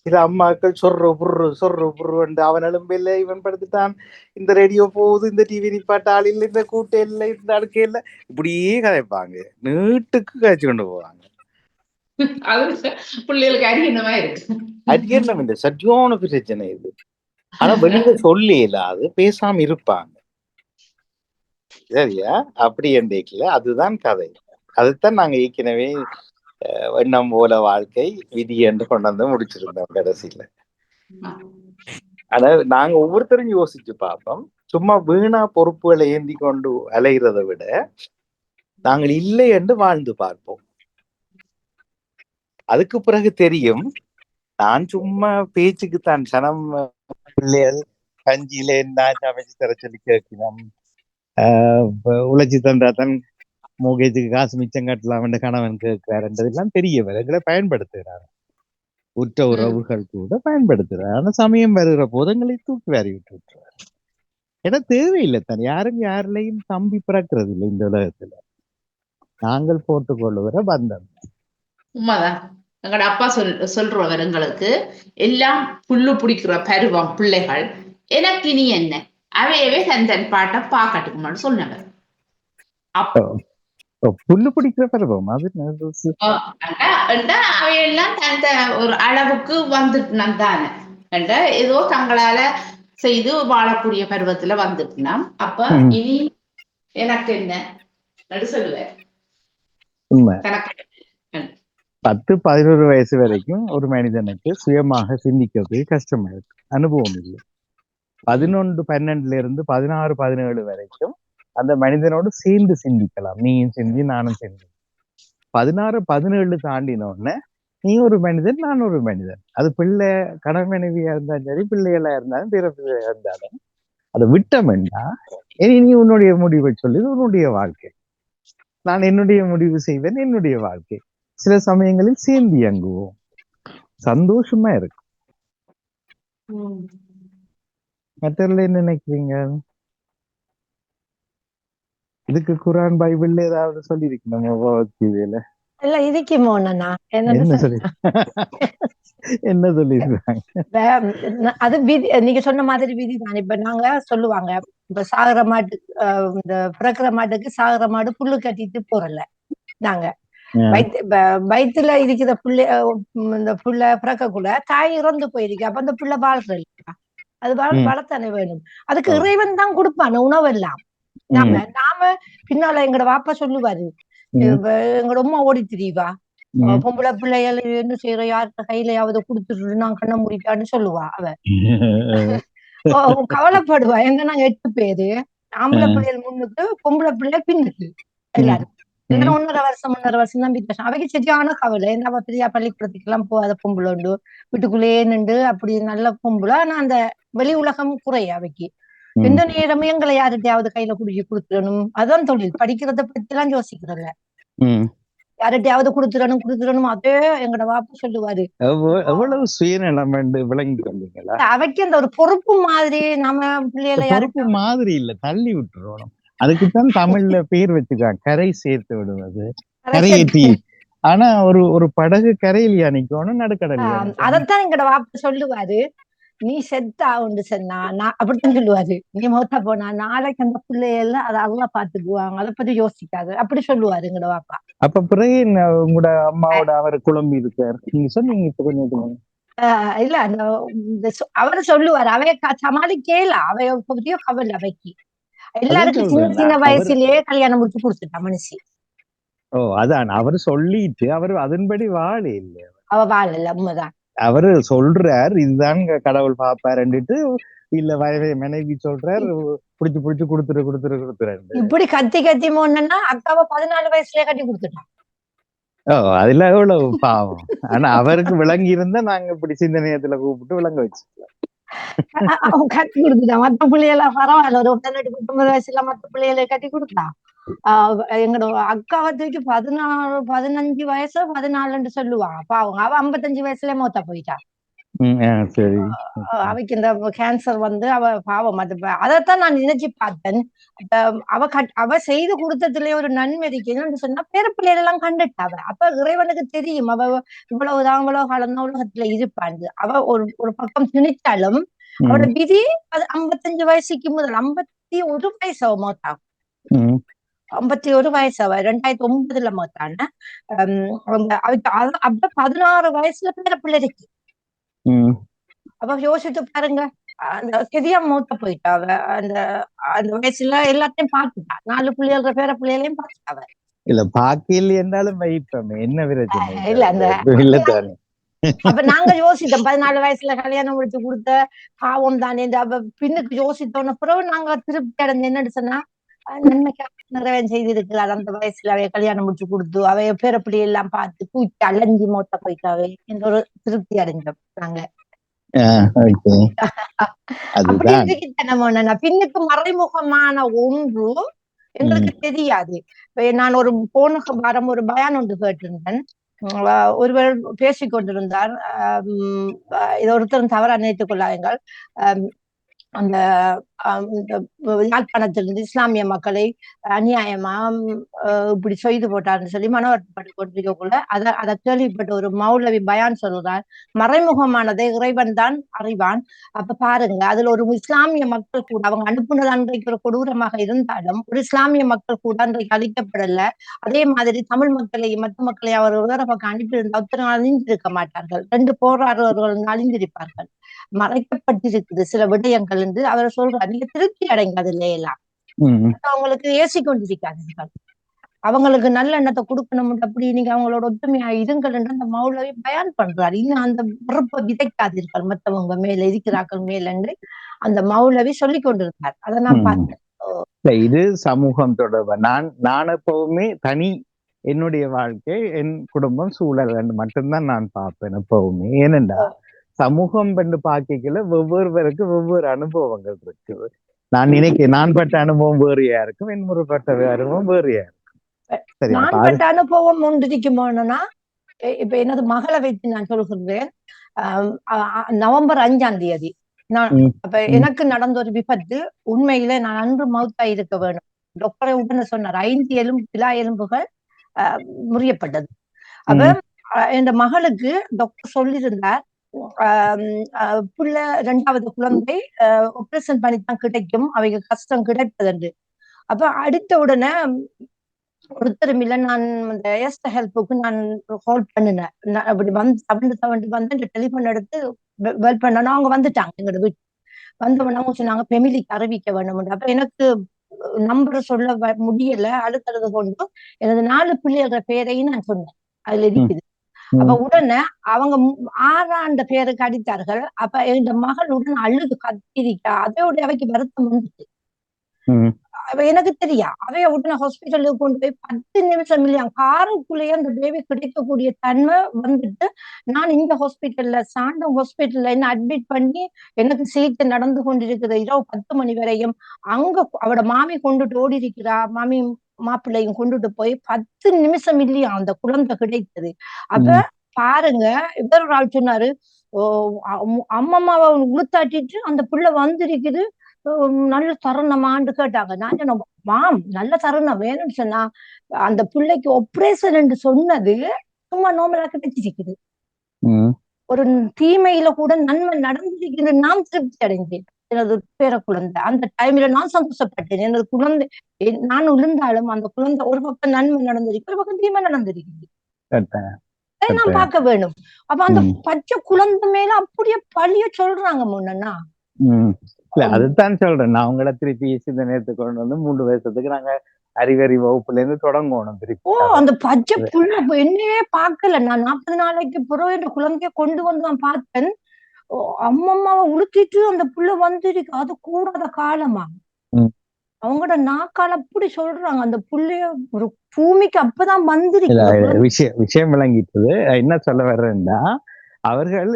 சில அம்மாக்கள் சொர்ரு புர்ரு அவன் எலும்பில்லை, இவன் படுத்துட்டான், இந்த ரேடியோ போகுது, இந்த டிவி நிப்பாட்ட ஆள் இல்லை, இந்த கூட்டம் இல்லை, இந்த அடுக்க இல்லை, இப்படியே கதைப்பாங்க, நீட்டுக்கு கதைச்சு கொண்டு போவாங்க. அரியணம் இல்லை, சத்தியான பிரச்சனை இது. ஆனா வெளியில சொல்லி இல்லாது பேசாம இருப்பாங்க. சரியா? அப்படி என்றைக்குல அதுதான் கதை. அதுதான் நாங்க ஏற்கனவே எண்ணம் போல வாழ்க்கை விதி என்று கொண்டு வந்து முடிச்சிருந்தோம் கடைசியில. ஆனா நாங்க ஒவ்வொருத்தரும் யோசிச்சு பார்ப்போம். சும்மா வீணா பொறுப்புகளை ஏந்தி கொண்டு அலைகிறத விட நாங்கள் இல்லை என்று வாழ்ந்து பார்ப்போம். அதுக்கு பிறகு தெரியும், நான் சும்மா பேச்சுக்கு தான் சனம் பிள்ளைகள் கஞ்சியில என்ன சமைச்சு தர சொல்லி கேட்கணும், உழைச்சி தந்தா தான் மோகேஜுக்கு காசு மிச்சம் கட்டலாம் கணவன் கேட்கிறாருன்றதெல்லாம் தெரியவர் எங்களை பயன்படுத்துகிறார். உற்ற உறவுகள் கூட பயன்படுத்துறாரு. ஆனா சமயம் வருகிற போதங்களை தூக்கி வாரி விட்டு விட்டுறாரு. ஏன்னா தேவையில்லை தான், யாரும் யாரிலையும் தம்பி பிறக்கிறது இல்லை இந்த உலகத்துல. நாங்கள் போட்டுக்கொள்ளுகிற பந்தம். உண்மைதான். எங்களோட அப்பா சொல்றவர் எங்களுக்கு, எல்லாம் புல்லு பிடிக்கிற பருவம் பிள்ளைகள், எனக்கு இனி என்ன, அவையவே தன் பாட்டை பாக்கட்டுக்குமான்னு சொன்னவர். புல்லு பிடிக்கிற பருவம் அது அவையெல்லாம் அந்த ஒரு அளவுக்கு வந்துட்டு தானே, ஏதோ தங்களால செய்து வாழக்கூடிய பருவத்துல வந்துட்டுனா, அப்ப இனி எனக்கு என்ன சொல்லுவார். உண்மை. 10-11 வயசு வரைக்கும் ஒரு மனிதனுக்கு சுயமாக சிந்திக்கிறது கஷ்டமா இருக்கு, அனுபவம் இல்லை. 11-12 இருந்து 16-17 வரைக்கும் அந்த மனிதனோடு சேர்ந்து சிந்திக்கலாம், நீயும் சிந்தி நானும் சிந்தி. 16-17 தாண்டினோடனே நீ ஒரு மனிதன், நான் ஒரு மனிதன். அது பிள்ளை கணவன் மனைவியா இருந்தாலும் சரி, பிள்ளைகளா இருந்தாலும் பிற பிள்ளையா இருந்தாலும் அதை விட்டோம்னா இனி நீ உன்னுடைய முடிவை சொல்லி உன்னுடைய வாழ்க்கை, நான் என்னுடைய முடிவு செய்வேன், என்னுடைய வாழ்க்கை. சில சமயங்களில் சேர்ந்து இயங்குவோம், சந்தோஷமா இருக்கும். மற்றவர்கள் என்ன நினைக்கிறீங்க? இதுக்கு குரான் பைபிள்ல ஏதாவது சொல்லி இருக்கணும் பகவத்கீதையில? இல்ல இருக்குமோ என்ன சொல்லி என்ன சொல்லிருக்காங்க? அது விதி, நீங்க சொன்ன மாதிரி விதி தான். இப்ப நாங்க சொல்லுவாங்க, இப்ப சாகுற மாட்டு, இந்த பிறக்கிற மாட்டுக்கு சாகுற மாடு புல்லு கட்டிட்டு போறல, நாங்க வயிற்றுல இருக்கிற புள்ள, இந்த புள்ள பிறக்கக்குள்ள தாய் இறந்து போயிருக்கு, அப்ப அந்த புள்ள வாழ்ற இல்லையா, அது வளர்த்தானே வேணும். அதுக்கு இறைவன் தான் கொடுப்பான உணவெல்லாம். நாம பின்னால எங்கட வாப்பா சொல்லுவாரு, எங்கட அம்மா ஓடி திரிவா, பொம்பளை பிள்ளைகள் என்ன செய்யற, யாருக்கு கையிலையாவது கொடுத்துட்டு நான் கண்ண முடிக்கான்னு சொல்லுவா. அவ கவலைப்படுவா. எங்க நாங்க 8 பேரு, ஆம்பளை பிள்ளைகள் முன்னுக்கு, பொம்பளை பிள்ளை பின்னுக்கு, எல்லாரும் 1.5 வருஷம் தான் வித்தியாசம். அவைக்கு சரியான கவலை. நம்ம பெரிய பள்ளிக்கூடத்துக்கு எல்லாம் போகாத பொம்பளை உண்டு, வீட்டுக்குள்ளேயே நின்று அப்படி நல்ல பொம்பளை. ஆனா அந்த வெளி உலகம் குறைய அவைக்கு. எந்த நேரமும் எங்களை யார்கிட்டயாவது கையில குடிச்சு கொடுத்துடணும், அதான் தொழில். படிக்கிறத பத்தி எல்லாம் யோசிக்கிறல்ல. யார்கிட்டயாவது கொடுத்துடணும் அதே எங்கட வாப்பா சொல்லுவாரு. எவ்வளவு சுயநலம் விளங்கி கொண்டீங்களா? அவைக்கு அந்த ஒரு பொறுப்பு மாதிரி நம்ம பிள்ளைகளை பொறுப்பு மாதிரி இல்ல, தள்ளி விட்டுறோம். அதுக்குத்தான் தமிழ்ல பேர் வச்சுக்காங்க, கரை சேர்த்து விடுவது, கரையேற்றி. ஆனா ஒரு படகு கரையிலையா நிக்கணும், நடுக்கடலையா? அதைத்தான் எங்கட வாப்பா சொல்லுவாரு. நீ செத்தா உண்டு சொன்னா நான் அப்படித்தான் சொல்லுவாரு. நீ மௌத்தா போனா நாளைக்கு அந்த பிள்ளையெல்லாம் அதை அதெல்லாம் பாத்துக்குவாங்க, அதை பத்தி யோசிக்காது, அப்படி சொல்லுவாரு எங்கட வாப்பா. அப்ப பிறகு உங்களோட அம்மாவோட அவர் குழம்பி இருக்காரு நீங்க சொன்னீங்க இப்ப கொஞ்சம். இல்ல அந்த அவரு சொல்லுவாரு, அவைய சமாளிக்கல, அவைய பெரிய கவல் அவைக்கு. எல்லாருக்கும் சின்ன சின்ன வயசுலயே கல்யாணம் முடிச்சு கொடுத்துட்டா மனுஷி. அதான் அவரு சொல்லிட்டு அவரு அதன்படி வாழ இல்ல, அவ வாழல. உண்மைதான் அவரு சொல்றார், இதுதான் கடவுள் பாப்பாருன்னுட்டு. இல்ல மனைவி சொல்றார், புடிச்சு கொடுத்துரு. இப்படி கத்தி மோன்னா அக்காவை 14 வயசுலயே கட்டி கொடுத்துட்டான். அதுல எவ்வளவு பாவம். ஆனா அவருக்கு விளங்கி இருந்தா நாங்க இப்படி சிந்தனையத்துல கூப்பிட்டு விளங்க வச்சுக்கலாம். அவன் கட்டி கொடுத்துட்டான். மத்த பிள்ளையெல்லாம் பரவாயில்ல, ஒரு 18 19 வயசுல மத்த பிள்ளைகளை கட்டி கொடுத்தான். எங்களோட அக்காவை தூக்கி 16 15 வயசு 14 சொல்லுவாங்க. பாவம், அவ 55 வயசுல மூத்தா போயிட்டா. அவைக்கு இந்த கேன்சர் வந்து அவ பாவம். அதைத்தான் நான் நினைச்சு பார்த்தேன். அவ செய்து கொடுத்ததுல ஒரு நன்மை இருக்குன்னு சொன்னா பேர பிள்ளைகள் எல்லாம் கண்டுட்டாவ. அப்ப இறைவனுக்கு தெரியும் அவ இவ்வளவுதான் இவ்வளவு கலந்த உலகத்துல இருப்பாண்டு. அவ ஒரு பக்கம் திணித்தாலும் அவரோட விதி அது 55 வயசுக்கு முதல் 51 வயசு அவ மோத்தாகும். 51 வயசு அவ 2009 மோத்தான. அப்ப 16 வயசுல பேர பிள்ளை இருக்கு. அப்ப யோசிச்சு பாருங்க, அந்த கெதியா மூத்த போயிட்டா அவ. அந்த வயசுல எல்லாத்தையும் பார்த்துட்டா, 4 பிள்ளைகள பேர பிள்ளைகளையும் பார்த்துட்டாவ. இல்ல பாக்கில் என்றாலும் வைப்பமே என்ன பிரச்சனை இல்ல அந்த அப்ப நாங்க யோசித்தோம் 14 வயசுல கல்யாணம் முடிச்சு கொடுத்த பாவம் தானே. பின்னுக்கு யோசித்தோன்னு பிறகு நாங்க திருப்தி அடைஞ்சு என்னன்னு சொன்னா, நன்மைக்காக நிறைவேன் செய்திருக்கிறார். அந்த வயசுல அவைய கல்யாணம் முடிச்சு கொடுத்து அவைய பேரப்பிள்ளை எல்லாம் பார்த்து கூச்சி அலைஞ்சி மோத்த போயிட்டாவே என்ற ஒரு திருப்தி அடைஞ்சோம் நாங்க. அப்படி இருக்கிட்டன பின்னுக்கு மறைமுகமான ஒன்று எங்களுக்கு தெரியாது. நான் ஒரு போன வாரம் ஒரு பயான் ஒன்று கேட்டிருந்தேன். ஒருவர் பேசிக் கொண்டிருந்தார். இது ஒருத்தரும் தவறா நினைத்துக் கொள்ளாதீர்கள். அந்த யாழ்ப்பாணத்திலிருந்து இஸ்லாமிய மக்களை அநியாயமா இப்படி செய்து போட்டார்னு சொல்லி மனவர்த்தப்பட்டு கொண்டிருக்கக்குள்ள அதை கேள்விப்பட்ட ஒரு மௌலவி பயான் சொல்றார், மறைமுகமானதை இறைவன் தான் அறிவான். அப்ப பாருங்க, அதுல ஒரு இஸ்லாமிய மக்கள் கூட அவங்க அனுப்புனது அன்றைக்கு ஒரு கொடூரமாக இருந்தாலும் ஒரு இஸ்லாமிய மக்கள் கூட அன்றைக்கு அழிக்கப்படல. அதே மாதிரி தமிழ் மக்களையும் மற்ற மக்களை அவர் வேற பக்கம் அனுப்பியிருந்த ஒருத்தர் அழிந்திருக்க மாட்டார்கள். 2 போராடுறவர்கள் அழிந்திருப்பார்கள். மறைக்கப்பட்டிருக்குது சில விடயங்கள் என்று அவர் சொல்றார். நீங்க திருப்தி அடைங்க அதுல எல்லாம். அவங்களுக்கு ஏசி கொண்டிருக்காதீர்கள், அவங்களுக்கு நல்ல எண்ணத்தை கொடுக்கணும். அப்படி நீங்க அவங்களோட ஒற்றுமையா இருங்கள் என்று அந்த மௌலவி பயான் பண்றாரு. இன்னும் அந்த வெறுப்பை விதைக்காதீர்கள் மற்றவங்க மேல இருக்கிறார்கள் மேல என்று அந்த மௌலவி சொல்லி கொண்டிருந்தார். அதை நான் பார்த்தேன். இது சமூகம் தொடர்பு. நான் எப்பவுமே தனி என்னுடைய வாழ்க்கை என் குடும்பம் சூழல் மட்டும்தான் நான் பார்ப்பேன் எப்பவுமே. ஏனென்றா சமூகம் என்று பார்க்கல ஒவ்வொருவருக்கு ஒவ்வொரு அனுபவங்கள் இருக்குது. நான் நினைக்கிறேன் நான் பட்ட அனுபவம் வேறையா இருக்கும், இன்னொரு பட்ட அனுபவம் வேறையா இருக்கும். நான் பட்ட அனுபவம் ஒன்றிருக்குமோனா, இப்ப எனது மகளை வைத்து நான் சொல்கிறேன். நவம்பர் 5ஆம் தேதி அப்ப எனக்கு நடந்த ஒரு விபத்து. உண்மையில நான் அன்று மௌத்தா இருக்க வேணும். டாக்டரை உடனே சொன்னார் 5 விலா எலும்புகள் முறியப்பட்டது. அப்ப என் மகளுக்கு டாக்டர் சொல்லியிருந்தார், புள்ள 2வது குழந்தை ஆபரேஷன் பண்ணித்தான் கிடைக்கும், அவைக்கு கஷ்டம் கிடைப்பது. அப்ப அடுத்த உடனே ஒருத்தரும் இல்ல, நான் இந்த ஏஸ்ட் ஹெல்ப்புக்கு நான் கால் பண்ணினேன். அப்படி தவண்டு வந்து டெலிபோன் எடுத்து வெல் பண்ணணும். அவங்க வந்துட்டாங்க எங்களோட வீட்டு. வந்தவன அவங்க சொன்னாங்க ஃபெமிலிக்கு அறிவிக்க வேணும். அப்ப எனக்கு நம்பர் சொல்ல முடியல. அடுத்தது கொண்டு எனது 4 பிள்ளைகள பேரையும் நான் சொன்னேன், அதுல இருக்குது. அப்ப உடனே அவங்க 6 பேருக்கு அடித்தார்கள். அப்ப எங்க மகளுடன் அழுது கத்திரிக்கா, அதோட அவைக்கு வருத்தம் வந்துச்சு. எனக்கு தெரியா, அவைய உடனே ஹாஸ்பிட்டலுக்கு கொண்டு போய் 10 நிமிஷம் இல்லையா காருக்குள்ளேயே அந்த பேபி கிடைக்கக்கூடிய தன்மை வந்துட்டு, நான் இந்த ஹாஸ்பிட்டல்ல சாண்டம் ஹாஸ்பிட்டல்ல என்ன அட்மிட் பண்ணி எனக்கு சிகிச்சை நடந்து கொண்டிருக்கிற இரவு 10 மணி வரையும். அங்க அவட மாமி கொண்டுட்டு ஓடி இருக்கிறா, மாமி மாப்பிள்ளையும் கொண்டுட்டு போய் 10 நிமிஷம் இல்லையா அந்த குழந்தை கிடைத்தது. அப்ப பாருங்க, இவர் ஒரு ஆள் சொன்னாரு, அம்மம்மாவை உளுத்தாட்டிட்டு அந்த பிள்ளை வந்திருக்குது, நல்ல தருணமான்னு கேட்டாங்க. நான் சொன்னேன், மாம் நல்ல தருணம் வேணும்னு சொன்னா, அந்த பிள்ளைக்கு ஆபரேஷன் என்று சொன்னது சும்மா நோமலா கிடைச்சிருக்குது. ஒரு தீமையில கூட நன்மை நடந்திருக்கிறது. நான் திருப்தி அடைந்தேன். எனது பேர குழந்தை அந்த டைம்ல நான் சந்தோஷப்பட்டேன். எனது குழந்தை நான் விழுந்தாலும் அந்த குழந்தை ஒரு பக்கம் நன்மை நடந்திருக்கு, ஒரு பக்கம் தீமை நடந்திருக்குது. நான் பார்க்க வேணும். அப்ப அந்த பச்சை குழந்தை மேல அப்படியே பழிய சொல்றாங்க முன்னா. இல்ல அதுதான் சொல்றேன். நான் உங்களை திருப்பி இந்த நேரத்துக்கு கொண்டு வந்து 3 வருஷத்துக்கு நாங்க அறிவறி வகுப்புல இருந்து தொடங்கணும் திருப்பி. அந்த பச்சை புள்ள என்னையே பார்க்கல. நான் 40 நாளைக்கு பிறகு இந்த குழந்தைய கொண்டு வந்து நான் பார்த்தேன். அம்மம்மாவை உளுத்திட்டு அந்த புள்ள வந்துருக்கு. அது கூடாத காலமா அவங்களோட நாக்கால அப்படி சொல்றாங்க. அந்த புள்ளைய ஒரு பூமிக்கு அப்பதான் வந்திருக்கு. விஷயம் விளங்கிட்டது. என்ன சொல்ல வர்றேன்னா, அவர்கள்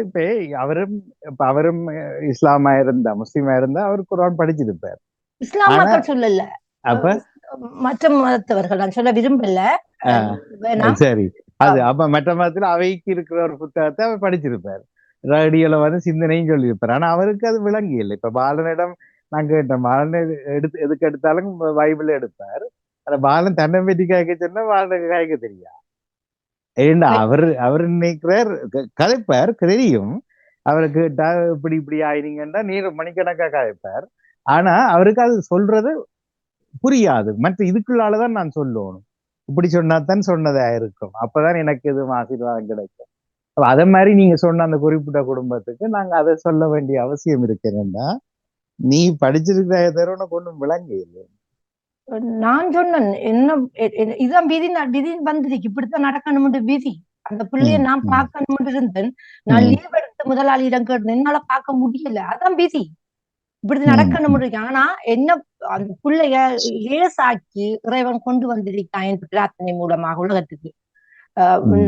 அவரும் இஸ்லாமா இருந்தா முஸ்லீமா இருந்தா அவர் குர்ஆன் படிச்சிருப்பார். இஸ்லாம் மக்கள் சொல்லல, அப்ப மற்ற மதத்தவர்கள் நான் சொல்ல விரும்பல. சரி, அது அப்ப மற்ற மதத்துல அவைக்கு இருக்கிற ஒரு புத்தகத்தை அவர் படிச்சிருப்பார். ரேடியோல வந்து சிந்தனையும் சொல்லியிருப்பார். ஆனா அவருக்கு அது விளங்கி இல்லை. இப்ப பாலனிடம் நான் கேட்டேன், பாலன் எதுக்கு எடுத்தாலும் பைபிள் எடுப்பார். ஆனா பாலன் தன்னை பற்றி காய்க்க சொன்னா பாலனுக்கு காய்க்க தெரியா. ஏன்னா அவர் நினைக்கிறார் கதைப்பார் தெரியும். அவரை கேட்டா இப்படி ஆயினீங்கன்னா நீர் மணிக்கணக்கா காய்ப்பார். ஆனா அவருக்கு அது சொல்றது புரியாது. மற்ற இதுக்குள்ளாலதான் நான் சொல்லணும், இப்படி சொன்னாதான் சொன்னதா இருக்கும், அப்பதான் எனக்கு எதுவும் ஆசீர்வாதம் கிடைக்கும். அதே மாதிரி நீங்க சொன்ன அந்த குறிப்பிட்ட குடும்பத்துக்கு நாங்க அதை சொல்ல வேண்டிய அவசியம் இருக்குன்னா, நீ படிச்சிருக்கிற தருணம் கொண்டும் விளங்கி இல்லை. நான் சொன்னேன் என்ன இதான் விதி வந்திருக்கு, இப்படித்தான் நடக்கணும்னு விதி. அந்த பிள்ளைய நான் பார்க்கணும்னு இருந்தேன். நான் லீவ் எடுத்து முதலாளியிடம் கேட்டேன், என்னால பார்க்க முடியல. அதான் விதி, இப்படி நடக்கணும் இருக்கு. ஆனா என்ன அந்த பிள்ளைய லேசாக்கி இறைவன் கொண்டு வந்திருக்கான் என் பிரார்த்தனை மூலமாக உலகத்துக்கு.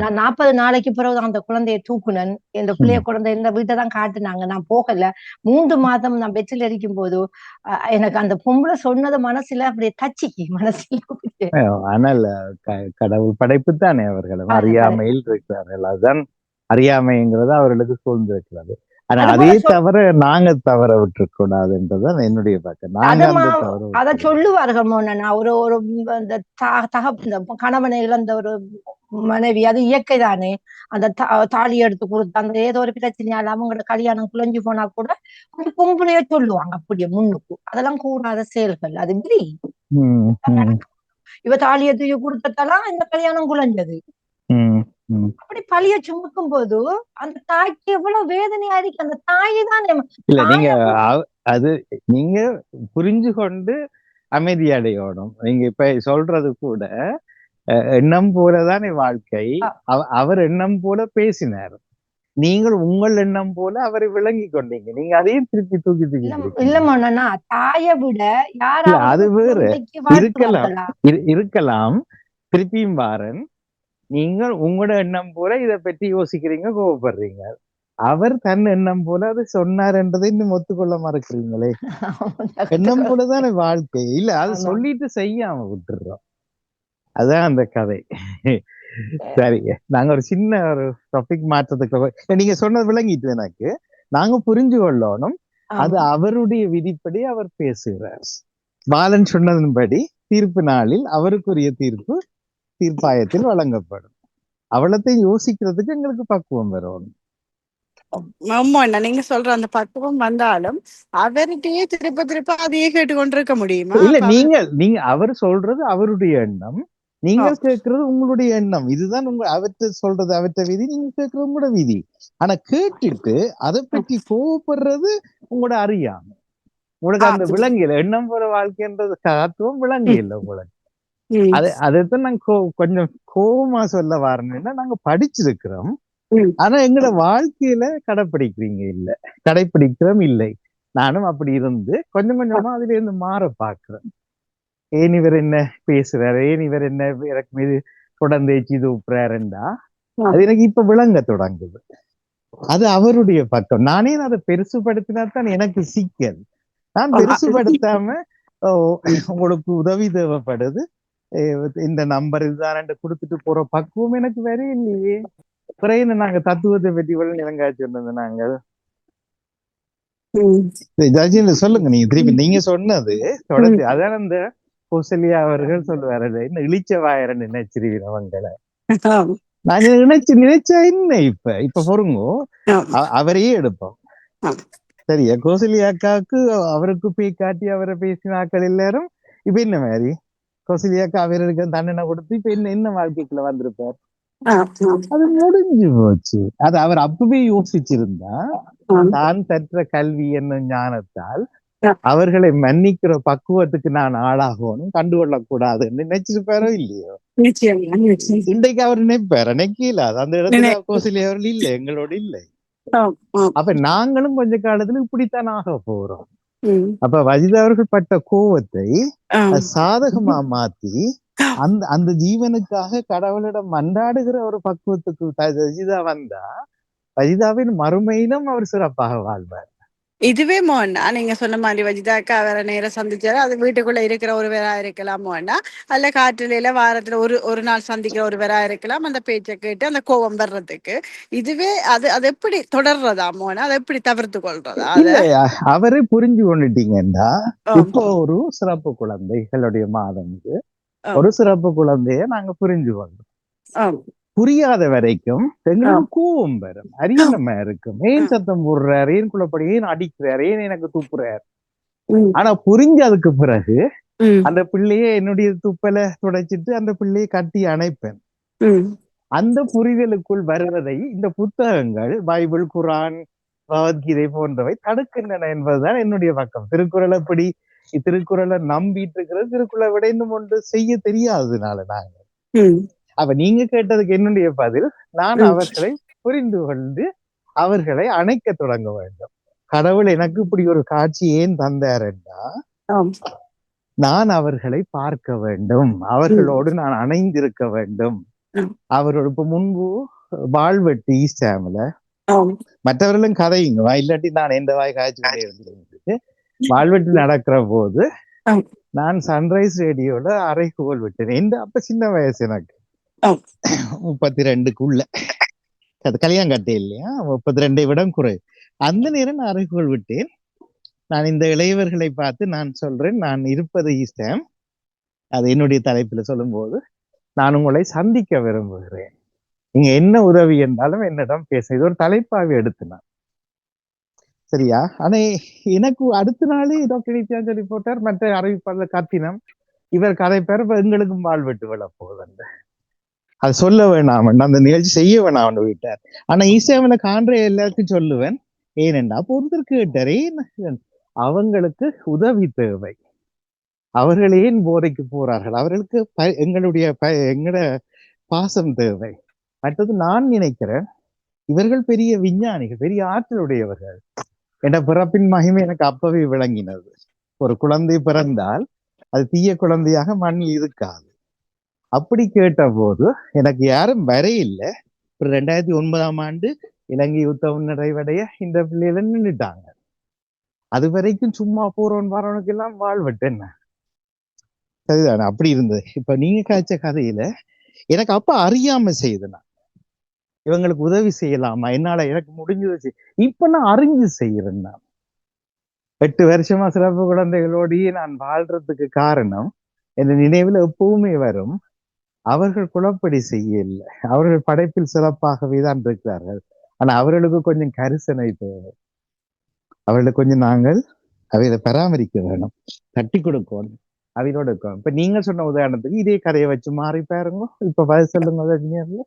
நான் 40 நாளைக்கு பிறகு அந்த குழந்தைய தூக்குனேன். இந்த பிள்ளைய குழந்தை இந்த வீட்டை தான் காட்டுனாங்க. நான் போகல. 3 மாதம் நான் பெற்றில் இருக்கும் போது எனக்கு அந்த பொம்பளை சொன்னது மனசுல அப்படியே தச்சிக்கு மனசுல. ஆனால் கடவுள் படைப்பு தானே, அவர்களும் அறியாமையில் இருக்கிறார்கள். அதுதான் அறியாமைங்கிறது அவர்களுக்கு சூழ்ந்திருக்கிறது. ஆனா அதே தவிர நாங்க தவற விட்டுக்கூடாதுன்றதுதான் என்னுடைய பக்கம். அத சொல்லுவார்கள் மோனா. ஒரு இந்த கணவனை இழந்த ஒரு மனைவி, அது இயற்கை தானே. அந்த தாலி எடுத்து கொடுத்து அந்த ஏதோ ஒரு பிரச்சனையால அவங்களோட கல்யாணம் குழஞ்சு போனா கூட அந்த பொம்பளைய சொல்லுவாங்க அப்படியே முன்னுக்கு. அதெல்லாம் கூடாத செயல்கள், அது விதி. இவ தாலியை தூக்கி கொடுத்ததாலாம் இந்த கல்யாணம் குழஞ்சது. அப்படி பழிய சுமக்கும் போது அந்த தாய்க்கு எவ்வளவு வேதனையா இருக்கு. அந்த தாய் தான் இல்ல, நீங்க அது நீங்க புரிஞ்சு கொண்டு அமைதி அடையணும். நீங்க இப்ப சொல்றது கூட எண்ணம் போலதானே வாழ்க்கை. அவர் எண்ணம் போல பேசினார், நீங்கள் உங்கள் எண்ணம் போல அவரை விளங்கி கொண்டீங்க. நீங்க அதையும் திருப்பி தூக்கி இல்ல தாயை விட யாராவது அது வேற இருக்கலாம். திருப்பியும் வாரன், நீங்கள் உங்களோட எண்ணம் போல இதை பற்றி யோசிக்கிறீங்க, கோவப்படுறீங்க. அவர் தன் எண்ணம் போல அது சொன்னார் என்றதை இன்னும் ஒத்துக்கொள்ள மறக்கிறீங்களே. எண்ணம் போலதானே வாழ்க்கை. இல்ல அது சொல்லிட்டு செய்யாம விட்டுறோம். அதான் அந்த கதை. சரி, நாங்க ஒரு சின்ன ஒரு டாபிக் மாற்றத்துக்கு நீங்க சொன்னது விளங்கிட்டு எனக்கு. நாங்க புரிஞ்சு கொள்ளணும், அது அவருடைய விதிப்படி அவர் பேசுகிறார். பாலன் சொன்னதன்படி தீர்ப்பு நாளில் அவருக்குரிய தீர்ப்பாயத்தில் வழங்கப்படும். அவ்வளத்தையும் யோசிக்கிறதுக்கு எங்களுக்கு பக்குவம் வரணும். நீங்க சொல்ற அந்த பக்குவம் வந்தாலும் அவர்கிட்டயே திருப்ப அதையே கேட்டுக்கொண்டிருக்க முடியுமா? இல்ல, நீங்க அவர் சொல்றது அவருடைய எண்ணம், நீங்கள் கேட்கறது உங்களுடைய எண்ணம். இதுதான் அவற்றை சொல்றது அவற்றை விதி, நீங்க கேட்கறது உங்களோட விதி. ஆனா கேட்டுட்டு அதை பற்றி கோவப்படுறது உங்களோட அறியாம. உங்களுக்கு அந்த விலங்கியல் எண்ணம் போற வாழ்க்கைன்றது தத்துவம் விலங்கியல் உங்களுக்கு. அதைத்தான் நாங்க கொஞ்சம் கோபமா சொல்ல வரணும்னா, நாங்க படிச்சிருக்கிறோம், ஆனா எங்களோட வாழ்க்கையில கடைப்பிடிக்கிறோம் இல்லை. நானும் அப்படி இருந்து கொஞ்சம் கொஞ்சமா அதுல இருந்து மாற பாக்குறேன். ஏன் இவர் என்ன பேசுறாரு, ஏன் இவர் என்ன எனக்கு மீது தொடர்ந்து எச்சி ஊப்புறாருண்டா, அது எனக்கு இப்ப விளங்க தொடங்குது. அது அவருடைய பக்கம். நானே அதை பெருசுபடுத்தினாத்தான் எனக்கு சிக்கல். நான் பெருசுபடுத்தாம உங்களுக்கு உதவி தேவைப்படுது, இந்த நம்பர் இதுதான் கொடுத்துட்டு போற பக்குவம் எனக்கு வேற இல்லையே. பிறகு நாங்க தத்துவத்தை பற்றி இளங்காட்சி சொன்னது நாங்கள் சொல்லுங்க. நீங்க திருப்பி நீங்க சொன்னது தொடர்ந்து அதான் அந்த கௌசல்யா அவர்கள் சொல்லுவாரு, என்ன இழிச்ச வாயரன் நினைச்சிருவீங்க. நான் நினைச்சா என்ன இப்ப பொறுங்கோ அவரையே எடுப்போம். சரியா, கௌசல்யா அக்காவுக்கு அவருக்கு போய் காட்டி அவரை பேசின ஆக்கள் எல்லாரும் இப்ப என்ன மாதிரி கௌசல்யாக்கா அவருக்கு தண்டனை கொடுத்து இப்ப என்ன வாழ்க்கைக்குள்ள வந்திருப்பார். அது முடிஞ்சு போச்சு. அது அவர் அப்பவே யோசிச்சிருந்தா தான் பெற்ற கல்வி என்ன ஞானத்தால் அவர்களை மன்னிக்கிற பக்குவத்துக்கு நான் ஆளாகணும், கண்டுகொள்ளக் கூடாதுன்னு நினைச்சிருப்பாரோ இல்லையோ. இன்றைக்கு அவர் நினைப்பார், நினைக்கல. அந்த இடத்துல கௌசல்யா அவர்கள் இல்லை, எங்களோட இல்லை. அப்ப நாங்களும் கொஞ்ச காலத்துல இப்படித்தான் ஆக போறோம். அப்ப வஜிதா அவர்கள் பட்ட கோவத்தை சாதகமா மாத்தி அந்த ஜீவனுக்காக கடவுளிடம் மன்றாடுகிற ஒரு பக்குவத்துக்கு வஜிதா வந்தா வஜிதாவின் மறுமையிலும் அவர் சிறப்பாக வாழ்வார். இதுவே மோன்னா நீங்க சொன்ன மாதிரி வஜிதாக்கா வேற நேரம் சந்திச்சாரு. அது வீட்டுக்குள்ள இருக்கிற ஒருவரா இருக்கலாம் மோன்னா, அல்ல காற்றில வாரத்துல ஒரு நாள் சந்திக்கிற ஒருவரா இருக்கலாம். அந்த பேச்சை கேட்டு அந்த கோபம் வர்றதுக்கு இதுவே அது எப்படி தொடர்றதா மோனா, அதை எப்படி தவிர்த்து கொள்றதா? இல்ல, அவரை புரிஞ்சு கொண்டுட்டீங்கன்னா இப்போ ஒரு சிறப்பு குழந்தைகளுடைய மாதம்க்கு ஒரு சிறப்பு குழந்தைய நாங்க புரிஞ்சு கொண்டோம். புரியாத வரைக்கும் எங்களுக்கு கோவம் வரும், அரியணமா இருக்கும். ஏன் சத்தம் போடுறாரு, ஏன் குழப்படி, ஏன் அடிக்கிறாரு, ஏன் எனக்கு துப்புறாரு. ஆனா புரிஞ்சதுக்கு பிறகு அந்த பிள்ளைய என்னுடைய துப்பலை துடைச்சிட்டு அந்த பிள்ளையை கட்டி அணைப்பேன். அந்த புரிதலுக்குள் வருவதை இந்த புத்தகங்கள் பைபிள், குரான், பகவத்கீதை போன்றவை தடுக்கின்றன என்பதுதான் என்னுடைய பக்கம். திருக்குறள் எப்படி திருக்குறளை நம்பிட்டு இருக்கிறது, திருக்குறளை விட இன்னும் ஒன்று செய்ய தெரியாததுனால நாங்க. அப்ப நீங்க கேட்டதுக்கு என்னுடைய பதில், நான் அவர்களை புரிந்து கொண்டு அவர்களை அணைக்க தொடங்க வேண்டும். கடவுள் எனக்கு இப்படி ஒரு காட்சி ஏன் தந்தாருன்னா, நான் அவர்களை பார்க்க வேண்டும், அவர்களோடு நான் அணைந்திருக்க வேண்டும். அவரோட இப்ப முன்பு வாழ்வெட்டு ஈஸ்டாமில் மற்றவர்களும் கதையுங்க, இல்லாட்டி நான் எந்த வாய் காய்ச்சி இருந்தேன். வாழ்வெட்டு நடக்கிற போது நான் சன்ரைஸ் ரேடியோல அறைகோல் விட்டேன். அப்ப சின்ன வயசு, எனக்கு 32க்குள்ள கல்யாணம் கட்டே இல்லையா, 32 விட குறை. அந்த நேரம் நான் அறைகோல் விட்டேன். நான் இந்த இளையவர்களை பார்த்து நான் சொல்றேன், நான் இருப்பது ஈஸ்டம், அது என்னுடைய தலைப்புல சொல்லும் போது, நான் உங்களை சந்திக்க விரும்புகிறேன், நீங்க என்ன உதவி என்றாலும் என்னிடம் பேச. இது ஒரு தலைப்பாக எடுத்துனான். சரியா? ஆனா எனக்கு அடுத்த நாளே டாக்டர் நித்யான் சொல்லி போட்டார், மற்ற அறிவிப்பாளர் கத்தினம், இவர் கதை பேர் எங்களுக்கும் வாழ்வெட்டு விழ போகுது, அது சொல்ல வேணாம், அந்த நிகழ்ச்சி செய்ய வேணாம் விட்டார். ஆனா ஈஸ்டாமில காண்ற எல்லாருக்கும் சொல்லுவேன், ஏனென்றா ஒருத்தர் கேட்டாரே, அவங்களுக்கு உதவி தேவை, அவர்கள் ஏன் போதைக்கு போறார்கள், அவர்களுக்கு எங்கட பாசம் தேவை. மற்றது நான் நினைக்கிறேன், இவர்கள் பெரிய விஞ்ஞானிகள், பெரிய ஆற்றலுடையவர்கள். என்ற பிறப்பின் மகிமை எனக்கு அப்பவே விளங்கினது. ஒரு குழந்தை பிறந்தால் அது தீய குழந்தையாக மண்ணில் இருக்காது. அப்படி கேட்ட போது எனக்கு யாரும் வரையில்லை. 2009ஆம் ஆண்டு இலங்கை யுத்தம் நிறைவடைய இந்த பிள்ளையில நின்றுட்டாங்க. அது வரைக்கும் சும்மா போறவன் வரவனுக்கு எல்லாம் வாழ்வெட்டு என்ன, சரிதானே? அப்படி இருந்தது. இப்ப நீங்க காய்ச்ச கதையில எனக்கு அப்ப அறியாம செய்தனா, இவங்களுக்கு உதவி செய்யலாமா, என்னால எனக்கு முடிஞ்சது. இப்ப நான் அறிஞ்சு செய்யறேன். நான் 8 வருஷமா சிறப்பு குழந்தைகளோடையே நான் வாழ்றதுக்கு காரணம், என் நினைவுல எப்பவுமே வரும், அவர்கள் குழப்படி செய்யல, அவர்கள் படைப்பில் சிறப்பாகவே தான் இருக்கிறார்கள். ஆனா அவர்களுக்கு கொஞ்சம் கரிசனை தேவை, அவர்களுக்கு கொஞ்சம் நாங்கள் அவைகளை பராமரிக்க வேணும், தட்டி கொடுக்கணும், அவையோட இருக்கணும். இப்ப நீங்க சொன்ன உதாரணத்துக்கு இதே கதையை வச்சு மாறி பாருங்க. இப்ப பதில் சொல்லுங்க.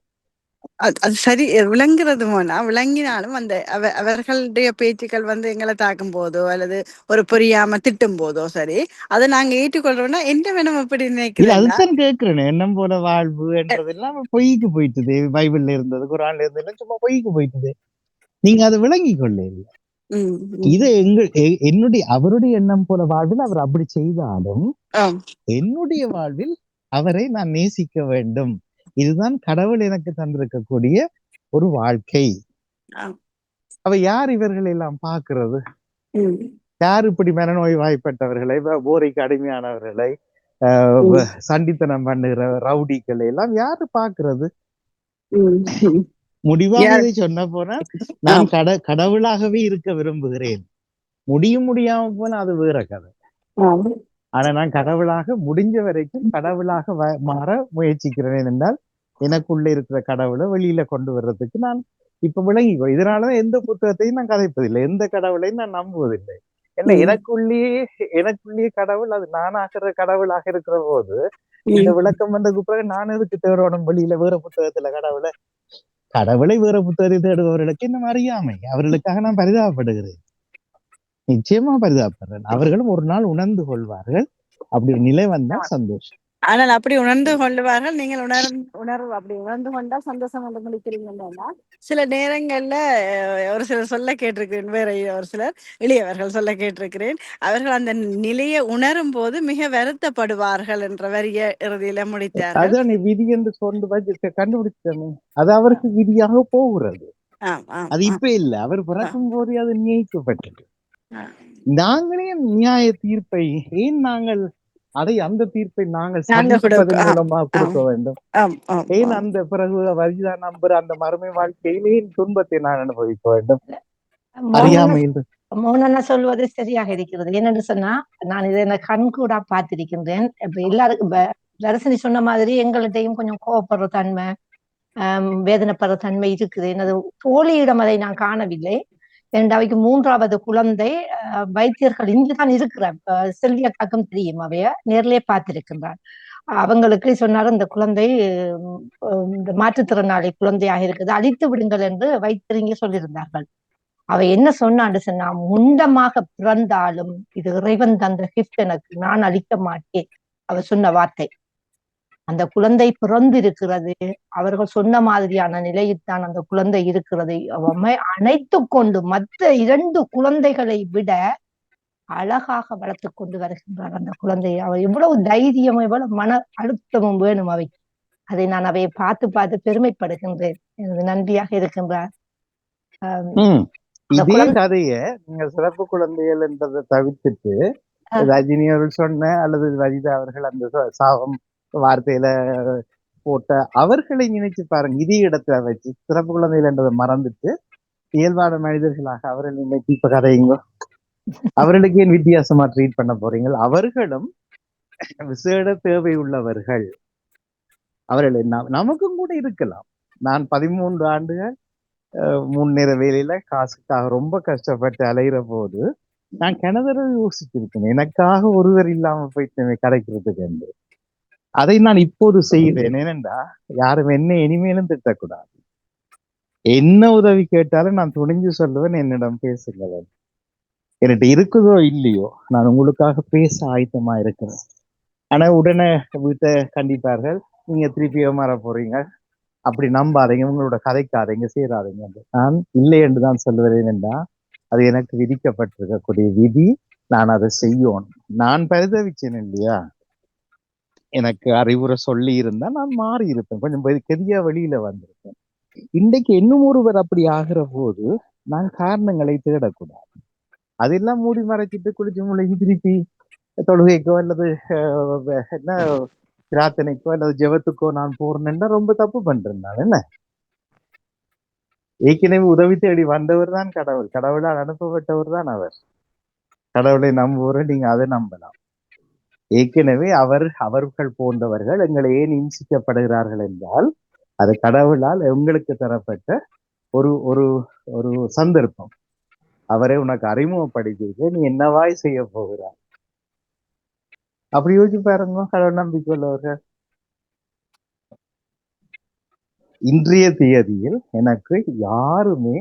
அது சரி விளங்குறது போனா, விளங்கினாலும் அந்த அவர்களுடைய பேச்சுக்கள் எங்களை தாக்கும் போதோ அல்லது ஒரு புரியாம திட்டும் போதோ சரி, அதை நாங்க ஏற்றுக்கொள்றோம்னா என்ன வேணும் அப்படி நினைக்கிறேன். அதுதான் கேட்கிறேன், எண்ணம் போல வாழ்வு என்றதெல்லாம் பொய்க்கு போயிட்டுது. பைபிள்ல இருந்தது, குரான்ல இருந்தது சும்மா பொய்க்கு போயிட்டுது. நீங்க அதை விளங்கி கொள்ள. இது என்னுடைய அவருடைய எண்ணம் போல வாழ்வில் அவர் அப்படி செய்தாலும் என்னுடைய வாழ்வில் அவரை நான் நேசிக்க வேண்டும். இதுதான் கடவுள் எனக்கு தந்திருக்கக்கூடிய ஒரு வாழ்க்கை. அவ யார் இவர்கள் எல்லாம் பார்க்கிறது? யார் இப்படி மனநோய் வாய்ப்பட்டவர்களை, போதைக்கு அடிமையானவர்களை, சண்டித்தனம் பண்ணுகிற ரவுடிகள் எல்லாம் யாரு பாக்குறது? முடிவாக யார் இதை சொன்ன போனா நான் கடவுளாகவே இருக்க விரும்புகிறேன். முடியாம போனா அது வேற கதை. ஆனா நான் கடவுளாக முடிஞ்ச வரைக்கும் கடவுளாக மாற முயற்சிக்கிறேன் என்றால் எனக்குள்ள இருக்கிற கடவுளை வெளியில கொண்டு வர்றதுக்கு நான் இப்ப விளங்கிக்கோ. இதனாலதான் எந்த புத்தகத்தையும் நான் கதைப்பதில்லை, எந்த கடவுளையும் நான் நம்புவதில்லை. என்ன எனக்குள்ளேயே கடவுள், அது நானாகிற கடவுளாக இருக்கிற போது இந்த விளக்கம் வந்ததுக்கு பிறகு நான் எதுக்கு தேடணும் வெளியில வேற புத்தகத்துல கடவுளை வேற புத்தகத்தை தேடுபவர்களுக்கு இன்னும் அறியாமை, அவர்களுக்காக நான் பரிதாபப்படுகிறேன். நிச்சயமா பரிதாபப்படுறேன். அவர்களும் ஒரு நாள் உணர்ந்து கொள்வார்கள். அப்படி ஒரு நிலை வந்தா சந்தோஷம். ஆனால் அப்படி உணர்ந்து கொள்வார்கள். நீங்கள் உணர்வு அப்படி உணர்ந்து கொண்டா சந்தோஷம் வந்து முடிக்கிறீங்கன்னா சில நேரங்கள்ல ஒரு சிலர் சொல்ல கேட்டிருக்கிறேன், வேற ஒரு சிலர் எளியவர்கள் சொல்ல கேட்டிருக்கிறேன், அவர்கள் அந்த நிலையை உணரும் போது மிக வருத்தப்படுவார்கள் என்ற வரிய இறுதியில முடித்தார்கள். அதான் விதி என்று சொந்து கண்டுபிடிச்சோமே, அது அவருக்கு விதியாக போகிறது. அது இப்ப இல்ல, அவர் பிறக்கும் போதே அது நியமிக்கப்பட்டது. நாங்களே நியாய தீர்ப்பை ஏன் நாங்கள் அந்த தீர்ப்பை நாங்கள் சந்திப்பதன் மூலமா கொடுக்க வேண்டும்? ஏன் அந்த பிறகு வரிதா நம்புற அந்த மறுமை வாழ்க்கையிலே துன்பத்தை நான் அனுபவிக்க வேண்டும்? அறியாமையில் மௌனன்னா சொல்வது சரியாக இருக்கிறது. என்னென்று சொன்னா, நான் இதை கண் கூட பார்த்திருக்கின்றேன். இப்ப எல்லாருக்கும் தரிசனி சொன்ன மாதிரி எங்கள்கிட்டையும் கொஞ்சம் கோவப்படுற தன்மை, வேதனைப்படுற தன்மை இருக்குது. எனது தோழியிடம் அதை நான் காணவில்லை. அவைக்கு 3வது குழந்தை. வைத்தியர்கள் இங்குதான் இருக்கிற செல்வி அக்காக்கும் தெரியும், அவைய நேரிலே பார்த்திருக்கின்றார். அவங்களுக்கு சொன்னாரு, இந்த குழந்தை இந்த மாற்றுத்திறனாளி குழந்தையாக இருக்குது, அழித்து விடுங்கள் என்று வைத்தியரிங்க சொல்லியிருந்தார்கள். அவ என்ன சொன்னான்னு சொன்னா, முண்டமாக பிறந்தாலும் இது இறைவன் தந்த கிஃப்ட், எனக்கு நான் அழிக்க மாட்டேன். அவ சொன்ன வார்த்தை. அந்த குழந்தை பிறந்து இருக்கிறது, அவர்கள் சொன்ன மாதிரியான நிலையில்தான் அந்த குழந்தை இருக்கிறது. அவமை அணைத்து கொண்டு மற்ற 2 குழந்தைகளை விட அழகாக வளர்த்து கொண்டு வருகின்றார் அந்த குழந்தையை. அவ எவ்வளவு தைரியம், எவ்வளவு மன அழுத்தமும் வேணும் அவை. அதை நான் அவையை பார்த்து பெருமைப்படுகின்றேன். எனது நன்றியாக இருக்கின்றார். இதே கதைய நீங்க சிறப்பு குழந்தைகள் என்றதை தவிர்த்துட்டு ரஜினி அவர்கள் சொன்ன அல்லது வஜிதா அவர்கள் அந்த சாபம் வார்த்தையில போட்ட அவர்களை நினைச்சு பாருங்க. இதே இடத்துல வச்சு சிறப்பு குழந்தைகள் என்றதை மறந்துட்டு இயல்பான மனிதர்களாக அவர்கள் இன்னைக்கு இப்ப கதையுங்க. அவர்களுக்கு ஏன் வித்தியாசமா ட்ரீட் பண்ண போறீங்க? அவர்களும் விசேட தேவை உள்ளவர்கள். அவர்கள் நமக்கும் கூட இருக்கலாம். நான் 13 ஆண்டுகள் முன்னேற வேலையில காசுக்காக ரொம்ப கஷ்டப்பட்டு அலைகிற போது நான் கிணறு யோசிச்சிருக்கேன், எனக்காக ஒருவர் இல்லாம போயிட்டு கிடைக்கிறதுக்கு என்று. அதை நான் இப்போது செய்கிறேன். ஏனென்றா யாரும் என்ன இனிமேலும் திட்டக்கூடாது. என்ன உதவி கேட்டாலும் நான் துணிஞ்சு சொல்லுவேன், என்னிடம் பேசுங்கள். என்கிட்ட இருக்குதோ இல்லையோ நான் உங்களுக்காக பேச ஆயத்தமா இருக்கிறேன். ஆனா உடனே வீட்டை கண்டிப்பார்கள், நீங்க திருப்பி மாற போறீங்க, அப்படி நம்பாதீங்க, உங்களோட கதைக்காதீங்க, சேராதீங்க. நான் இல்லை என்று தான் சொல்லுவேன். என்றா அது எனக்கு விதிக்கப்பட்டிருக்கக்கூடிய விதி. நான் அதை செய்யணும். நான் பரிதவிச்சேன் இல்லையா, எனக்கு அறிவுரை சொல்லி இருந்தா நான் மாறி இருப்பேன், கொஞ்சம் கெதியா வெளியில வந்திருப்பேன். இன்றைக்கு இன்னும் ஒருவர் அப்படி ஆகிற போது நான் காரணங்களை தேடக்கூடாது. அதெல்லாம் மூடி மறைச்சிட்டு குளிச்சு முளைக்கு திருப்பி தொழுகைக்கோ அல்லது என்ன பிரார்த்தனைக்கோ அல்லது ஜெபத்துக்கோ நான் போறேன்னா ரொம்ப தப்பு பண்றேன். நான் என்ன ஏற்கனவே உதவி தேடி வந்தவர் தான் கடவுள், கடவுளால் அனுப்பப்பட்டவர் தான் அவர். கடவுளை நம்புவோர், நீங்க அதை நம்பலாம். ஏற்கனவே அவர்கள் போன்றவர்கள் எங்களை ஏன் இம்சிக்கப்படுகிறார்கள் என்றால் அது கடவுளால் உங்களுக்கு தரப்பட்ட ஒரு ஒரு ஒரு சந்தர்ப்பம். அவரை உனக்கு அறிமுகப்படுத்திட்டு நீ என்னவாய் செய்ய போகிறார், அப்படி யோசிச்சு பாருங்க. கடவுள் நம்பிக்கை உள்ளவர்கள். இன்றைய தேதியில் எனக்கு யாருமே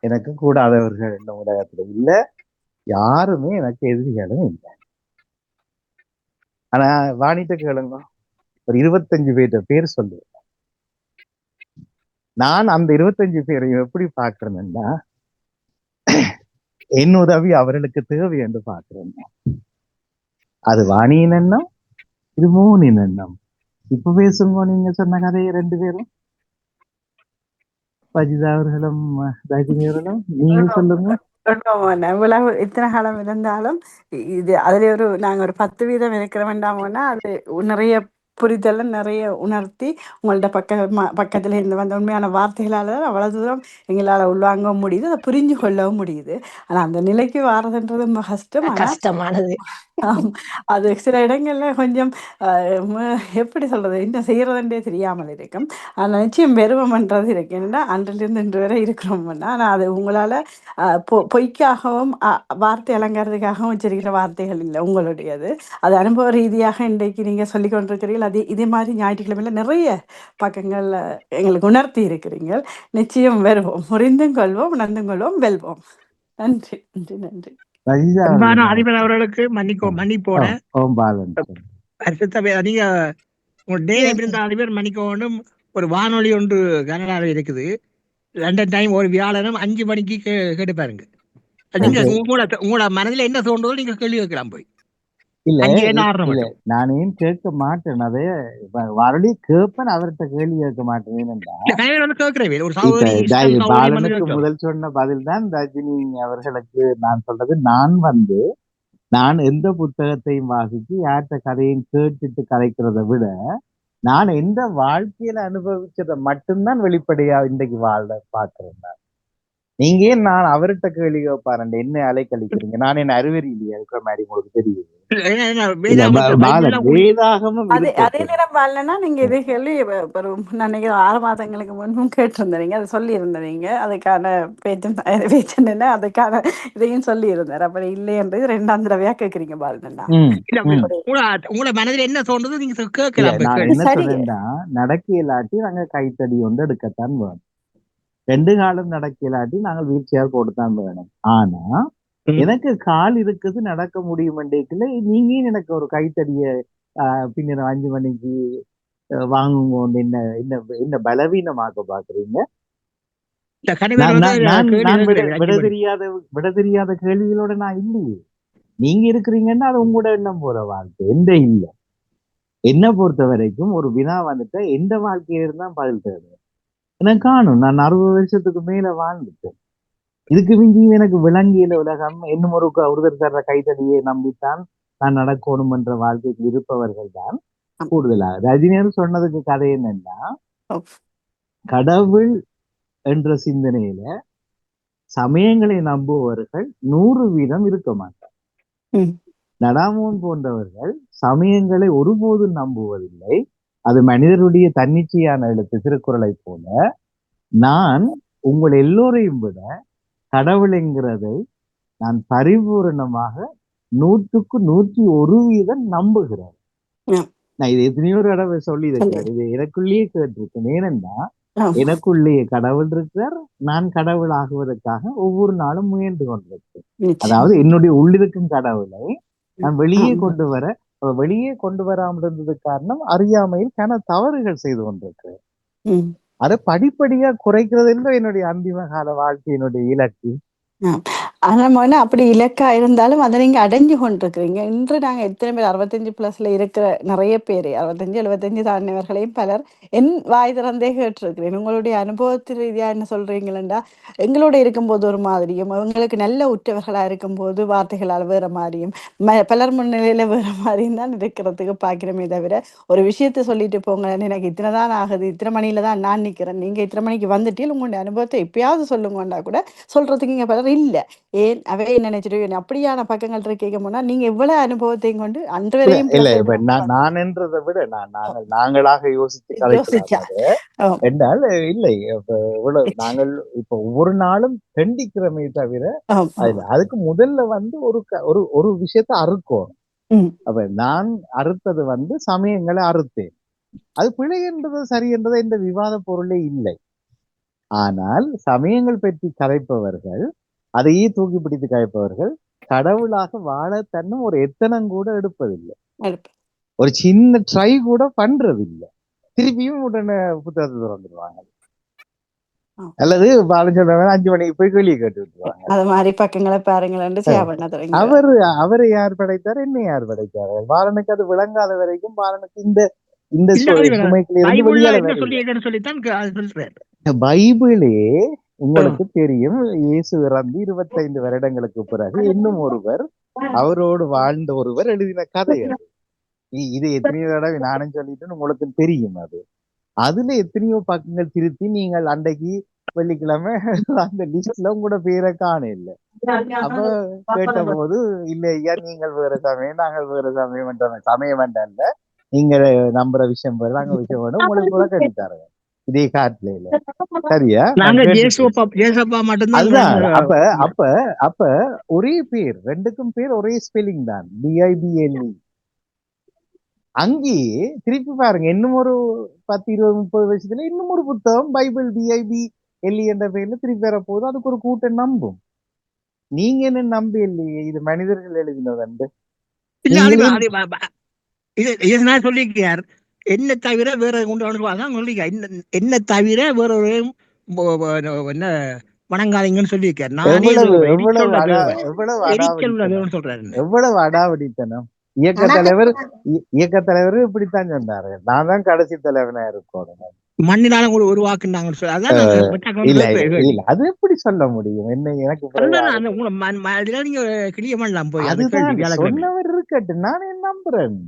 எனக்கு கூடாதவர்கள் இந்த உலகத்துல இல்ல, யாருமே எனக்கு எதிரிகளும் இல்லை. ஆனா வாணிட்ட கேளுங்க, ஒரு 25 பேர் சொல்லுவேன். நான் அந்த 25 பேரையும் எப்படி பாக்குறேன்னா, என் உதவி அவர்களுக்கு தேவை என்று பாக்குறேன். அது வாணியின் எண்ணம், இது மூணின் எண்ணம். இப்ப பேசுங்க, நீங்க சொன்ன கதையை 2 பேரும், வஜிதா அவர்களும் ரஜினி அவர்களும், நீங்க சொல்லுங்க. சொல்லுவோம் இவ்வளவு இத்தனை காலம் இருந்தாலும் இது அதுல நாங்க ஒரு 10% இருக்கிற வேண்டாமோன்னா அது நிறைய புரிதல் நிறைய உணர்த்தி உங்கள்ட்ட பக்கத்துல இருந்து வந்த உண்மையான வார்த்தைகளால தான் அவ்வளவு தூரம் எங்களால உள்வாங்கவும் முடியுது, அதை புரிஞ்சு கொள்ளவும் முடியுது. ஆனா அந்த நிலைக்கு வாரதுன்றது ரொம்ப கஷ்டம். ஆனா கஷ்டமானது. அது சில இடங்கள்ல கொஞ்சம் எப்படி சொல்றது, என்ன செய்யறதுன்றே தெரியாமல் இருக்கும். ஆனா நிச்சயம் பெருமன்றது இருக்கு. என்னன்னா அன்றிலிருந்து இன்று வரை இருக்கிறோம்னா, ஆனா அது உங்களால பொய்க்காகவும் வார்த்தை அலங்காரத்துக்காகவும் வச்சிருக்கிற வார்த்தைகள் இல்லை உங்களுடையது. அது அனுபவ ரீதியாக இன்றைக்கு நீங்க சொல்லி கொண்டிருக்கிறீர்கள். இதே மாதிரி ஞாயிற்றுக்கிழமையில நிறைய பக்கங்கள்ல எங்களுக்கு உணர்த்தி இருக்கிறீங்க. நிச்சயம் வருவோம், புரிந்தும் கொள்வோம், உணர்ந்தும் கொள்வோம், வெல்வோம். நன்றி நன்றி நன்றி. அன்பான அதிபர் அவர்களுக்கு மன்னிப்போன நீங்க இருந்த அதிபர் மன்னிக்கோனும் ஒரு வானொலி ஒன்று கனடாவில் இருக்குது. லண்டன் டைம் ஒரு வியாழனும் 5 மணிக்கு கேட்டு பாருங்க. நீங்க உங்களோட மனதில் என்ன தோன்றதோ நீங்க கேள்வி கேட்கலாம் போய். இல்ல நான் ஏன் கேட்க மாட்டேன், அதே மறுபடி கேட்பேன், அவர்கிட்ட கேள்வி கேட்க மாட்டேன். பாலனுக்கு முதல் சொன்ன பதில் தான் ரஜினி அவர்களுக்கு நான் சொல்றது. நான் எந்த புத்தகத்தையும் வாசிச்சு யார்கிட்ட கதையும் கேட்டுட்டு கதைக்கிறத விட நான் எந்த வாழ்க்கையில அனுபவிச்சதை மட்டும்தான் வெளிப்படையா இன்றைக்கு வாழ பாக்குறேன். நீங்க ஏன் நான் அவர்கிட்ட கேள்வி கேட்பாரு, என்ன அலைக்கழிக்கிறீங்க? நான் என்ன அறிவறி இல்லையா இருக்கிற மாதிரி உங்களுக்கு தெரியுது. வேதாகமும் அதே நேரம் வரலன்னா நீங்க இதே கேள்வி நினைக்கிற 6 மாதங்களுக்கு முன்பும் கேட்டிருந்தீங்க, அதை சொல்லி இருந்தீங்க. அதுக்கான பேச்சு அதுக்கான இதையும் சொல்லி இருந்தார். அப்படி இல்லை என்றது 2ஆம் தடவையா கேட்கறீங்க பாருங்கண்ணா. உங்களோட மனதில் என்ன தோன்றது நீங்க கேட்கலாம். நான் என்ன சொல்றேன்னா, நடக்க இல்லாட்டி நாங்க கைத்தடி ஒன்று எடுக்கத்தான் வேணும். 2 காலம் நடக்க இல்லாட்டி நாங்கள் வீல் சேர் போட்டுத்தான் வேணும். ஆனா எனக்கு கால் இருக்குது, நடக்க முடியும். நீங்க எனக்கு ஒரு கைத்தடிய பின்னர் 5 மணிக்கு வாங்குங்க, என்ன பலவீனமாக்க பாக்குறீங்க? விட தெரியாத கேள்விகளோட நான் இல்லையே. நீங்க இருக்கிறீங்கன்னா அது உங்களோட எண்ணம் போற வாழ்க்கை, எந்த இல்லை. என்ன பொறுத்த வரைக்கும் ஒரு வினா வந்துட்டு எந்த வாழ்க்கையில இருந்தா பதில் தேவை எனக்கு காணும். நான் 60 வருஷத்துக்கு மேல வாழ்ந்துட்டேன். இதுக்கு மிஞ்சியும் எனக்கு விளங்கியில உலகம் இன்னும் ஒருத்தர் தர்ற கைத்தடியை நம்பித்தான் நான் நடக்கணும் என்ற வாழ்க்கைக்கு இருப்பவர்கள் தான் கூடுதலாக. ரஜினியர் சொன்னதுக்கு கதை என்னன்னா, கடவுள் என்ற சிந்தனையில சமயங்களை நம்புபவர்கள் 100% இருக்க மாட்டார். நடாமோன் போன்றவர்கள் சமயங்களை ஒருபோதும் நம்புவதில்லை. அது மனிதருடைய தன்னிச்சையான எழுத்து திருக்குறளை போல. நான் உங்கள் எல்லோரையும் விட கடவுள் என்கிறதை நான் பரிபூரணமாக 100க்கு 101% நம்புகிறேன். நான் இது எத்தனையோ தடவை சொல்லி இருக்கிறேன். இது எனக்குள்ளேயே கேட்டிருக்கேன். ஏனென்னா எனக்குள்ளேயே கடவுள் இருக்கிறார். நான் கடவுள் ஆகுவதற்காக ஒவ்வொரு நாளும் முயன்று கொண்டிருக்கேன். அதாவது என்னுடைய உள்ளிருக்கும் கடவுளை நான் வெளியே கொண்டு வராமல் இருந்தது காரணம் அறியாமையில் தவறுகள் செய்து கொண்டிருக்கிறேன். அதை படிப்படியா குறைக்கிறது என்பது என்னுடைய அந்திம கால வாழ்க்கையினுடைய இலக்கு. ஆனா அப்படி இலக்கா இருந்தாலும் அதை நீங்க அடைஞ்சு கொண்டிருக்கிறீங்க. இன்று நாங்க எத்தனை பேர் 65+ இருக்கிற நிறைய பேர் 65-75 தாண்டினவர்களையும் பலர் என் வாய் திறந்தே கேட்டிருக்கிறேன். உங்களுடைய அனுபவத்து ரீதியா என்ன சொல்றீங்களா? எங்களோட இருக்கும்போது ஒரு மாதிரியும், அவங்களுக்கு நல்ல உற்றவர்களா இருக்கும்போது வார்த்தைகளால் வேற மாதிரியும், பலர் முன்னிலையில வேற மாதிரியும் தான் இருக்கிறதுக்கு பாக்கிறமே தவிர, ஒரு விஷயத்த சொல்லிட்டு போங்க, எனக்கு இத்தனைதான் ஆகுது, இத்தனை மணியில தான் நான் நிக்கிறேன், நீங்க இத்தனை மணிக்கு வந்துட்டு உங்களுடைய அனுபவத்தை எப்பயாவது சொல்லுங்கண்டா கூட சொல்றதுக்கு இங்க பலர் இல்ல. ஏன் அவை என்ன நினைச்சிட்டு அப்படியான பக்கங்கள் கேட்க போனா நீங்க இவ்வளவு அனுபவத்தையும் கொண்டு அன்று வரையும் நான் என்றதை விட நாங்களாக யோசிச்சு என்றால் இல்லை. நாங்கள் இப்ப ஒவ்வொரு நாளும் கண்டிக்கிறோமே தவிர அதுக்கு முதல்ல ஒரு விஷயத்த அறுக்கணும். அப்ப நான் அறுத்தது சமயங்களை அறுத்தேன். அது பிழை என்றது சரி என்றது எந்த விவாத பொருளே இல்லை. ஆனால் சமயங்கள் பற்றி கதைப்பவர்கள், அதையே தூக்கி பிடித்து கதைப்பவர்கள் கடவுளாக வாழ தன்னும் ஒரு எத்தனம் கூட எடுப்பதில்லை, ஒரு சின்ன ட்ரை கூட பண்றதில்லை. திருப்பியும் உடனே புத்தகத்தை திறந்துடுவாங்க, அல்லது 5 மணிக்கு போய் வெளியே கேட்டு விட்டுருவாங்க. அது மாதிரி பக்கங்களை பாருங்களேன். அவரை யார் படைத்தார், என்ன யார் படைத்தார்? பாலனுக்கு அது விளங்காத வரைக்கும் பாலனுக்கு இந்த சுமைக்குள்ள பைபிளே உங்களுக்கு தெரியும், இயேசு இறந்து 25 வருடங்களுக்கு பிறகு இன்னும் ஒருவர், அவரோடு வாழ்ந்த ஒருவர் எழுதின கதை அது. இது எத்தனையோ தடவை நானும் சொல்லிட்டு உங்களுக்கு தெரியும். அதுல எத்தனையோ பக்கங்கள் திருத்தி நீங்கள் அன்றைக்கு வெள்ளிக்கிழமை அந்த லிஸ்ட்ல உங்களோட பேரை காண இல்லை. அப்ப கேட்ட போது, இல்ல ஐயா நீங்கள் வேற சமயம், நாங்கள் வேற சமயம், சமயம் வேண்டாம், இல்ல நீங்க நம்புற விஷயம் வேறு, நாங்க விஷயம் வேணும், உங்களுக்கு கூட கட்டித்தாருங்க இதே காட்டுல. சரியா? அதுதான். அப்ப அப்ப அப்ப ஒரே பேர், ரெண்டுக்கும் பேர் ஒரே ஸ்பெல்லிங் தான், BIBLE. அங்கேயே திருப்பி பாருங்க, இன்னும் ஒரு 10, 20, 30 வருஷத்துல இன்னும் ஒரு புத்தகம் பைபிள் BIBLE என்ற பேர்ல திருப்பி வர போது அதுக்கு ஒரு கூட்டம் நம்பும். நீங்க என்ன நம்பி இல்லையே, இது மனிதர்கள் எழுதினது. சொல்லிக்கிறார், என்ன தவிர வேற என்ன தவிர வேற ஒரு என்ன வணங்காதீங்கன்னு சொல்லியிருக்காரு. எவ்வளவு அடாவடித்தனம். இயக்க தலைவர் இப்படித்தான் சொன்னாரு, நான் தான் கடைசி தலைவனா இருக்கணும், மண்ணினால உருவாக்குனாங்க. அது எப்படி சொல்ல முடியும்? என்ன எனக்கு சொன்னவர் இருக்கட்டும், நானே நம்புறேன்.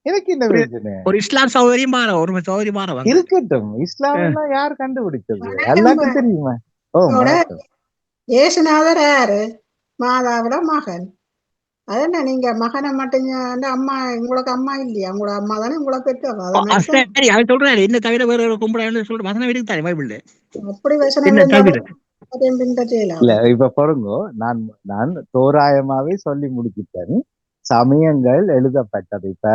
எனக்கு என்ன பிரச்சனை? ஒரு இஸ்லாம் சௌகரியம் ஒரு சௌகரியம் இருக்கட்டும். இஸ்லாம் யார் கண்டுபிடிச்சது? எல்லாருக்கும் தெரியுமா? இயேசுநாதர் யாரு? மாதாவோட மகன். அது என்ன, நீங்க மகனை மட்டும் அம்மா, உங்களுக்கு அம்மா இல்லையா? உங்களோட அம்மா தானே உங்களை பெற்றவா? சொல்றாரு, என்ன தவிர வேற கும்பிடான்னு சொல்லிட்டு வசனம் இருக்குதானே பைபிள்ல. அப்படி வசனம் இல்ல. இப்ப பாருங்க, நான் தோராயமாவே சொல்லி முடிக்கிட்டேன். சமயங்கள் எழுதப்பட்டது, இப்ப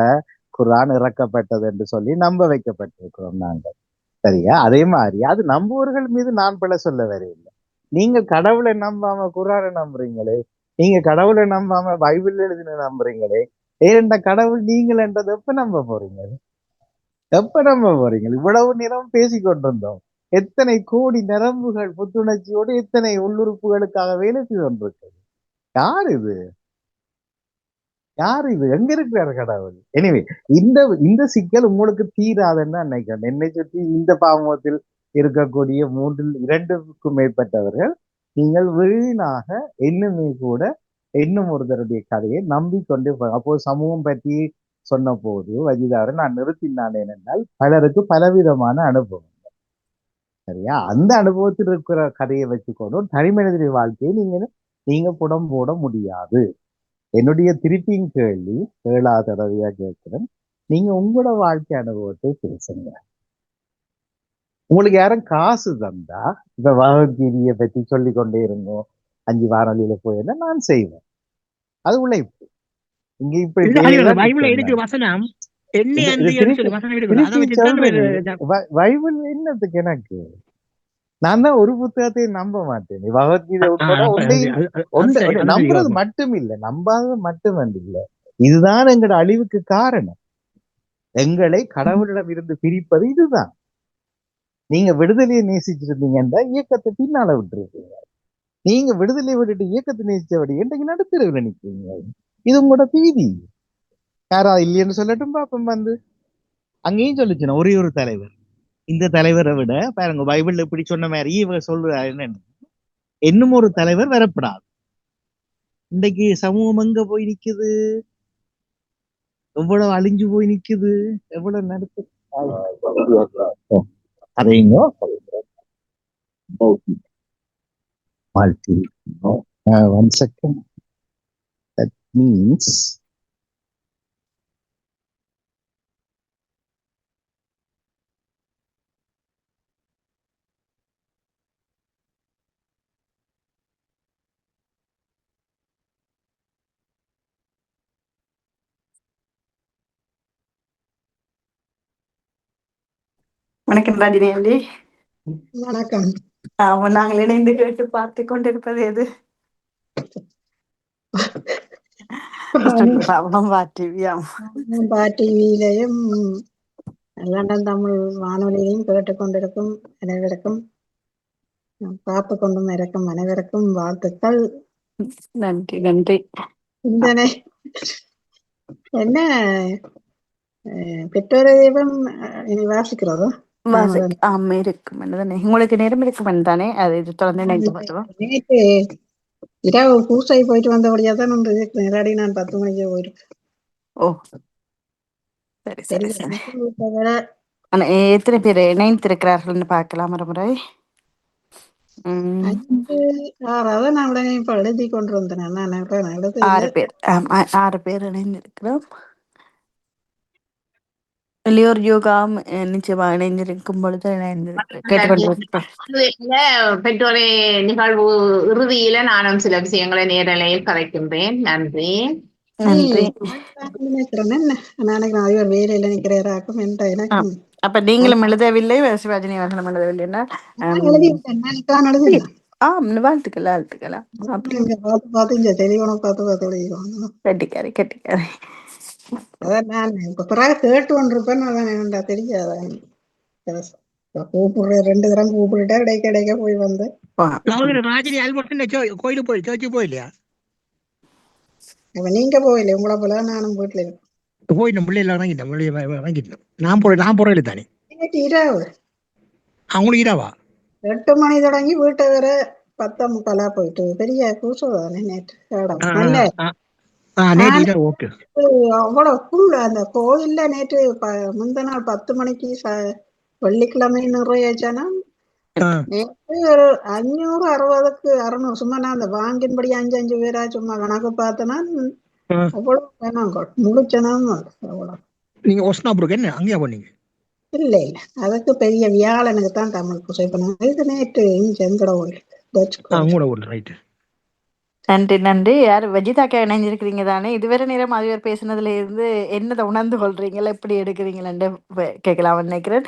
குர்ஆன் இறக்கப்பட்டது என்று சொல்லி நம்ப வைக்கப்பட்டிருக்கிறோம் நாங்கள். சரியா? அதே மாதிரி அது நம்புவர்கள் மீது நான் பிழை சொல்ல வரையில்லை. நீங்க கடவுளை நம்பாம குர்ஆனை நம்புறீங்களே, நீங்க கடவுளை நம்பாம பைபிள் எழுதின நம்புறீங்களே, ஏன்டா கடவுள் நீங்கள் என்றது எப்ப நம்ப போறீங்க? இவ்வளவு நேரம் பேசி கொண்டிருந்தோம். எத்தனை கோடி நரம்புகள் புத்துணர்ச்சியோடு எத்தனை உள்ளுறுப்புகளுக்காக வேலை செய்து கொண்டிருக்கிறது. யார் இது? எங்க இருக்கிறார் கடவுள்? எனவே இந்த சிக்கல் உங்களுக்கு தீராதுன்னு நினைக்கிறேன். என்னை சுற்றி இந்த பாவத்தில் இருக்கக்கூடிய 2க்கும் மேற்பட்டவர்கள் நீங்கள் வீணாக இன்னுமே கூட இன்னும் ஒருத்தருடைய கதையை நம்பிக்கொண்டு, அப்போ சமூகம் பற்றி சொன்ன போது வஜிதாவை நான் நிறுத்தினான். ஏனென்றால் பலருக்கு பலவிதமான அனுபவம். சரியா? அந்த அனுபவத்தில் இருக்கிற கதையை வச்சுக்கொண்டு தனிமனிதனுடைய வாழ்க்கையை நீங்க புடம் போட முடியாது. என்னுடைய திருப்பியும் கேள்வி 7வது தடவையா கேட்கிறேன், நீங்க உங்களோட வாழ்க்கை அனுபவத்தை பேசுங்க. உங்களுக்கு யாரும் காசு தந்தா, இப்ப பகவத்கீதையை பற்றி சொல்லி கொண்டே இருந்தோம், 5 வாரொலியில போயிருந்தா நான் செய்வேன். அது உழைப்பு. இங்க இப்படி பைபிள் என்னத்துக்கு எனக்கு? நான் தான் ஒரு புத்தகத்தையும் நம்ப மாட்டேன். பகவத்கீதை உட்பட நம்புறது மட்டும் இல்லை, நம்பாதது மட்டுமன்று இல்லை, இதுதான் எங்களோட அழிவுக்கு காரணம். எங்களை கடவுளிடம் இருந்து பிரிப்பது இதுதான். நீங்க விடுதலையை நேசிச்சிருந்தீங்கன்னா இயக்கத்தை பின்னால விட்டுருக்கீங்க. நீங்க விடுதலையை விட்டுட்டு இயக்கத்தை நேசிச்சபடி இன்றைக்கு நடுத்தரவில் நிற்கிறீங்க. இது உங்களோட பீதி. யாரா இல்லைன்னு சொல்லட்டும் பாப்பம். அங்கேயும் சொல்லிச்சுனா ஒரே ஒரு தலைவர், இந்த தலைவரை விட பாருங்க பைபிள் இப்படி சொன்ன மாதிரி இவங்க சொல்றாரு என்னன்னு, இன்னும் ஒரு தலைவர் வரப்படாது. இன்றைக்கு சமூகம் எங்க போய் நிக்குது, எவ்வளவு அழிஞ்சு போய் நிக்குது, எவ்வளவு நடத்து அதைங்க one second. That means வணக்கம் ராஜினி ஆண்டி. வணக்கம். நாங்கள் இணைந்து கேட்டு பார்த்து கொண்டிருப்பது எது? டிவியிலையும் லண்டன் தமிழ் வானொலியிலையும் கேட்டுக்கொண்டிருக்கும் அனைவருக்கும், பார்த்து கொண்டும் இருக்கும் அனைவருக்கும் வாழ்த்துக்கள். நன்றி நன்றி. சிந்தனை என்ன பெற்றோரை தெய்வம் இனி வாசிக்கிறதோ? இருக்கும் தானே உங்களுக்கு நேரம் இருக்கும் தானே அது இது தொடர்ந்து நினைக்கப்பட்டோம். நேற்று இரவு பூசை போயிட்டு வந்தபடியா தான் நேரடி நான் 10 மணிக்கு போயிருக்கேன். ஓ சரி சரி சரி. தவிர ஆனா எத்தனை பேர் இணைந்திருக்கிறார்கள்னு பார்க்கலாம் ஒரு முறை. 5, 6 நான் உடனே இப்ப எழுதி கொண்டு வந்தேன். நான் எழுத 6 பேர். 6 பேர் இணைந்திருக்கிறோம். வெளியூர் யோகாம் நிச்சயமா இணைந்திருக்கும் பொழுது கேட்டுக்கொண்டிருப்பேன். பெற்றோரை நிகழ்வு இறுதியில நானும் சில விஷயங்களை நேரலையில் கலைக்கின்றேன். நன்றி நன்றி. நாளைக்கு நான் வேலையில நிக்கிறேராக்கும் என்ற எனக்கும் அப்ப நீங்களும் எழுதவில்லை, சிவாஜினி அவர்களும் எழுதவில்லை. வாழ்த்துக்கள் வாழ்த்துக்களா. கட்டிக்காரி கட்டிக்காரி. அதான் நான் இப்ப பிறகு கேட்டு கொண்டிருப்பேன். அதான் தெரியாத கூப்பிடுற 2 தரம் கூப்பிட்டுட்டா இடைக்க போய் வந்து ராஜினி கோயிலுக்கு போய் சர்ச்சுக்கு போயிலையா? இப்ப நீங்க போயில உங்களை போல நானும் வீட்டுல போயிட்டேன். பிள்ளைல வாங்கிட்டேன். நான் போறேன் தானே. இரவு அவங்களுக்கு இரவா 8 மணி தொடங்கி வீட்டை வர 10:45 போயிட்டு பெரிய கூசதானே நேற்று. அவ்வளவு ஃபுல் அந்த கோயில்ல நேற்று முந்த நாள் 10 மணிக்கு வெள்ளிக்கிழமை நிறைய ஜனம். நேற்று ஒரு 500, 600 சும்மா நான் அந்த வாங்கின்படி 5 பேரா சும்மா கணக்கு பார்த்தேன்னா அவ்வளவு ஜனம் முழு ஜனம். அவ்வளவு நீங்க ஒஸ்னாபுருக்கு என்ன அங்கேயா போனீங்க? இல்ல அதுக்கு பெரிய வியாழனுக்கு தான் தமிழ் பூசை பண்ணாங்க. இது நேற்று செங்கட ஊர். நன்றி நன்றி. யார் வஜிதாக்கா இணைஞ்சிருக்கிறீங்க தானே? இதுவரை நேரம் அதுவரை பேசுனதுல இருந்து என்னதை உணர்ந்து கொள்றீங்களா, எப்படி எடுக்கிறீங்களேன்னு கேட்கலாம் நினைக்கிறேன்.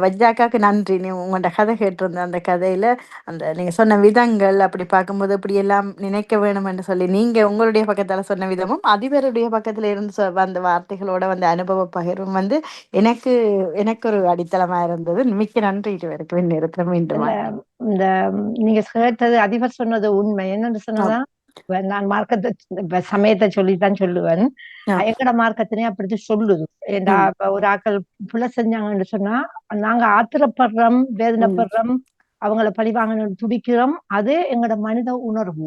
வஜிதாக்காக்கு நன்றி. நீ உங்கள்கிட்ட கதை கேட்டிருந்த அந்த கதையில அந்த நீங்க சொன்ன விதங்கள் அப்படி பார்க்கும்போது இப்படி எல்லாம் நினைக்க வேணும் என்று சொல்லி நீங்க உங்களுடைய பக்கத்தால சொன்ன விதமும் அதிபருடைய பக்கத்துல இருந்து வந்த வார்த்தைகளோட வந்த அனுபவ பகிர்வும் எனக்கு ஒரு அடித்தளமா இருந்தது. மிக்க நன்றி. இதுவரைக்கும் நேரத்துல மீண்டும் இந்த நீங்க கேட்டது அதிபர் சொன்னது உண்மை. என்னன்னு சொன்னதான் நான் மார்க்கத்தை சமயத்தை சொல்லித்தான் சொல்லுவேன். எங்கட மார்க்கத்தினே அப்படி சொல்லுது. ஏண்டா ஒரு ஆக்கள் புல செஞ்சாங்கன்னு சொன்னா நாங்க ஆத்திரப்படுறோம், வேதனைப்படுறோம், அவங்களை பழிவாங்கன்னு துடிக்கிறோம். அது எங்கட மனித உணர்வு.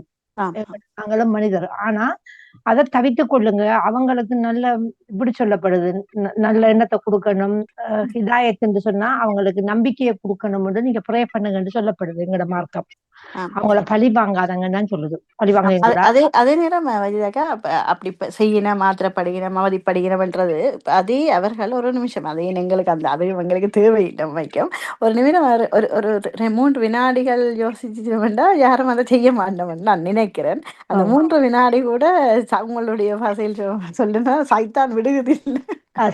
நாங்களும் மனிதர். ஆனா அதை தவித்துக் கொள்ளுங்க. அவங்களுக்கு நல்ல இப்படி சொல்லப்படுது, நல்ல எண்ணத்தை கொடுக்கணும், ஹிதாயத்துன்னு சொன்னா அவங்களுக்கு நம்பிக்கையை கொடுக்கணும்னு நீங்க ப்ரே பண்ணுங்கன்னு சொல்லப்படுது எங்கட மார்க்கம். அவங்கள பழி வாங்காதங்கன்னு சொல்லுது. பழி வாங்க அதே நேரம் அப்படி செய்யணும், மாத்திரப்படுகிறோம், அவதிப்படுகிறோம்ன்றது அதே அவர்கள் ஒரு நிமிஷம் அதே எங்களுக்கு அந்த அது எங்களுக்கு தேவையில்லை. வைக்கும் ஒரு நிமிடம் ஒரு 3 வினாடிகள் யோசிச்சுட்டோம்னா யாரும் அதை செய்ய மாட்டோம்னு நான் நினைக்கிறேன். அந்த 3 வினாடி கூட அவங்களுடைய பாசையில் சொல்லுனா சைத்தான் விடுகுது இல்லை.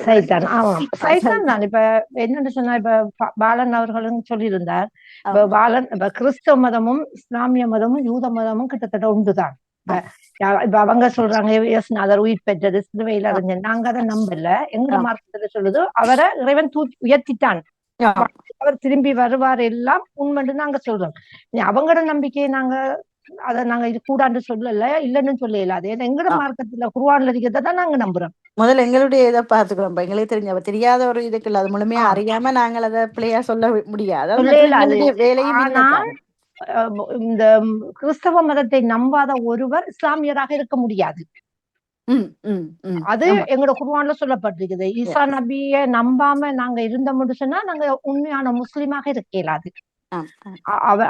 சைத்தான். ஆமாம், சைத்தான் தான். இப்ப என்னன்னு சொன்னா இப்ப பாலன் அவர்களும் சொல்லியிருந்தார். இப்ப பாலன் இப்ப கிறிஸ்தவ மதமும் இஸ்லாமிய மதமும் யூத மதமும் கிட்டத்தட்ட ஒன்றுதான். இப்ப அவங்க சொல்றாங்க இயேசுநாதர் உயிர் பெற்றது, சிலுவையில் அறிஞர். நாங்க அதை நம்பல. எங்க மார்க்கத்துல சொல்லுது அவரை இறைவன் உயர்த்திட்டான், அவர் திரும்பி வருவார், எல்லாம் உண்மைன்னு நாங்க சொல்றோம். அவங்களோட நம்பிக்கையை நாங்க இது கூடாண்டு சொல்லல, இல்லைன்னு சொல்லல. அது எங்கட மார்க்கத்துல குர்ஆன்ல இருக்கிறதான் நாங்க நம்புறோம். முதல்ல எங்களுடைய இதை பார்த்துக்கிறோம். எங்களுக்கு தெரியாத ஒரு இதுக்கு இல்ல, அது முழுமையா அறியாம நாங்கள் அதை பிள்ளையா சொல்ல முடியாது. வேலையும் இந்த கிறிஸ்தவ மதத்தை நம்பாத ஒருவர் இஸ்லாமியராக இருக்க முடியாது. அது எங்களோட குர்ஆன்ல சொல்லப்பட்டிருக்குது. ஈசா நபியை நம்பாம நாங்க இருந்தோம்னு சொன்னா நாங்க உண்மையான முஸ்லிமாக இருக்க இயலாது.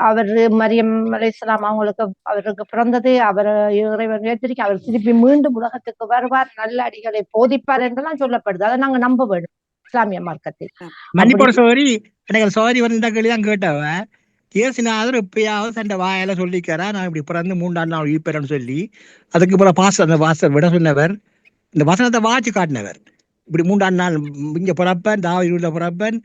அவர் மரியம் அலைஹிஸ்ஸலாம் அவருக்கு பிறந்தது, அவர் இறைவன் ஏற்றிருக்க, அவர் திருப்பி மீண்டும் உலகத்துக்கு வருவார், நல்ல அடிகளை போதிப்பார் என்றெல்லாம் சொல்லப்படுது. அதை நாங்க நம்ப வேண்டும் இஸ்லாமிய மார்க்கத்தில். மன்னிப்போட சோரி வந்து இந்த கேள்விதான் கேட்டவ இயேசுநாதர் எப்பயாவது தன் வாயால சொல்லிக்கிறா நான் இப்படி பிறந்து 3ஆம் நாள் உயிர்ப்பேன்னு சொல்லி. அதுக்கு பிறகு அந்த வாசல் விட சொன்னவர், இந்த வசனத்தை வாச்சு காட்டினவர். இப்படி 3ஆம் நாள் இங்க பிறப்பேன், தாவீதுல பிறப்பேன்,